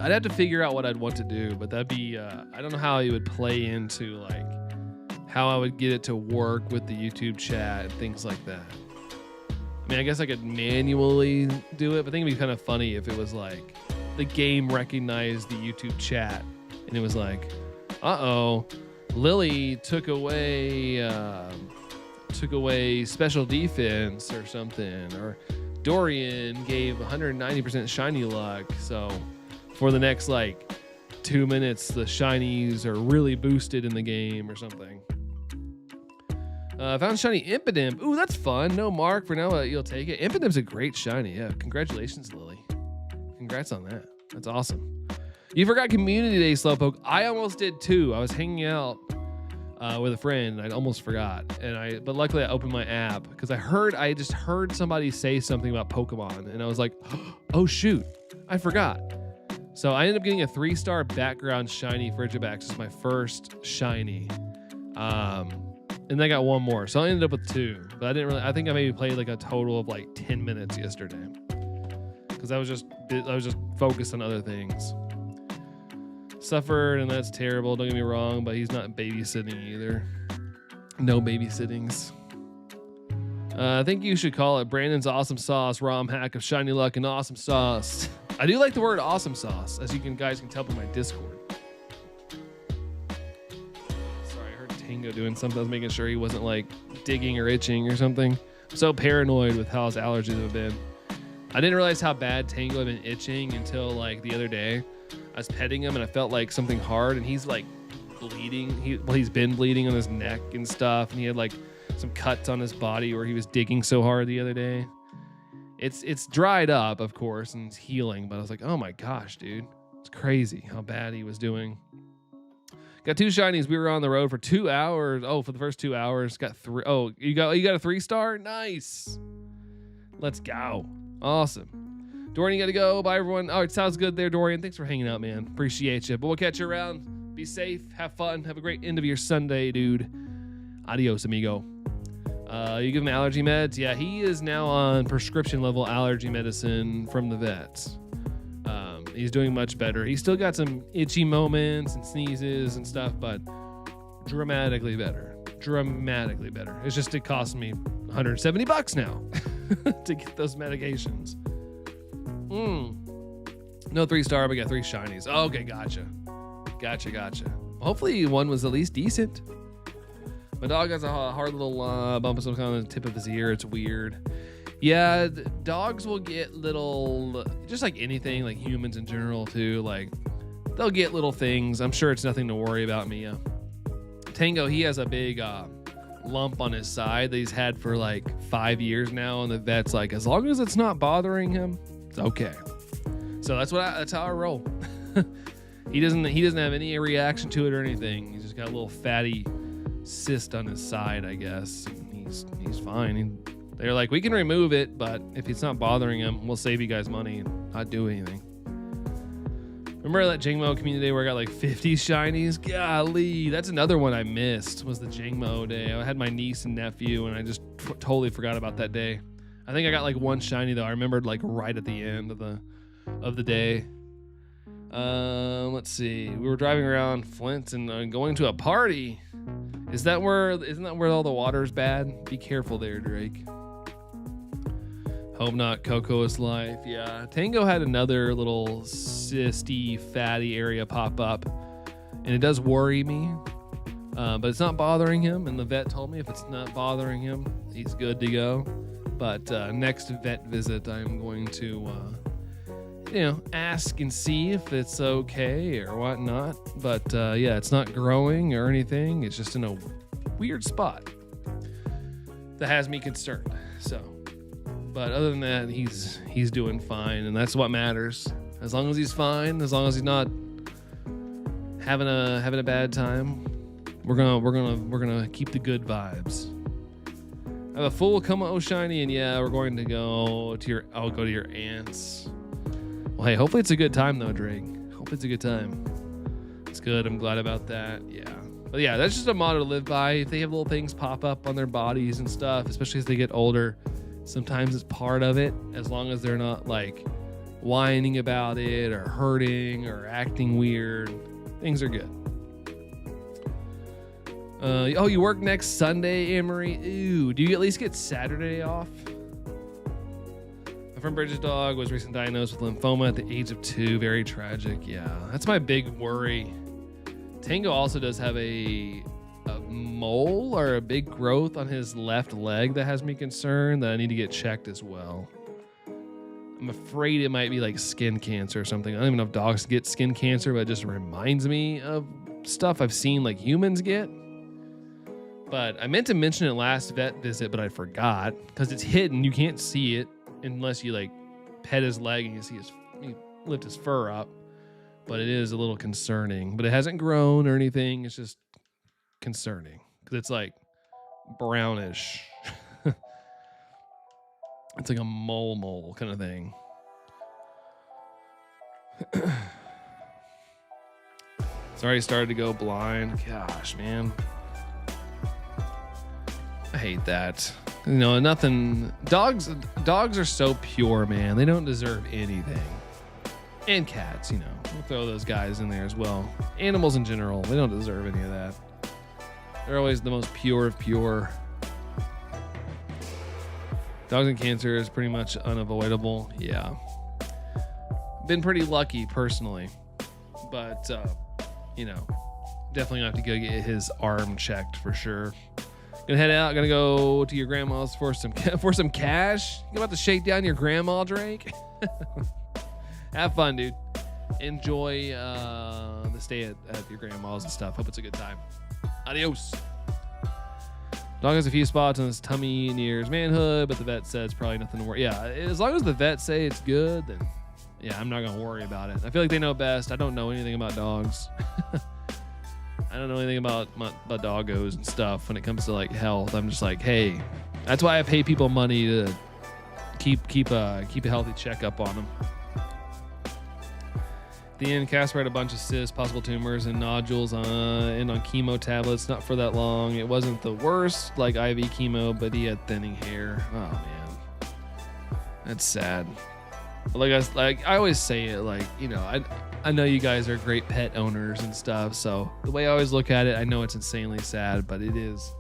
I'd have to figure out what I'd want to do, but that'd be, I don't know how it would play into like how I would get it to work with the YouTube chat and things like that. I mean, I guess I could manually do it, but I think it'd be kind of funny if it was like the game recognized the YouTube chat and it was like, Lily took away special defense or something, or Dorian gave 190% shiny luck, so for the next like 2 minutes the shinies are really boosted in the game or something. Found shiny Impidimp. Ooh, that's fun. No mark for now. You'll take it. Impidimp's a great shiny. Yeah, congratulations, Lily. Congrats on that. That's awesome. You forgot Community Day, Slowpoke. I almost did too. I was hanging out with a friend and I almost forgot. But luckily I opened my app because I just heard somebody say something about Pokemon and I was like, oh shoot, I forgot. So I ended up getting a 3-star background shiny Frigibax as my first shiny. And I got one more. So I ended up with 2. But I think I maybe played like a total of like 10 minutes yesterday. Because I was just focused on other things. Suffered, and that's terrible, don't get me wrong, but he's not babysitting either. No babysittings. I think you should call it Brandon's Awesome Sauce ROM hack of shiny luck and awesome sauce. I do like the word awesome sauce, as you guys can tell by my Discord. Sorry, I heard Tango doing something. I was making sure he wasn't like digging or itching or something. I'm so paranoid with how his allergies have been. I didn't realize how bad Tango had been itching until like the other day. I was petting him and I felt like something hard, and he's like bleeding. He's been bleeding on his neck and stuff, and he had like some cuts on his body where he was digging so hard the other day. It's dried up, of course, and it's healing, but I was like, oh my gosh, dude. It's crazy how bad he was doing. Got 2 shinies. We were on the road for 2 hours. Oh, for the first 2 hours. Got 3. Oh, you got a 3-star? Nice. Let's go. Awesome. Dorian, you got to go. Bye, everyone. Oh, it sounds good there, Dorian. Thanks for hanging out, man. Appreciate you. But we'll catch you around. Be safe. Have fun. Have a great end of your Sunday, dude. Adios, amigo. You give him allergy meds? Yeah, he is now on prescription level allergy medicine from the vets. He's doing much better. He's still got some itchy moments and sneezes and stuff, but dramatically better. Dramatically better. It's just it costs me $170 now to get those medications. No 3-star, but I got 3 shinies. Okay, gotcha. Hopefully one was at least decent. My dog has a hard little bump of some kind on the tip of his ear. It's weird. Yeah, dogs will get little, just like anything, like humans in general too. Like they'll get little things. I'm sure it's nothing to worry about, Mia. Tango, he has a big lump on his side that he's had for like 5 years now, and the vet's like, as long as it's not bothering him, it's okay. So that's how I roll. He doesn't have any reaction to it or anything. He's just got a little fatty cyst on his side, I guess. He's fine. They're like, we can remove it, but if it's not bothering him, we'll save you guys money and not do anything. Remember that Jingmo community where I got like 50 shinies? Golly, that's another one I missed, was the Jingmo day. I had my niece and nephew, and I just totally forgot about that day. I think I got like 1 shiny though. I remembered like right at the end of the day. Let's see. We were driving around Flint and going to a party. Isn't that where all the water's bad? Be careful there, Drake. Hope not. Coco's life. Yeah. Tango had another little cysty, fatty area pop up, and it does worry me. But it's not bothering him, and the vet told me if it's not bothering him, he's good to go. But next vet visit, I'm going to ask and see if it's okay or whatnot. But yeah, it's not growing or anything. It's just in a weird spot that has me concerned. So, but other than that, he's doing fine, and that's what matters. As long as he's fine, as long as he's not having a bad time, we're gonna keep the good vibes. I have a full Como shiny, and yeah, we're going to go to your aunt's. Well, hey, hopefully it's a good time though, Drake. Hope it's a good time. It's good. I'm glad about that. Yeah. But yeah, that's just a motto to live by. If they have little things pop up on their bodies and stuff, especially as they get older, sometimes it's part of it, as long as they're not like whining about it or hurting or acting weird. Things are good. You work next Sunday, Emery? Ooh, do you at least get Saturday off? My friend Bridget's dog was recently diagnosed with lymphoma at the age of 2. Very tragic. Yeah, that's my big worry. Tango also does have a mole or a big growth on his left leg that has me concerned that I need to get checked as well. I'm afraid it might be like skin cancer or something. I don't even know if dogs get skin cancer, but it just reminds me of stuff I've seen like humans get. But I meant to mention it last vet visit, but I forgot because it's hidden. You can't see it unless you like pet his leg and you see he lift his fur up. But it is a little concerning. But it hasn't grown or anything. It's just concerning because it's like brownish. It's like a mole kind of thing. It's already started to go blind. Gosh, man. I hate that. Nothing. Dogs are so pure, man. They don't deserve anything. And cats, we'll throw those guys in there as well. Animals in general, they don't deserve any of that. They're always the most pure of pure. Dogs and cancer is pretty much unavoidable. Yeah. Been pretty lucky personally. But, definitely have to go get his arm checked for sure. Gonna head out. Gonna go to your grandma's for some cash. You about to shake down your grandma, Drake? Have fun, dude. Enjoy the stay at your grandma's and stuff. Hope it's a good time. Adios. Dog has a few spots on his tummy near his manhood, but the vet says probably nothing to worry. Yeah, as long as the vet say it's good, then yeah, I'm not gonna worry about it. I feel like they know best. I don't know anything about dogs. I don't know anything about doggos and stuff when it comes to like health. I'm just like, hey, that's why I pay people money to keep a healthy checkup on them. At the end, Casper had a bunch of cysts, possible tumors, and nodules and on chemo tablets. Not for that long. It wasn't the worst, like IV chemo, but he had thinning hair. Oh man, that's sad. Like I always say it, like, you know, I know you guys are great pet owners and stuff, so the way I always look at it, I know it's insanely sad, but it is.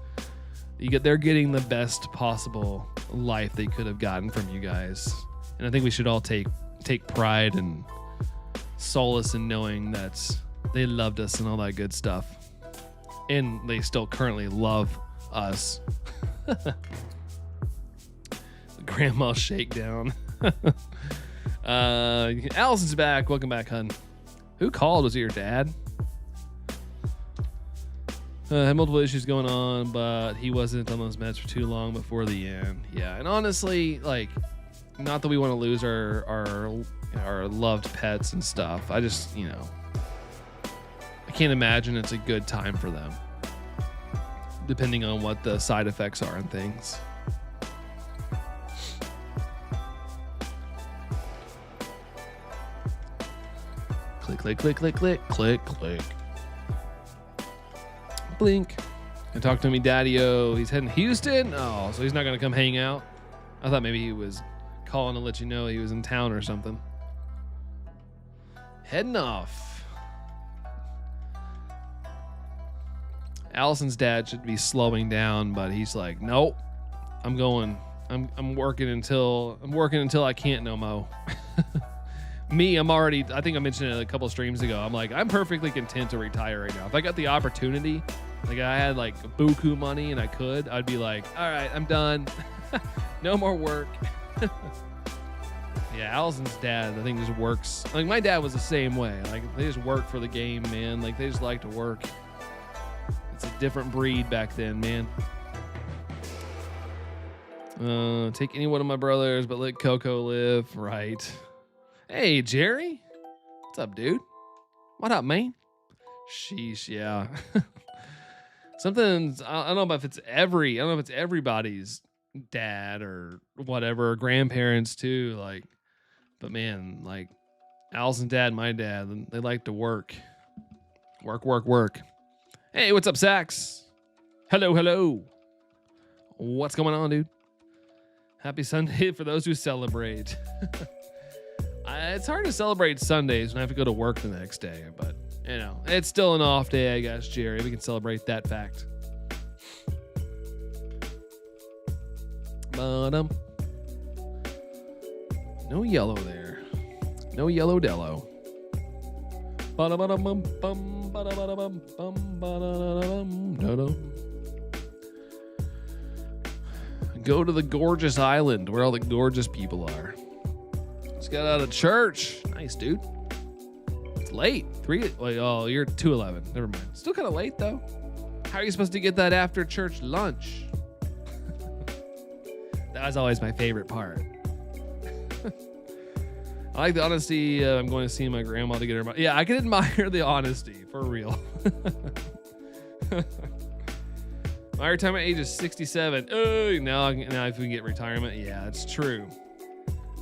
They're getting the best possible life they could have gotten from you guys, and I think we should all take pride and solace in knowing that they loved us and all that good stuff, and they still currently love us. Grandma shakedown. Allison's back. Welcome back, hun. Who called? Was it your dad? Had multiple issues going on, but he wasn't on those meds for too long before the end. Yeah, and honestly, like, not that we want to lose our loved pets and stuff. I just, you know, I can't imagine it's a good time for them, depending on what the side effects are and things. Click, click, click, click, click, click. Blink. And talk to me, Daddy-O. He's heading to Houston? Oh, so he's not going to come hang out? I thought maybe he was calling to let you know he was in town or something. Heading off. Allison's dad should be slowing down, but he's like, nope. I'm going. I'm working until I can't no more. Me, I'm already, I think I mentioned it a couple streams ago. I'm like, I'm perfectly content to retire right now. If I got the opportunity, like I had like buku money and I'd be like, all right, I'm done. No more work. Yeah, Allison's dad, I think, just works. Like my dad was the same way. Like they just work for the game, man. Like they just like to work. It's a different breed back then, man. Take any one of my brothers, but let Coco live. Right. Hey, Jerry. What's up, dude? What up, man? Sheesh, yeah. Something's, I don't know if it's everybody's dad or whatever, or grandparents too, like, but man, like Allison's dad, my dad, they like to work. Work. Hey, what's up, Sax? Hello. What's going on, dude? Happy Sunday for those who celebrate. It's hard to celebrate Sundays when I have to go to work the next day, but you know, it's still an off day, I guess, Jerry. We can celebrate that fact. No yellow there. No yellow dello. Go to the gorgeous island where all the gorgeous people are. Just got out of church. Nice, dude. It's late. Oh, you're 2:11. Never mind. Still kind of late though. How are you supposed to get that after church lunch? That was always my favorite part. I like the honesty. I'm going to see my grandma to get her. Yeah, I can admire the honesty for real. My retirement age is 67. Oh, now if we can get retirement, yeah, that's true.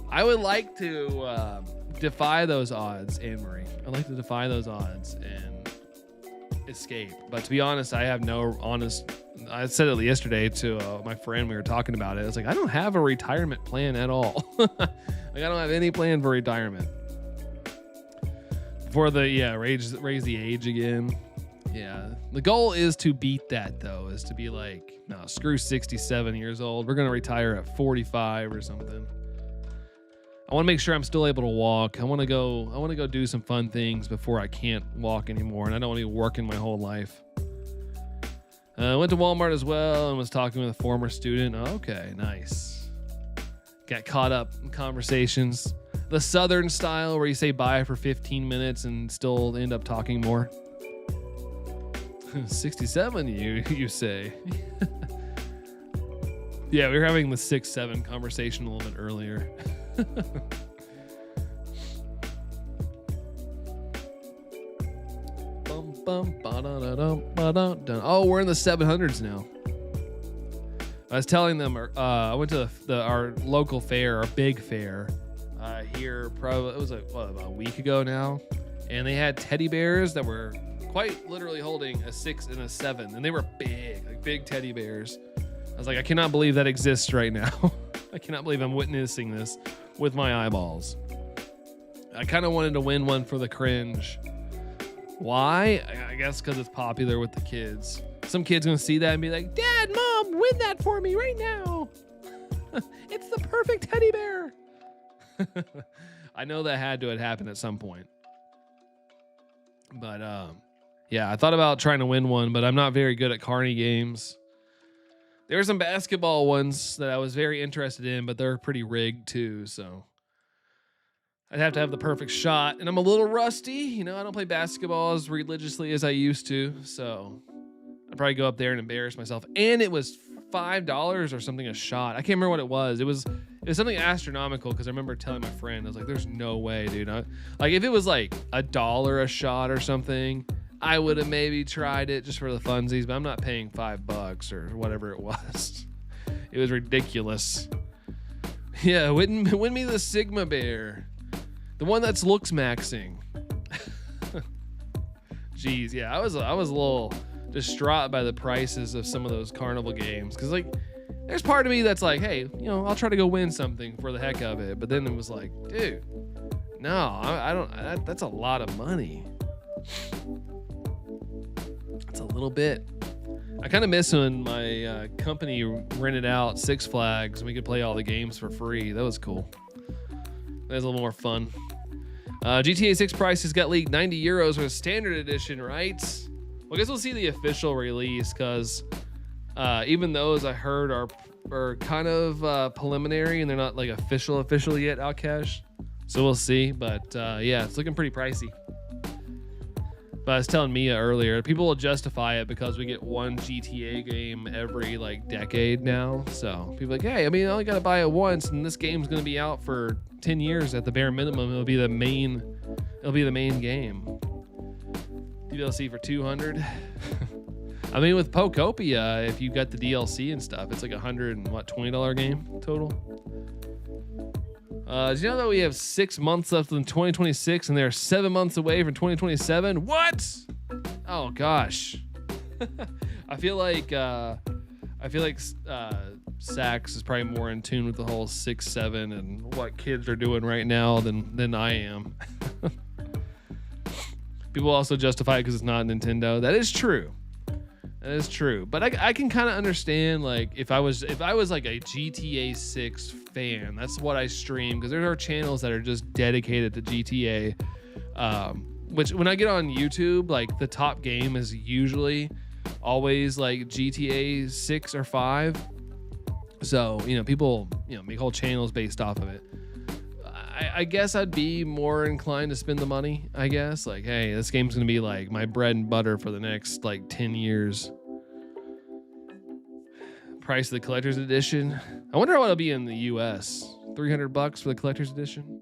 I would like to defy those odds, Anne-Marie. I'd like to defy those odds and escape. But to be honest, I have no honest. I said it yesterday to my friend. We were talking about it. I was like, I don't have a retirement plan at all. Like, I don't have any plan for retirement. For the raise the age again. Yeah, the goal is to beat that though. Is to be like, no, screw 67 years old. We're gonna retire at 45 or something. I want to make sure I'm still able to walk. I want to go do some fun things before I can't walk anymore, and I don't want to be working my whole life. Went to Walmart as well and was talking with a former student. Okay, nice. Got caught up in conversations. The Southern style where you say bye for 15 minutes and still end up talking more. 67, you say. Yeah, we were having the 6-7 conversation a little bit earlier. Oh, we're in the 700s now. I was telling them, I went to our local fair, our big fair, here. Probably it was about a week ago now, and they had teddy bears that were quite literally holding a 6 and a 7, and they were big, like big teddy bears. I was like, I cannot believe that exists right now. I cannot believe I'm witnessing this with my eyeballs. I kind of wanted to win one for the cringe. Why? I guess because it's popular with the kids. Some kid's gonna see that and be like, Dad, Mom, win that for me right now. It's the perfect teddy bear. I know that had to have happened at some point. But yeah, I thought about trying to win one, but I'm not very good at carny games. There were some basketball ones that I was very interested in, but they're pretty rigged too, so I'd have to have the perfect shot, and I'm a little rusty. You know, I don't play basketball as religiously as I used to, so I'd probably go up there and embarrass myself. And it was $5 or something a shot. I can't remember what it was. It was something astronomical because I remember telling my friend, I was like, "There's no way, dude." Like if it was like $1 a shot or something, I would have maybe tried it just for the funsies. But I'm not paying $5 or whatever it was. It was ridiculous. Yeah, win me the Sigma Bear. The one that's looks maxing. Jeez, yeah, I was a little distraught by the prices of some of those carnival games. Cause like, there's part of me that's like, hey, you know, I'll try to go win something for the heck of it. But then it was like, dude, no, I don't. That's a lot of money. It's a little bit. I kind of miss when my company rented out Six Flags and we could play all the games for free. That was cool. That was a little more fun. GTA 6 prices got leaked, 90 euros for the standard edition, right? Well, I guess we'll see the official release because even those I heard are kind of preliminary and they're not like official yet, Outcash. So we'll see. But yeah, it's looking pretty pricey. But I was telling Mia earlier, people will justify it because we get one GTA game every like decade now. So people are like, hey, I mean, I only got to buy it once, and this game's going to be out for 10 years at the bare minimum. It'll be the main game. DLC for 200. I mean, with Pokopia, if you got the DLC and stuff, it's like $120 game total. Did you know that we have 6 months left in 2026 and they're 7 months away from 2027? What? Oh gosh. I feel like Sax is probably more in tune with the whole 6-7 and what kids are doing right now than I am. People also justify it because it's not Nintendo. That is true. But I can kind of understand, like, if I was like a GTA 6 fan, that's what I stream, because there are channels that are just dedicated to GTA. Which when I get on YouTube, like the top game is usually always like GTA 6 or 5. So, you know, people, you know, make whole channels based off of it. I guess I'd be more inclined to spend the money, I guess. Like, hey, this game's going to be like my bread and butter for the next like 10 years. Price of the collector's edition. I wonder what it'll be in the US. $300 for the collector's edition.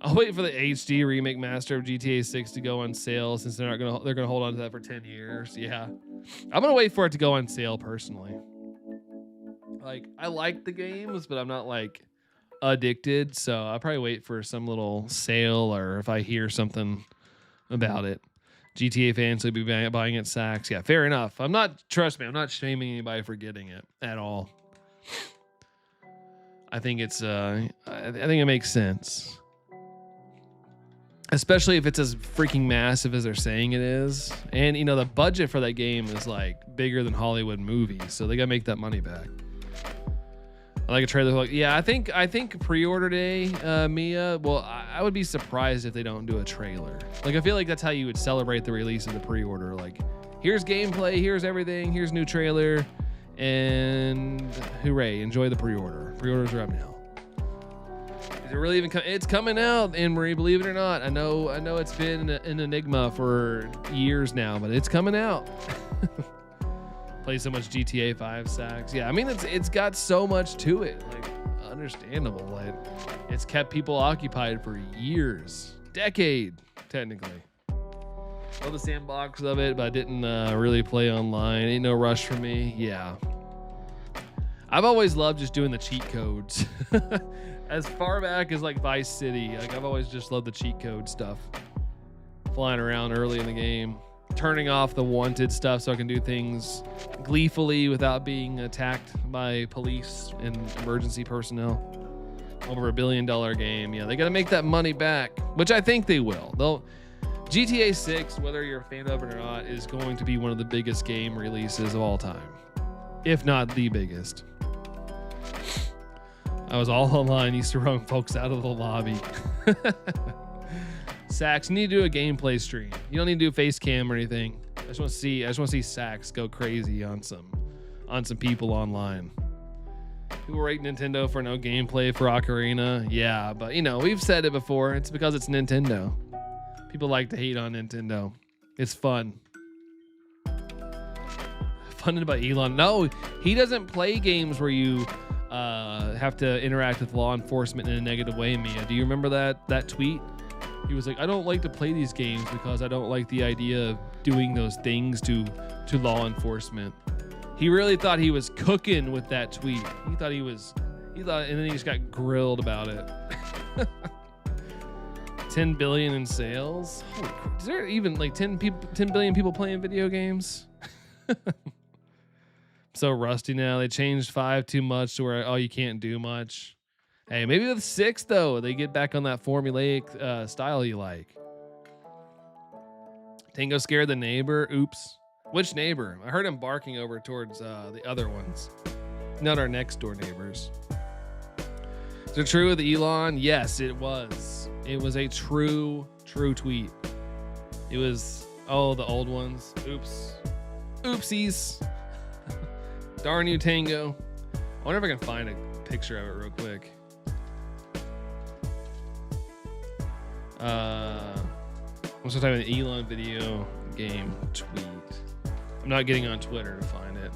I'll wait for the HD remake master of GTA 6 to go on sale since they're gonna hold on to that for 10 years. Yeah. I'm gonna wait for it to go on sale personally. Like, I like the games, but I'm not like addicted, so I'll probably wait for some little sale or if I hear something about it. GTA fans will be buying it Saks. Yeah, fair enough. Trust me, I'm not shaming anybody for getting it at all. I think it's I think it makes sense. Especially if it's as freaking massive as they're saying it is. And, you know, the budget for that game is like bigger than Hollywood movies, so they gotta make that money back. I like a trailer. Like, yeah, I think pre-order day, Mia. Well, I would be surprised if they don't do a trailer. Like, I feel like that's how you would celebrate the release of the pre-order. Like, here's gameplay, here's everything, here's new trailer, and hooray, enjoy the pre-order. Pre-orders are up now. Is it really even it's coming out, Anne-Marie, believe it or not. I know it's been an enigma for years now, but it's coming out. Play so much GTA 5 Sax. Yeah, I mean it's got so much to it. Like, understandable. Like, it's kept people occupied for years, decade, technically. Love the sandbox of it, but I didn't really play online. Ain't no rush for me. Yeah. I've always loved just doing the cheat codes. As far back as like Vice City, like I've always just loved the cheat code stuff. Flying around early in the game, turning off the wanted stuff so I can do things gleefully without being attacked by police and emergency personnel. Over $1 billion game. Yeah, they got to make that money back, which I think they will. GTA 6, whether you're a fan of it or not, is going to be one of the biggest game releases of all time, if not the biggest. I was all online, used to run folks out of the lobby. Sax, you need to do a gameplay stream. You don't need to do face cam or anything. I just want to see Sax go crazy on some people online. People rate Nintendo for no gameplay for Ocarina. Yeah, but you know, we've said it before. It's because it's Nintendo. People like to hate on Nintendo. It's fun. Funded by Elon. No, he doesn't play games where you have to interact with law enforcement in a negative way, Mia. Do you remember that tweet? He was like, I don't like to play these games because I don't like the idea of doing those things to law enforcement. He really thought he was cooking with that tweet. He thought, and then he just got grilled about it. 10 billion in sales? Holy crap. Is there even like 10 billion people playing video games? So rusty now. They changed 5 too much to where, you can't do much. Hey, maybe with 6 though, they get back on that formulaic style you like. Tango scared the neighbor. Oops. Which neighbor? I heard him barking over towards the other ones, not our next door neighbors. Is it true with Elon? Yes, it was. It was a true tweet. It was, the old ones. Oops. Oopsies. Darn you, Tango. I wonder if I can find a picture of it real quick. What's the time of the Elon video game tweet? I'm not getting on Twitter to find it.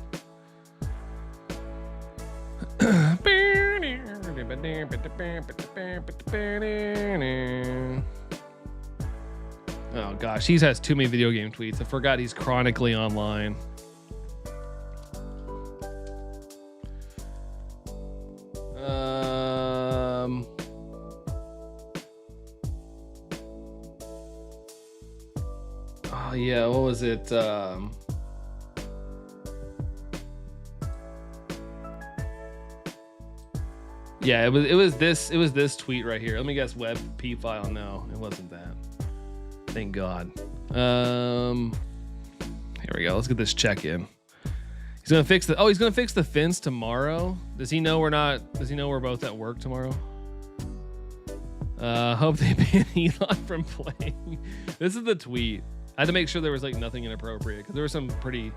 Oh gosh, he has too many video game tweets. I forgot he's chronically online. Oh yeah, what was it? Yeah, it was this tweet right here. Let me guess, web p file. No, it wasn't that. Thank God. Here we go. Let's get this check in. He's gonna fix the fence tomorrow. Does he know we're both at work tomorrow? Hope they ban Elon from playing. This is the tweet. I had to make sure there was like nothing inappropriate because there were some pretty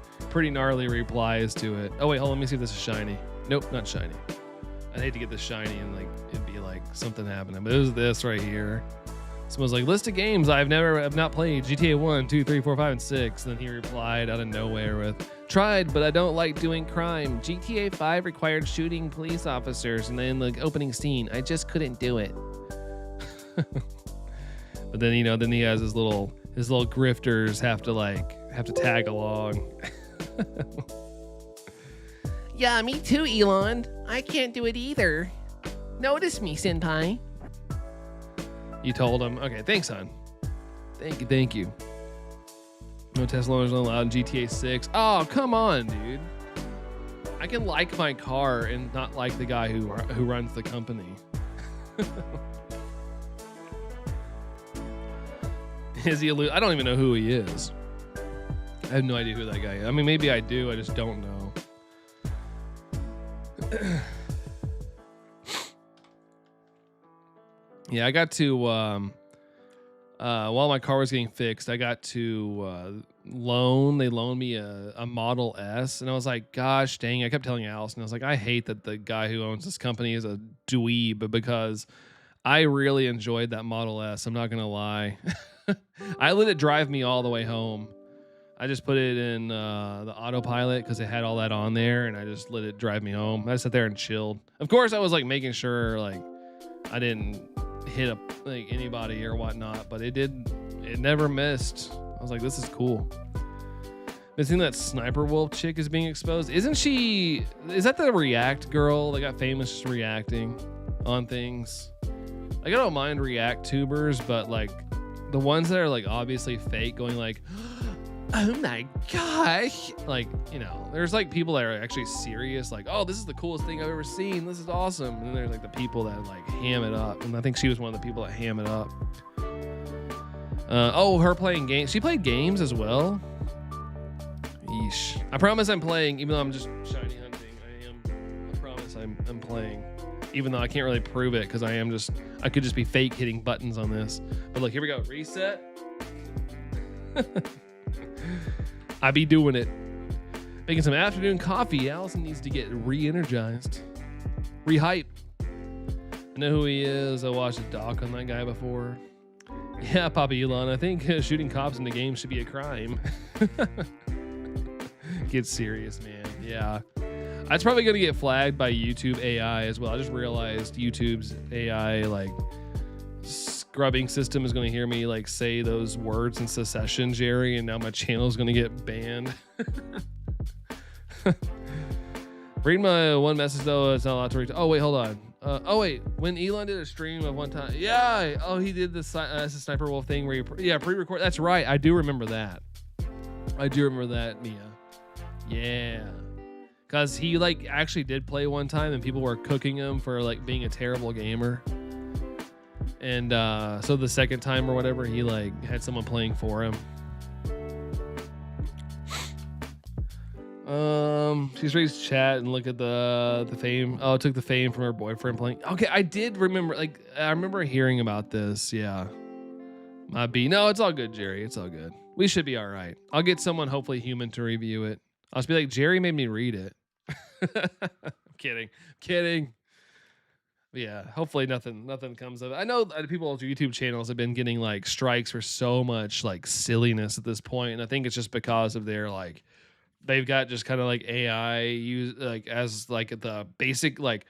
gnarly replies to it. Oh wait, hold on, let me see if this is shiny. Nope, not shiny. I'd hate to get this shiny and like it'd be like something happening, but it was this right here. Someone's like, list of games I've not played: GTA 1, 2, 3, 4, 5, and 6. And then he replied out of nowhere with, tried, but I don't like doing crime. GTA 5 required shooting police officers, and then the opening scene, I just couldn't do it. But then then he has his little grifters have to tag along. Yeah, me too, Elon. I can't do it either. Notice me, senpai. You told him. Okay, thanks, hon. Thank you. No Tesla owners allowed in GTA 6. Oh, come on, dude. I can like my car and not like the guy who runs the company. Is he I don't even know who he is. I have no idea who that guy is. I mean, maybe I do. I just don't know. Yeah, I got to while my car was getting fixed, I got to they loaned me a Model S, and I was like, gosh dang, I kept telling Allison, I was like, I hate that the guy who owns this company is a dweeb, because I really enjoyed that Model S. I'm not gonna lie. I let it drive me all the way home. I just put it in the autopilot because it had all that on there, and I just let it drive me home. I sat there and chilled. Of course, I was like making sure like I didn't hit anybody or whatnot, but it never missed. I was like, this is cool. Been seeing that Sniper Wolf chick is being exposed. Is that the React girl that got famous just reacting on things? Like, I don't mind React tubers, but like the ones that are like obviously fake, going like, oh my gosh, like, you know, there's like people that are actually serious, like, oh, this is the coolest thing I've ever seen, this is awesome. And then there's like the people that like ham it up, and I think she was one of the people that ham it up. Her playing games. She played games as well. Yeesh. I promise I'm playing, even though I'm just shiny hunting. I promise I'm playing, even though I can't really prove it because I could just be fake hitting buttons on this. But look, here we go. Reset. I be doing it. Making some afternoon coffee. Allison needs to get re-energized. Re-hype. I know who he is. I watched a doc on that guy before. Yeah, Papa Elon, I think shooting cops in the game should be a crime. Get serious, man. Yeah. That's probably going to get flagged by YouTube AI as well. I just realized YouTube's AI, like, scrubbing system is going to hear me like say those words in succession, Jerry, and now my channel is going to get banned. Read my one message though. It's not allowed to read. Oh wait, hold on. When Elon did a stream of one time, yeah. Oh, he did the Sniper Wolf thing where pre-record. That's right. I do remember that. Mia. Yeah. Because he like actually did play one time, and people were cooking him for like being a terrible gamer. And so the second time or whatever, he like had someone playing for him. She's ready to chat and look at the fame. Oh, it took the fame from her boyfriend playing. Okay, I did remember. Like, I remember hearing about this. Yeah, might be. No, it's all good, Jerry. It's all good. We should be all right. I'll get someone, hopefully human, to review it. I'll just be like, Jerry made me read it. I'm kidding. Yeah, hopefully nothing comes of it. I know people's YouTube channels have been getting like strikes for so much like silliness at this point, and I think it's just because of their like they've got just kind of like AI use like as like the basic like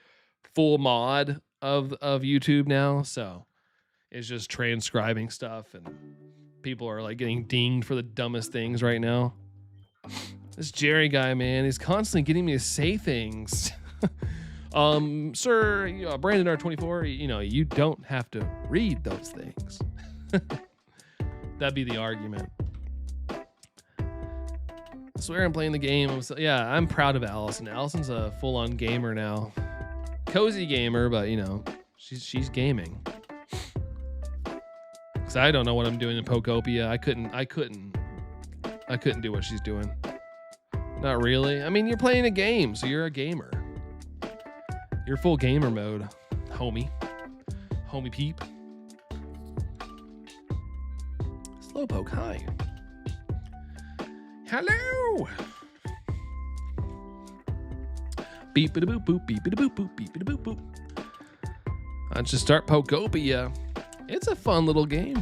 full mod of YouTube now. So it's just transcribing stuff, and people are like getting dinged for the dumbest things right now. This Jerry guy, man, he's constantly getting me to say things. Sir, Brandon R24, you don't have to read those things. That'd be the argument. I swear I'm playing the game. I'm proud of Allison. Allison's a full-on gamer now. Cozy gamer, but she's gaming. Cause I don't know what I'm doing in Pokopia. I couldn't do what she's doing. Not really. I mean, you're playing a game, so you're a gamer. You're full gamer mode, homie peep. Slowpoke, hi. Hello. Beep it a boop boop, beep it a boop boop, beep it a boop boop. Let's just start Pokopia. It's a fun little game.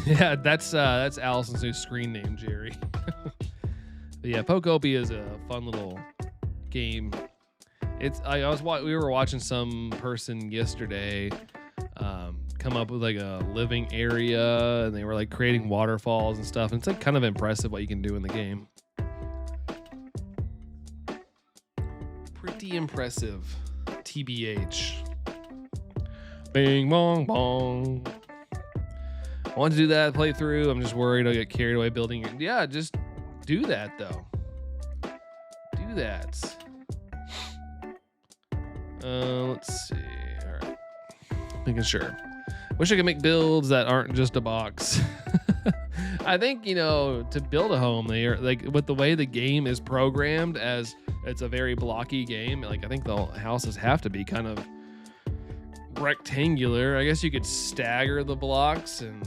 Yeah, that's Allison's new screen name, Jerry. But yeah, Pokopia is a fun little game. We were watching some person yesterday come up with like a living area, and they were like creating waterfalls and stuff, and it's like kind of impressive what you can do in the game. Pretty impressive, TBH. Bing bong bong. I want to do that playthrough. I'm just worried I'll get carried away building it. Yeah, just do that though. Do that. Let's see. All right. Making sure. Wish I could make builds that aren't just a box. I think, to build a home, they are like with the way the game is programmed, as it's a very blocky game. Like, I think the houses have to be kind of rectangular. I guess you could stagger the blocks and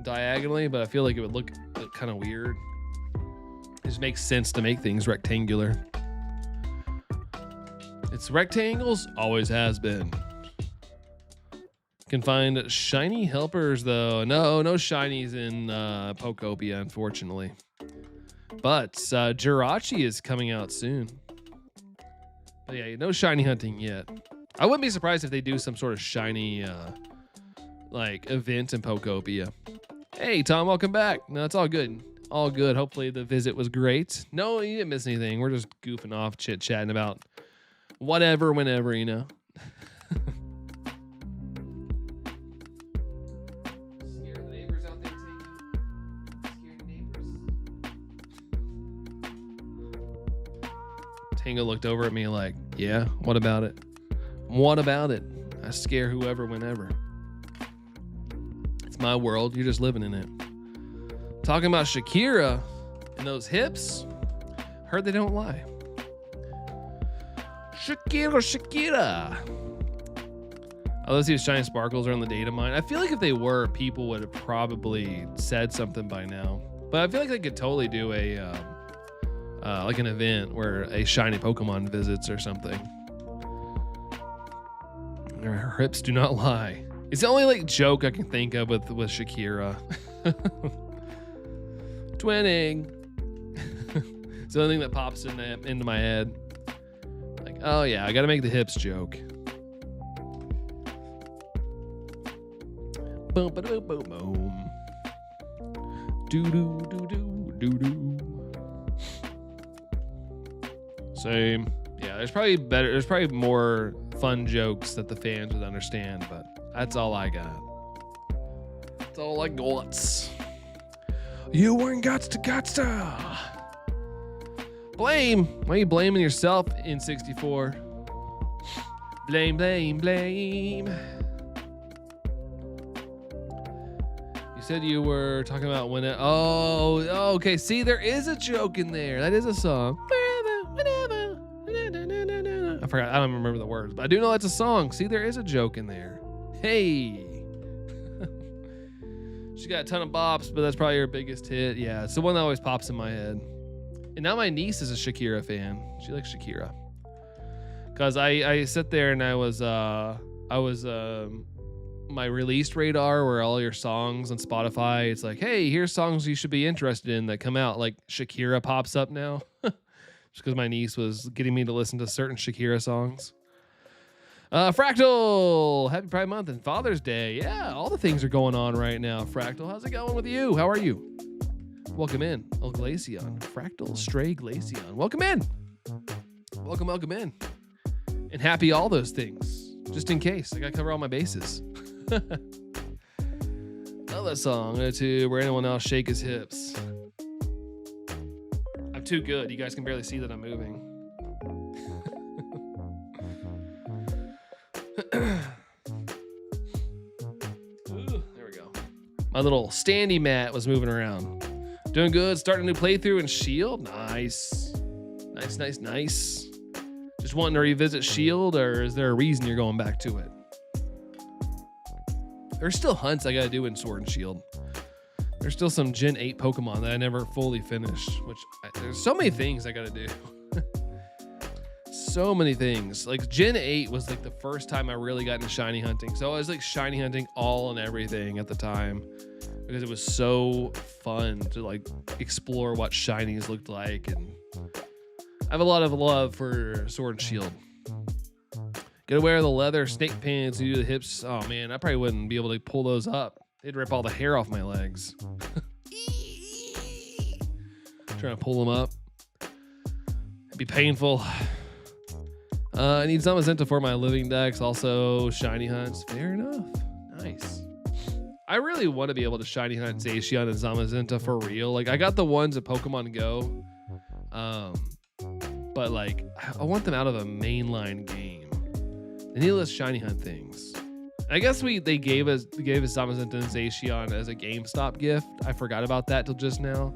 diagonally, but I feel like it would look kind of weird. It just makes sense to make things rectangular. It's rectangles, always has been. Can find shiny helpers though. No shinies in Pokopia, unfortunately. But Jirachi is coming out soon. But yeah, no shiny hunting yet. I wouldn't be surprised if they do some sort of shiny like event in Pokopia. Hey Tom, welcome back. No, it's all good. All good. Hopefully the visit was great. No, you didn't miss anything. We're just goofing off, chit-chatting about whatever, whenever, you know. Scare the neighbors out there, Scare the neighbors. Tango looked over at me like, yeah, what about it? What about it? I scare whoever, whenever. It's my world. You're just living in it. Talking about Shakira and those hips. Heard they don't lie. Shakira. Oh, let's see if shiny sparkles are on the data mine. I feel like if they were, people would have probably said something by now. But I feel like they could totally do a like an event where a shiny Pokemon visits or something. Her hips do not lie. It's the only like joke I can think of with Shakira. Twinning. It's the only thing that pops into my head. Like, oh yeah, I gotta make the hips joke. Boom, ba boom, boom, boom. Doo doo doo doo doo doo. Same. Yeah, there's probably more fun jokes that the fans would understand, but that's all I got. That's all I got. You weren't guts to. Blame. Why are you blaming yourself in 64? Blame, blame, blame. You said you were talking about when it. Oh, okay. See, there is a joke in there. That is a song. I forgot. I don't remember the words, but I do know that's a song. See, there is a joke in there. Hey. She got a ton of bops, but that's probably her biggest hit. Yeah, it's the one that always pops in my head. And now my niece is a Shakira fan. She likes Shakira. Cause I sit there and I was my released radar where all your songs on Spotify, it's like, hey, here's songs you should be interested in that come out. Like Shakira pops up now. Just because my niece was getting me to listen to certain Shakira songs. Fractal, happy Pride Month and Father's Day. Yeah, all the things are going on right now. Fractal, how's it going with you? How are you? Welcome in, El Glaceon. Fractal, Stray Glaceon. Welcome in. Welcome in. And happy all those things. Just in case, I gotta cover all my bases. Love that song. To where anyone else shake his hips. I'm too good. You guys can barely see that I'm moving. Ooh, there we go. My little standy mat was moving around. Doing good. Starting a new playthrough in Shield. Nice. Nice. Just wanting to revisit Shield, or is there a reason you're going back to it? There's still hunts I gotta do in Sword and Shield. There's still some Gen 8 Pokemon that I never fully finished, there's so many things I gotta do. So many things. Like Gen 8 was like the first time I really got into shiny hunting. So I was like shiny hunting all and everything at the time because it was so fun to like explore what shinies looked like. And I have a lot of love for Sword and Shield. Gotta wear the leather snake pants and do the hips. Oh man, I probably wouldn't be able to pull those up. They'd rip all the hair off my legs. Trying to pull them up. It'd be painful. I need Zamazenta for my living decks. Also, shiny hunts. Fair enough. Nice. I really want to be able to shiny hunt Zacian and Zamazenta for real. Like, I got the ones at Pokemon Go. But, like, I want them out of a mainline game. They need less shiny hunt things. I guess they gave us Zamazenta and Zacian as a GameStop gift. I forgot about that till just now.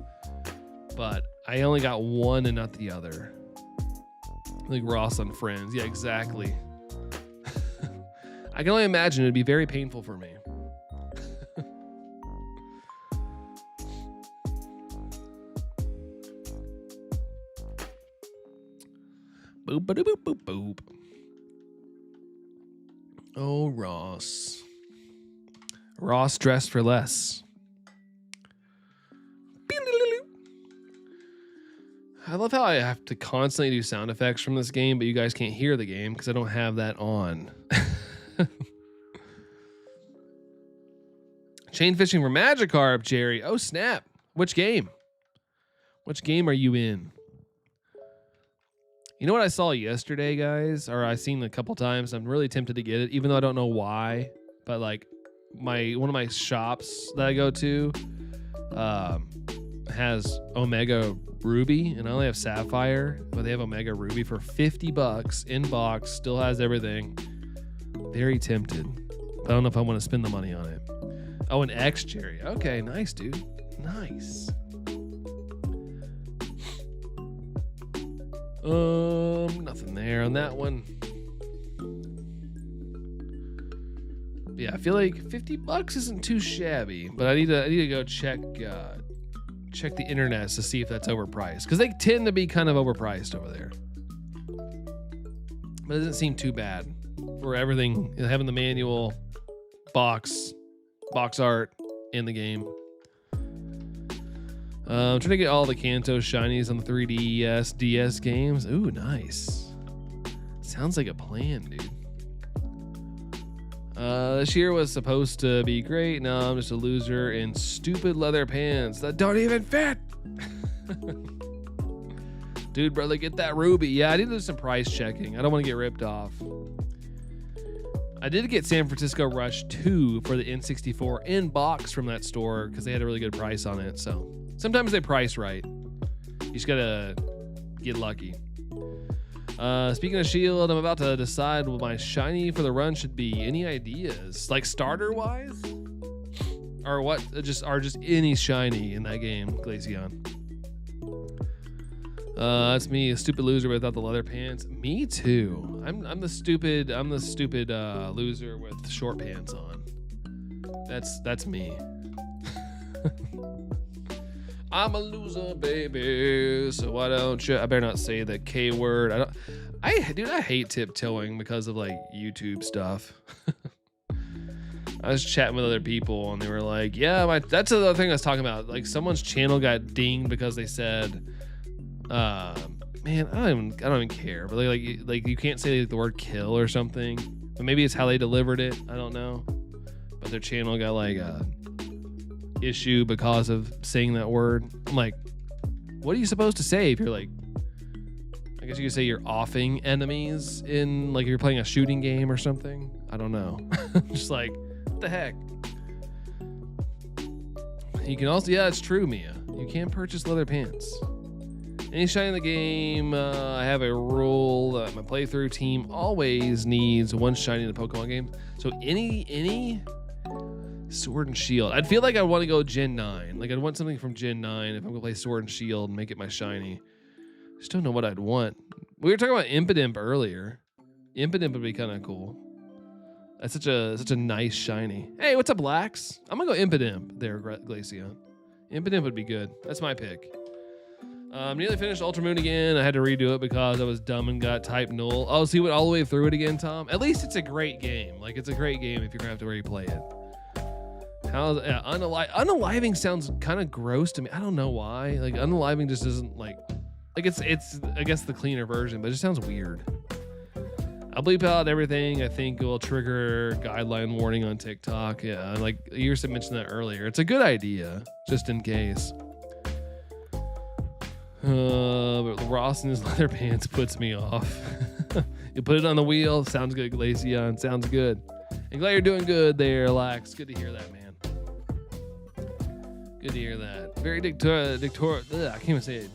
But I only got one and not the other. Like Ross on Friends. Yeah, exactly. I can only imagine it'd be very painful for me. Boop, boop, boop, boop, boop. Oh, Ross. Ross dressed for less. I love how I have to constantly do sound effects from this game, but you guys can't hear the game because I don't have that on. Chain fishing for Magikarp, Jerry. Oh, snap. Which game? Which game are you in? You know what I saw yesterday, guys? Or I've seen a couple times. I'm really tempted to get it, even though I don't know why. But like one of my shops that I go to has Omega Ruby, and I only have Sapphire, but they have Omega Ruby for $50 in box. Still has everything. Very tempted. But I don't know if I want to spend the money on it. Oh, an X, Jerry. Okay, nice, dude. Nice. Nothing there on that one. But yeah, I feel like $50 isn't too shabby, but I need to go check the internet to see if that's overpriced, because they tend to be kind of overpriced over there. But it doesn't seem too bad for everything, having the manual, box art in the game. I'm trying to get all the Kanto shinies on the 3DS, DS games. Ooh, nice. Sounds like a plan, dude. This year was supposed to be great. No, I'm just a loser in stupid leather pants that don't even fit. Dude, brother, get that ruby. Yeah, I need to do some price checking. I don't want to get ripped off. I did get San Francisco Rush 2 for the N64 in box from that store because they had a really good price on it. So sometimes they price right. You just gotta get lucky. Speaking of Shield, I'm about to decide what my shiny for the run should be. Any ideas? Like starter wise? Or what? Just any shiny in that game, Glaceon. That's me, a stupid loser without the leather pants. Me too. I'm the stupid loser with short pants on. That's me. I'm a loser, baby. So why don't you? I better not say the K word. I hate tiptoeing because of like YouTube stuff. I was chatting with other people and they were like, yeah, that's the other thing I was talking about. Like someone's channel got dinged because they said, man, I don't even care. But like you can't say the word kill or something. But maybe it's how they delivered it. I don't know. But their channel got like issue because of saying that word. I'm like, what are you supposed to say if you're like, I guess you could say you're offing enemies in like you're playing a shooting game or something. I don't know. Just like, what the heck? You can also, yeah, it's true, Mia. You can't purchase leather pants. Any shiny in the game, I have a rule that my playthrough team always needs one shiny in a Pokemon game. So any Sword and Shield. I'd feel like I want to go Gen 9. Like I'd want something from Gen 9 if I'm gonna play Sword and Shield and make it my shiny. Just don't know what I'd want. We were talking about Impidimp earlier. Impidimp would be kind of cool. That's such a nice shiny. Hey, what's up, Lax? I'm gonna go Impidimp there, Glaceon. Impidimp would be good. That's my pick. Nearly finished Ultramoon again. I had to redo it because I was dumb and got type null. Oh, so you went all the way through it again, Tom? At least it's a great game. Like it's a great game if you're gonna have to replay it. Unaliving sounds kind of gross to me. I don't know why. Like unaliving just isn't like it's I guess the cleaner version, but it just sounds weird. I'll bleep out everything I think will trigger guideline warning on TikTok. Yeah, like you mentioned that earlier. It's a good idea, just in case. But Ross in his leather pants puts me off. You put it on the wheel. Sounds good, Glaceon. Sounds good. And glad you're doing good there, Lax. Good to hear that, man. Good to hear that. Very I can't even say it.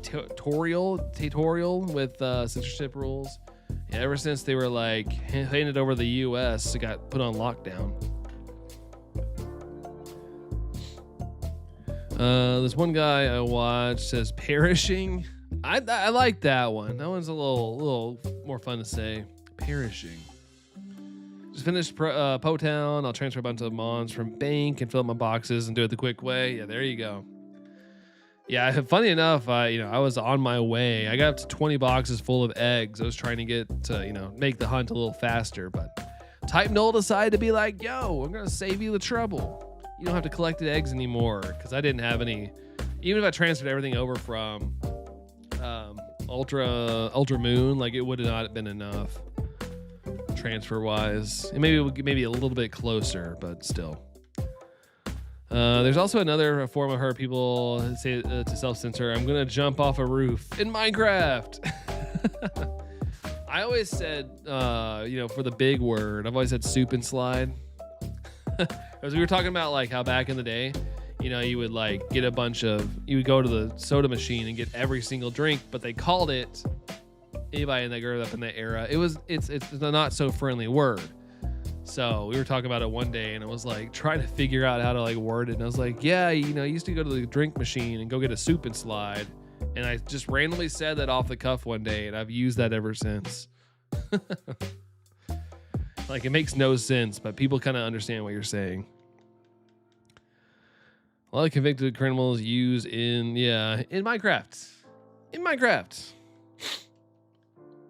Dictatorial with censorship rules. Yeah, ever since they were like handed over the U.S., it got put on lockdown. This one guy I watched says perishing. I like that one. That one's a little more fun to say. Perishing. Just finished Po-Town. I'll transfer a bunch of mons from bank and fill up my boxes and do it the quick way. Yeah, there you go. Yeah, funny enough, I was on my way. I got up to 20 boxes full of eggs. I was trying to get to, make the hunt a little faster, but Type Null decided to be like, yo, I'm going to save you the trouble. You don't have to collect the eggs anymore, because I didn't have any. Even if I transferred everything over from Ultra Moon, like it would have not been enough transfer wise. And maybe a little bit closer, but still. There's also another form of hurt people say to self-censor. I'm gonna jump off a roof in Minecraft. I always said, for the big word, I've always said soup and slide. Because we were talking about like how back in the day, you would like get you would go to the soda machine and get every single drink, but they called it, anybody that grew up in that era, it's a not so friendly word. So we were talking about it one day, and it was like trying to figure out how to like word it. And I was like, yeah, I used to go to the drink machine and go get a soup and slide. And I just randomly said that off the cuff one day, and I've used that ever since. Like, it makes no sense, but people kind of understand what you're saying. A lot of convicted criminals use in Minecraft. In Minecraft.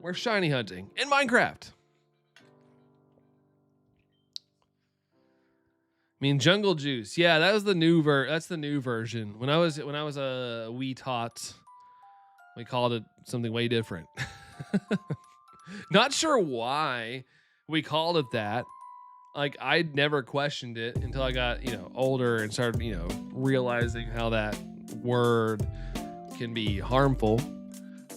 We're shiny hunting. In Minecraft. I mean, Jungle Juice. Yeah, that was the new that's the new version. When I was a wee tot, we called it something way different. Not sure why we called it that. Like, I'd never questioned it until I got, older and started, realizing how that word can be harmful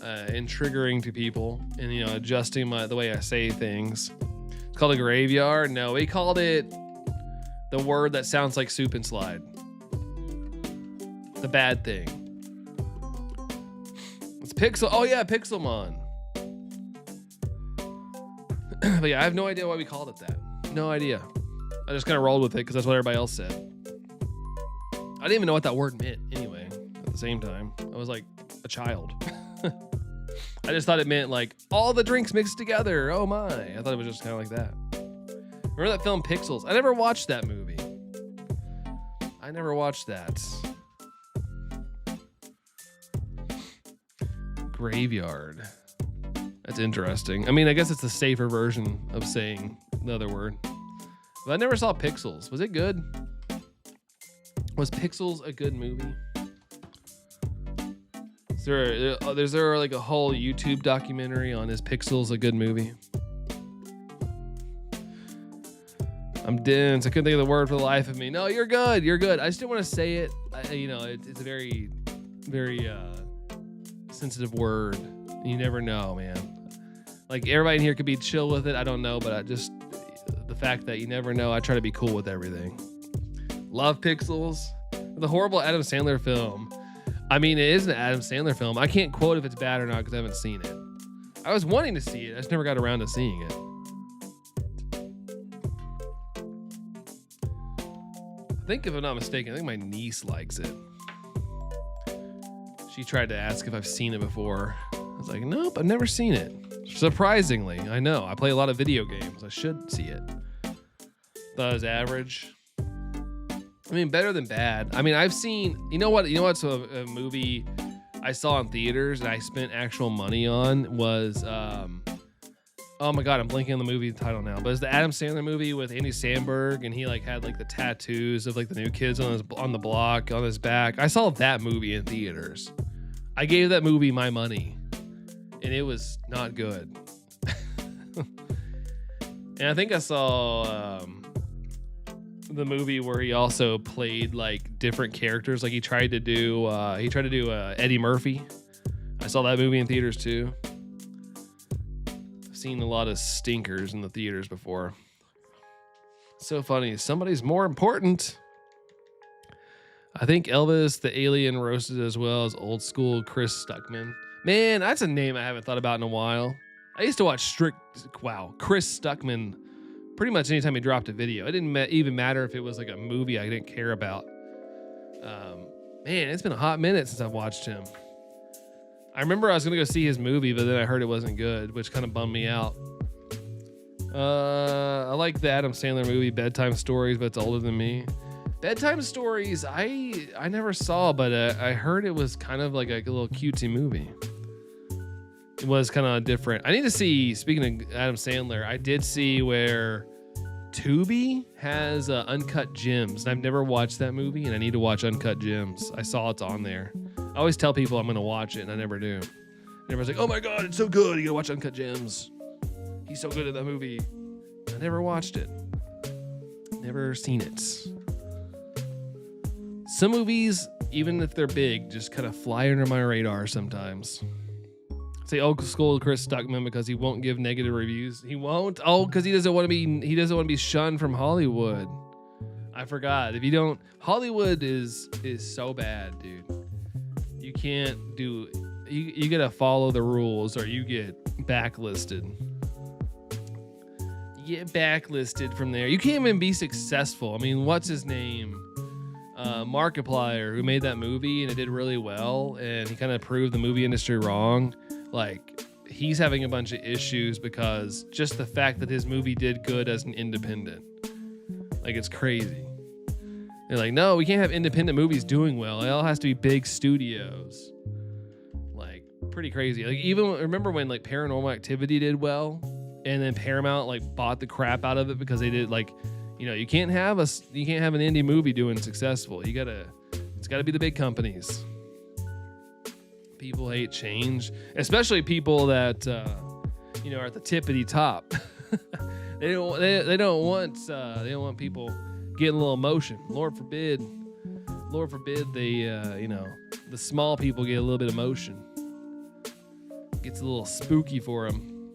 and triggering to people, and, adjusting the way I say things. It's called a graveyard. No, we called it the word that sounds like soup and slide. The bad thing. It's Pixel. Oh yeah, Pixelmon. But yeah, I have no idea why we called it that. No idea. I just kind of rolled with it because that's what everybody else said. I didn't even know what that word meant anyway. At the same time, I was like a child. I just thought it meant like all the drinks mixed together. Oh my. I thought it was just kind of like that. Remember that film Pixels? I never watched that movie. I never watched that. Graveyard. That's interesting. I mean, I guess it's the safer version of saying the other word. But I never saw Pixels. Was it good? Was Pixels a good movie? Is there like a whole YouTube documentary on is Pixels a good movie? I'm dense. I couldn't think of the word for the life of me. No, you're good. You're good. I just didn't want to say it. It's a very, very sensitive word. You never know, man. Like, everybody in here could be chill with it. I don't know, but the fact that you never know, I try to be cool with everything. Love Pixels. The horrible Adam Sandler film. I mean, it is an Adam Sandler film. I can't quote if it's bad or not because I haven't seen it. I was wanting to see it. I just never got around to seeing it. I think, if I'm not mistaken, I think my niece likes it. She tried to ask if I've seen it before. I was like, nope, I've never seen it. Surprisingly, I know. I play a lot of video games. I should see it. Thought it was average. I mean, better than bad. I mean, I've seen... You know what's a movie I saw in theaters and I spent actual money on was... oh my god, I'm blanking on the movie title now, but it's the Adam Sandler movie with Andy Samberg, and he like had like the tattoos of like the new kids on the block on his back. I saw that movie in theaters. I gave that movie my money, and it was not good. And I think I saw the movie where he also played like different characters. Like he tried to do Eddie Murphy. I saw that movie in theaters too. Seen a lot of stinkers in the theaters before. So funny. Somebody's more important. I think Elvis the Alien roasted as well as old school Chris Stuckman. Man, that's a name I haven't thought about in a while. I used to watch Chris Stuckman pretty much anytime he dropped a video. It didn't even matter if it was like a movie I didn't care about. Man, it's been a hot minute since I've watched him. I remember I was going to go see his movie, but then I heard it wasn't good, which kind of bummed me out. I like the Adam Sandler movie, Bedtime Stories, but it's older than me. Bedtime Stories, I never saw, but I heard it was kind of like a little cutesy movie. It was kind of different. I need to see, speaking of Adam Sandler, I did see where Tubi has Uncut Gems. And I've never watched that movie, and I need to watch Uncut Gems. I saw it's on there. I always tell people I'm going to watch it, and I never do. And everyone's like, oh my God, it's so good. You got to watch Uncut Gems. He's so good at that movie. I never watched it. Never seen it. Some movies, even if they're big, just kind of fly under my radar sometimes. Say old school Chris Stuckman because he won't give negative reviews. He won't. Oh, because he doesn't want to be shunned from Hollywood. I forgot. If you don't, Hollywood is so bad, dude. You can't do. You gotta follow the rules or you get backlisted. You get backlisted from there. You can't even be successful. I mean, what's his name? Markiplier, who made that movie and it did really well, and he kind of proved the movie industry wrong. Like, he's having a bunch of issues because just the fact that his movie did good as an independent. Like, it's crazy. They're like, no, we can't have independent movies doing well. It all has to be big studios. Like, pretty crazy. Like, even remember when like Paranormal Activity did well, and then Paramount like bought the crap out of it because they did like, you know, you can't have an indie movie doing successful. It's gotta be the big companies. People hate change, especially people that are at the tippity top. they don't want people getting a little emotion. Lord forbid the small people get a little bit of emotion. Gets a little spooky for them.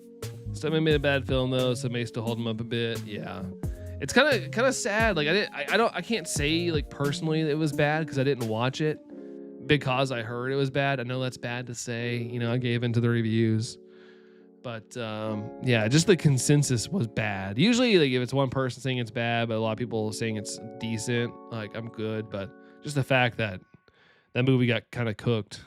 Stuntman made a bad film though, so it may still hold him up a bit. Yeah, it's kind of sad. Like I can't say like personally that it was bad because I didn't watch it. Because I heard it was bad. I know that's bad to say. You know, I gave into the reviews. But, yeah, just the consensus was bad. Usually, like, if it's one person saying it's bad, but a lot of people saying it's decent, like, I'm good. But just the fact that that movie got kind of cooked.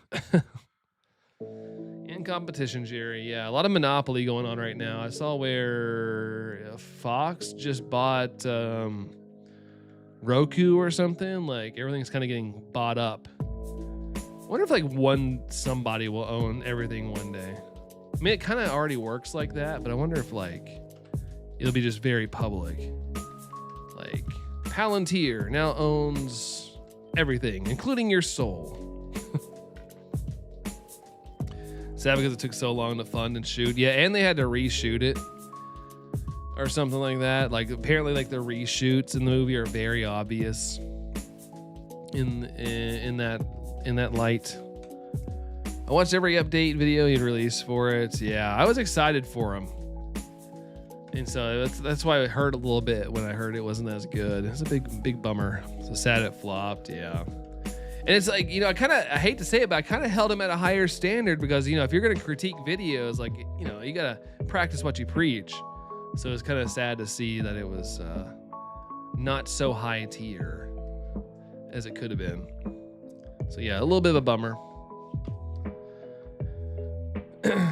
In competition, Jerry. Yeah, a lot of monopoly going on right now. I saw where Fox just bought Roku or something. Like, everything's kind of getting bought up. I wonder if like somebody will own everything one day. I mean, it kind of already works like that, but I wonder if like it'll be just very public. Like Palantir now owns everything, including your soul. Sad because it took so long to fund and shoot. Yeah, and they had to reshoot it or something like that. Like apparently, like the reshoots in the movie are very obvious in that light. I watched every update video he'd released for it. Yeah, I was excited for him. And so that's why I hurt a little bit when I heard it wasn't as good. It's a big bummer. So sad it flopped, yeah. And it's like, you know, I hate to say it, but I kind of held him at a higher standard because, you know, if you're going to critique videos, like, you know, you got to practice what you preach. So it's kind of sad to see that it was not so high tier as it could have been. So yeah, a little bit of a bummer.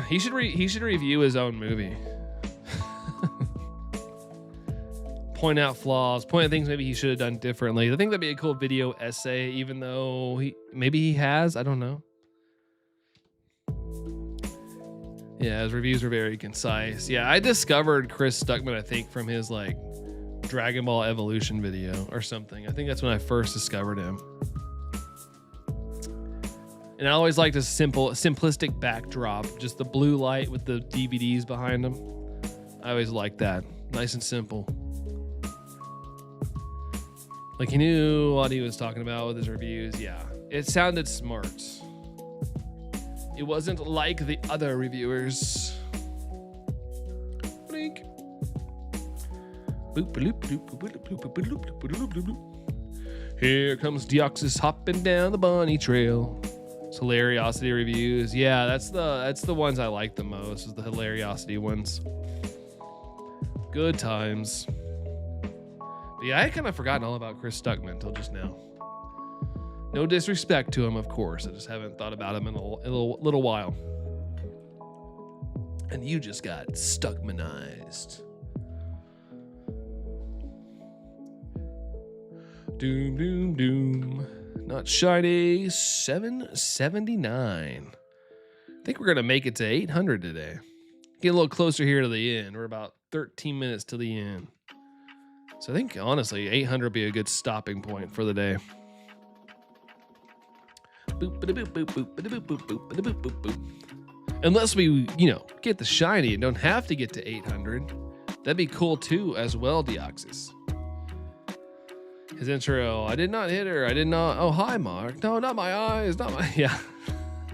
He should review his own movie. Point out flaws, point out things maybe he should have done differently. I think that'd be a cool video essay, even though he has, I don't know. Yeah, his reviews were very concise. Yeah, I discovered Chris Stuckman, I think, from his like Dragon Ball Evolution video or something. I think that's when I first discovered him. And I always liked his simplistic backdrop, just the blue light with the DVDs behind him. I always liked that. Nice and simple. Like he knew what he was talking about with his reviews. Yeah, it sounded smart. It wasn't like the other reviewers. Blink. Here comes Deoxys hopping down the bunny trail. It's Hilariosity reviews. Yeah, that's the ones I like the most, is the Hilariosity ones. Good times. But yeah, I had kind of forgotten all about Chris Stuckman until just now. No disrespect to him, of course. I just haven't thought about him in a little while. And you just got Stuckmanized. Doom, doom, doom. Not shiny. 779. I think we're going to make it to 800 today. Get a little closer here to the end. We're about 13 minutes to the end. So I think, honestly, 800 would be a good stopping point for the day. Unless we, get the shiny and don't have to get to 800. That'd be cool too, as well, Deoxys. His intro, I did not hit her. I did not. Oh, hi, Mark. No, not my eyes. Not my. Yeah.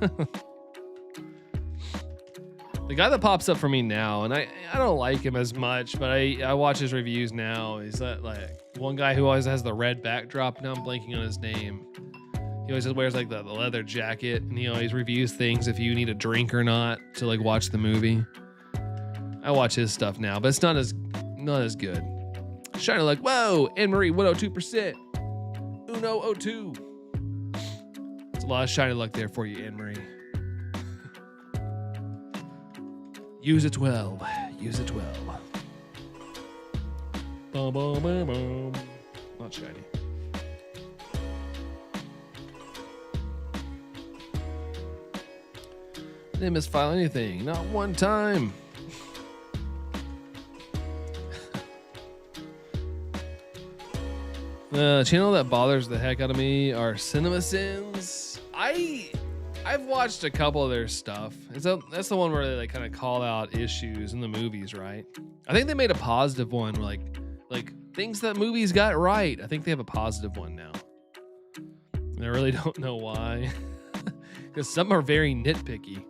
The guy that pops up for me now, and I don't like him as much, but I watch his reviews now. He's that like one guy who always has the red backdrop. Now I'm blanking on his name. He always just wears like the leather jacket, and he always reviews things if you need a drink or not to like watch the movie. I watch his stuff now, but it's not as good. Shiny like, whoa, Anne-Marie 102%. Uno 02. It's a lot of shiny luck there for you, Anne-Marie. Use it well. Use it well. Boom, boom, boom, boom. Not shiny. Didn't misfile anything. Not one time. The channel that bothers the heck out of me are CinemaSins. I've watched a couple of their stuff. That's the one where they like kind of call out issues in the movies, right? I think they made a positive one, like things that movies got right. I think they have a positive one now. And I really don't know why, because some are very nitpicky.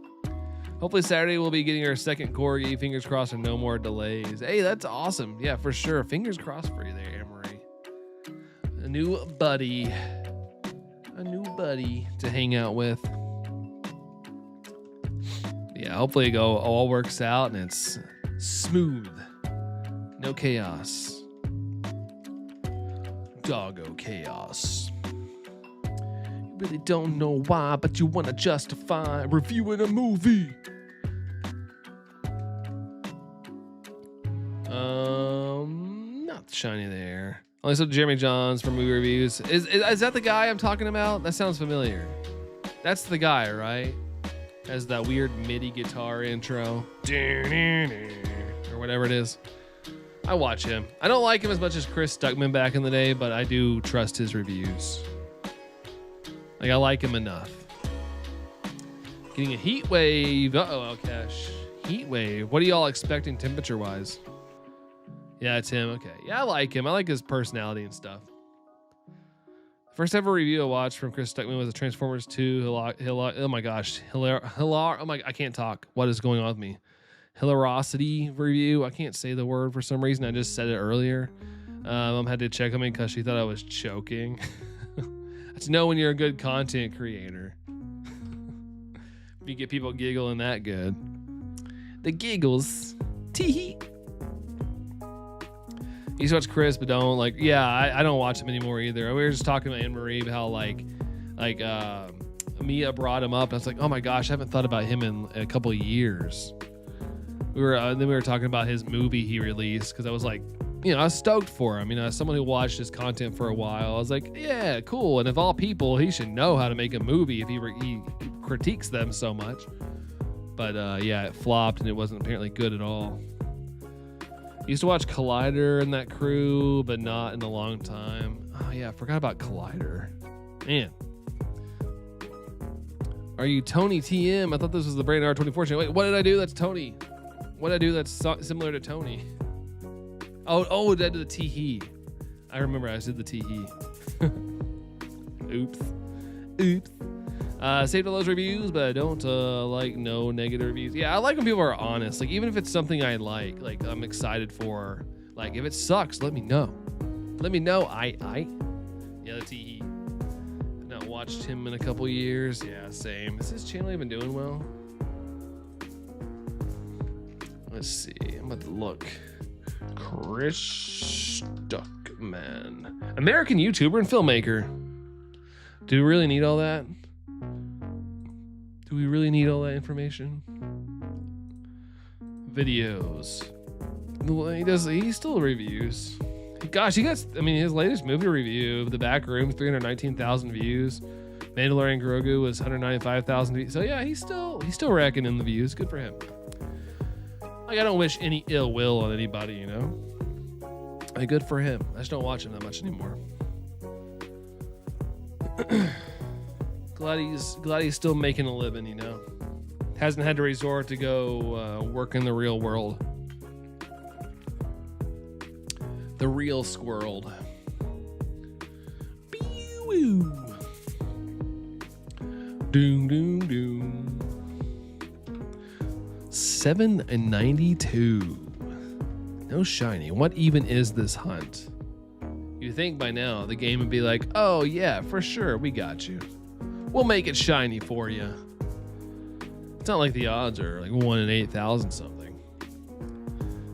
Hopefully Saturday we'll be getting our second corgi. Fingers crossed and no more delays. Hey, that's awesome. Yeah, for sure. Fingers crossed for you there, Anne-Marie. A new buddy to hang out with. Yeah, hopefully it all works out and it's smooth. No chaos. Doggo chaos. You really don't know why, but you want to justify reviewing a movie. Not shiny there. Only so Jeremy Johns from movie reviews. Is that the guy I'm talking about? That sounds familiar. That's the guy, right? Has that weird MIDI guitar intro. Or whatever it is. I watch him. I don't like him as much as Chris Stuckman back in the day, but I do trust his reviews. Like, I like him enough. Getting a heat wave. Uh-oh, Alkesh. Heat wave. What are y'all expecting temperature-wise? Yeah, it's him. Okay. Yeah, I like him. I like his personality and stuff. First ever review I watched from Chris Stuckman was a Transformers 2. Oh my gosh. I can't talk. What is going on with me? Hilarosity review. I can't say the word for some reason. I just said it earlier. Mom had to check on me because she thought I was choking. That's know when you're a good content creator. If you get people giggling that good. The giggles. Tee-hee. You used to watch Chris, but don't like. Yeah, I don't watch him anymore either. We were just talking about Anne-Marie, how like Mia brought him up. And I was like, oh my gosh, I haven't thought about him in a couple of years. Then we were talking about his movie he released because I was like, I was stoked for him. As someone who watched his content for a while, I was like, yeah, cool. And of all people, he should know how to make a movie if he critiques them so much. But yeah, it flopped and it wasn't apparently good at all. Used to watch Collider and that crew, but not in a long time. Oh yeah, I forgot about Collider. Man. Are you Tony TM? I thought this was the Brandon R24 channel. Wait, what did I do? That's Tony. What did I do that's similar to Tony? Oh, I did the tee-hee. I remember I did the tee-hee. Oops. Saved all those reviews, but I don't like no negative reviews. Yeah, I like when people are honest. Like, even if it's something I like I'm excited for. Like, if it sucks, let me know. Let me know. Yeah, the tee-hee. I've not watched him in a couple years. Yeah, same. Is his channel even doing well? Let's see. I'm about to look. Chris Stuckman. American YouTuber and filmmaker. Do we really need all that? Do we really need all that information? Videos. He still reviews. Gosh, he got, I mean, his latest movie review, The Back Room, 319,000 views. Mandalorian Grogu was 195,000 views. So yeah, he's still racking in the views. Good for him. Like, I don't wish any ill will on anybody, you know? Like, good for him. I just don't watch him that much anymore. glad he's still making a living, you know? Hasn't had to resort to go work in the real world. The real squirrel. Doom, doom, doom. 792. No shiny. What even is this hunt? You think by now the game would be like, oh yeah, for sure, we got you. We'll make it shiny for you. It's not like the odds are like 1 in 8,000 something.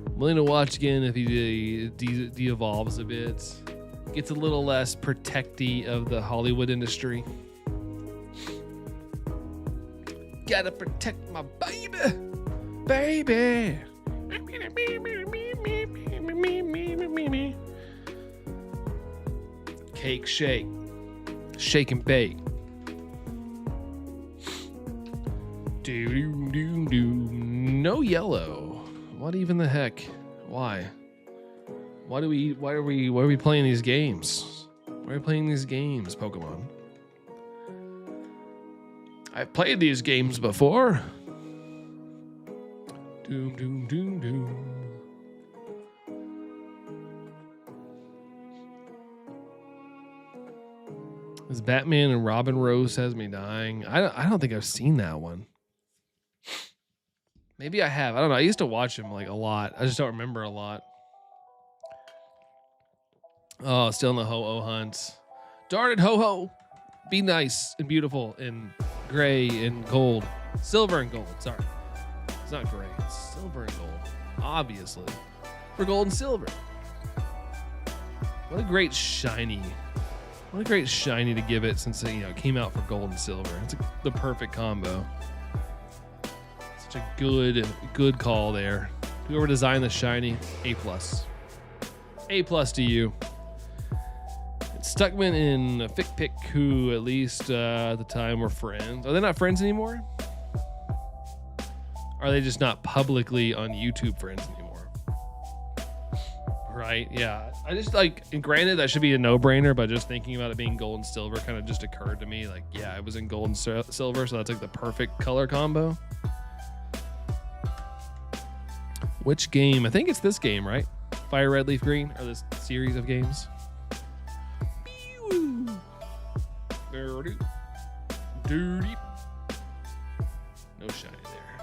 I'm willing to watch again if he de-evolves a bit. Gets a little less protecty of the Hollywood industry. Gotta protect my baby. Baby. Cake shake. Shake and bake. No yellow. What even the heck? Why? Why are we playing these games? Why are we playing these games, Pokemon? I've played these games before. Doom, doom, doom, doom. This Batman and Robin Rose Has Me Dying. I don't think I've seen that one. Maybe I have. I don't know. I used to watch him like a lot. I just don't remember a lot. Oh, still in the Ho-Oh hunt. Darn it, Ho-Ho. Be nice and beautiful and gray and gold. Silver and gold. Sorry. It's not gray. It's silver and gold. Obviously. For gold and silver. What a great shiny. What a great shiny to give it since it came out for gold and silver. It's the perfect combo. Such a good call there. Whoever designed the shiny, A+. A+ to you. Stuckman and Fickpick, who at least at the time were friends. Are they not friends anymore? Are they just not publicly on YouTube friends anymore? Right, yeah. I just and granted that should be a no-brainer, but just thinking about it being gold and silver kind of just occurred to me. Like, yeah, it was in gold and silver, so that's like the perfect color combo. Which game? I think it's this game, right? Fire Red Leaf Green, or this series of games. Dirty. No shiny there.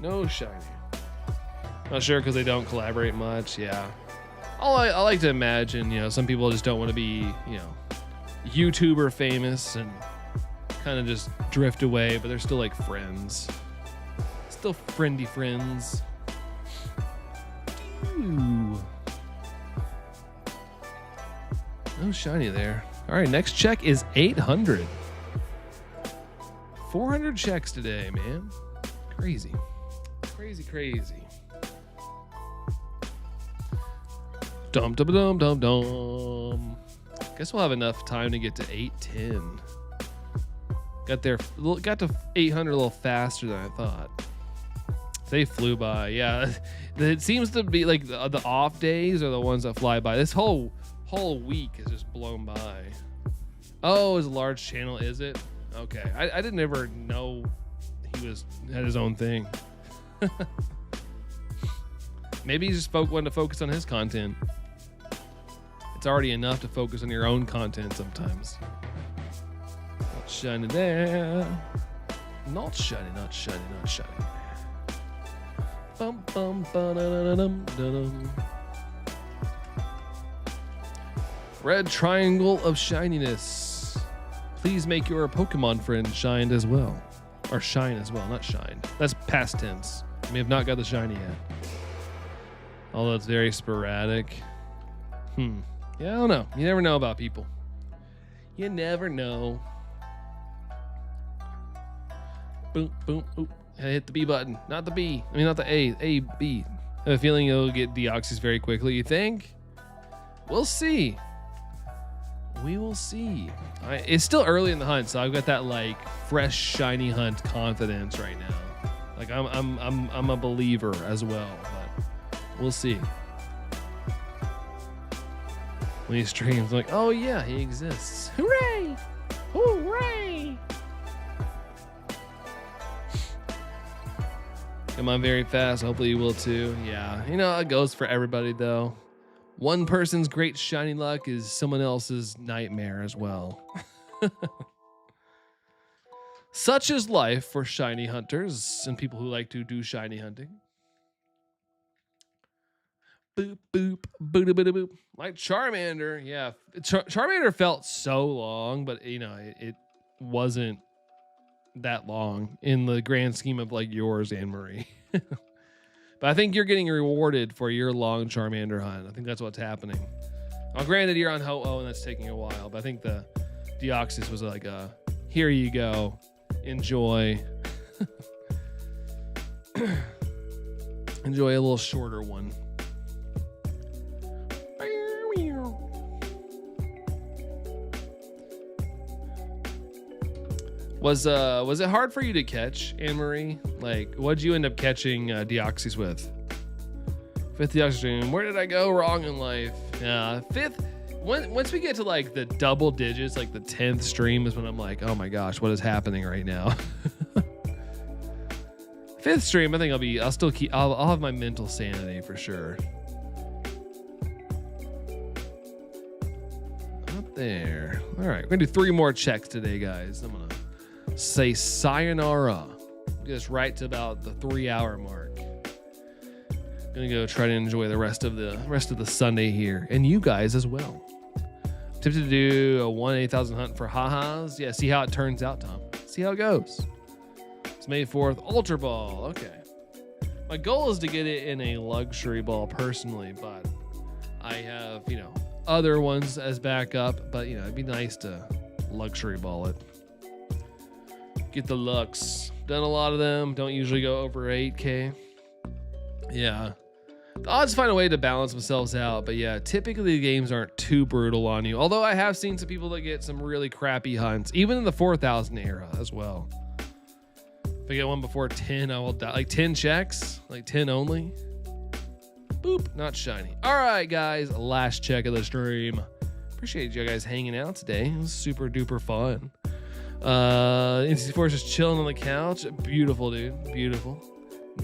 No shiny. Not sure because they don't collaborate much. Yeah. I like to imagine, some people just don't want to be, YouTuber famous and kind of just drift away, but they're still like friends. Still friendly friends. Ooh. No shiny there. All right, next check is 800. 400 checks today, man. Crazy. Crazy. Dum dum dum dum dum. Guess we'll have enough time to get to 810. Got to 800 a little faster than I thought. They flew by. Yeah, it seems to be like the off days are the ones that fly by. This whole week has just blown by. Oh, his large channel, is it? Okay, I didn't ever know he had his own thing. Maybe he just wanted to focus on his content. It's already enough to focus on your own content sometimes. Not shiny there. Not shiny. Bum bum ba-da-da-dum da-dum. Red triangle of shininess. Please make your Pokemon friend shine as well. Or shine as well, not shine. That's past tense. I may have not got the shiny yet. Although it's very sporadic. Yeah, I don't know. You never know about people. You never know. Boom, boom, oop. I hit the B button. Not the B. I mean, not the A. A, B. I have a feeling it'll get Deoxys very quickly. You think? we'll see. We will see. It's still early in the hunt, so I've got that like fresh shiny hunt confidence right now. Like I'm a believer as well, but we'll see. When he streams, like, oh yeah, he exists. Hooray! Hooray! Come on very fast. Hopefully you will too. Yeah, you know, it goes for everybody though. One person's great shiny luck is someone else's nightmare as well. Such is life for shiny hunters and people who like to do shiny hunting. Boop, boop, boop, boop, boop, boop. Like Charmander, yeah. Charmander felt so long, but you know, it wasn't that long in the grand scheme of like yours, Anne-Marie. But I think you're getting rewarded for your long Charmander hunt. I think that's what's happening. Well, granted, you're on Ho-Oh and that's taking a while, but I think the Deoxys was like a, here you go, enjoy. Enjoy a little shorter one. Was it hard for you to catch, Anne-Marie? Like, what'd you end up catching Deoxys with? 5th Deoxys stream. Where did I go wrong in life? 5th. Once we get to like the double digits, like the 10th stream is when I'm like, oh my gosh, what is happening right now? 5th stream, I think I'll have my mental sanity for sure. Up there. All right, we're gonna do 3 more checks today, guys. I'm gonna say sayonara. Get us right to about the 3-hour mark. Gonna go try to enjoy the rest of the Sunday here, and you guys as well. Tempted to do a 1/8,000 hunt for ha-has. Yeah, see how it turns out, Tom. See how it goes. It's May 4th. Ultra Ball. Okay. My goal is to get it in a luxury ball personally, but I have, you know, other ones as backup. But, you know, it'd be nice to luxury ball it. Get the lux. Done a lot of them. Don't usually go over 8K. Yeah. The odds find a way to balance themselves out, but yeah, typically the games aren't too brutal on you. Although I have seen some people that get some really crappy hunts, even in the 4,000 era as well. If I get one before 10, I will die. Like 10 checks, like 10 only. Boop, not shiny. All right, guys, last check of the stream. Appreciate you guys hanging out today. It was super duper fun. NC4 is just chilling on the couch. Beautiful, dude. Beautiful.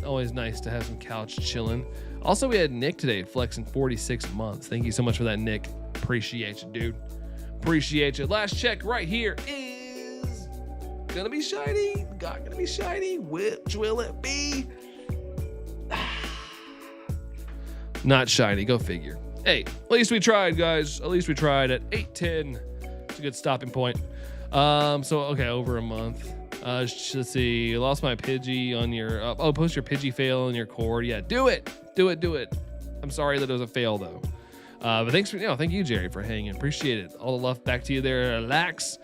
Always nice to have some couch chilling. Also, we had Nick today flexing 46 months. Thank you so much for that, Nick. Appreciate you, dude. Appreciate you. Last check right here is gonna be shiny. Gonna be shiny. Which will it be? Not shiny. Go figure. Hey, at least we tried, guys. At least we tried at 8:10. It's a good stopping point. Okay, over a month. Let's see. You lost my Pidgey on your. Post your Pidgey fail on your cord. Yeah, do it. Do it. I'm sorry that it was a fail though. But thanks for, thank you, Jerry, for hanging. Appreciate it. All the love back to you there, Lax.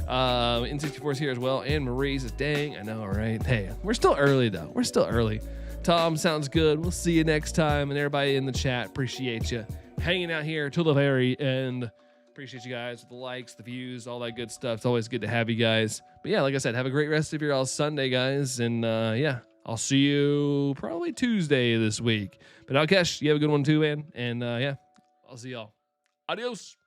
N64's here as well. And Marie's is dang. I know, right? Hey, we're still early though. We're still early. Tom, sounds good. We'll see you next time. And everybody in the chat, appreciate you hanging out here till the very end. Appreciate you guys with the likes, the views, all that good stuff. It's always good to have you guys. But yeah, like I said, have a great rest of your all Sunday, guys. And yeah, I'll see you probably Tuesday this week. But I'll catch you. Have a good one too, man. And yeah, I'll see y'all. Adios.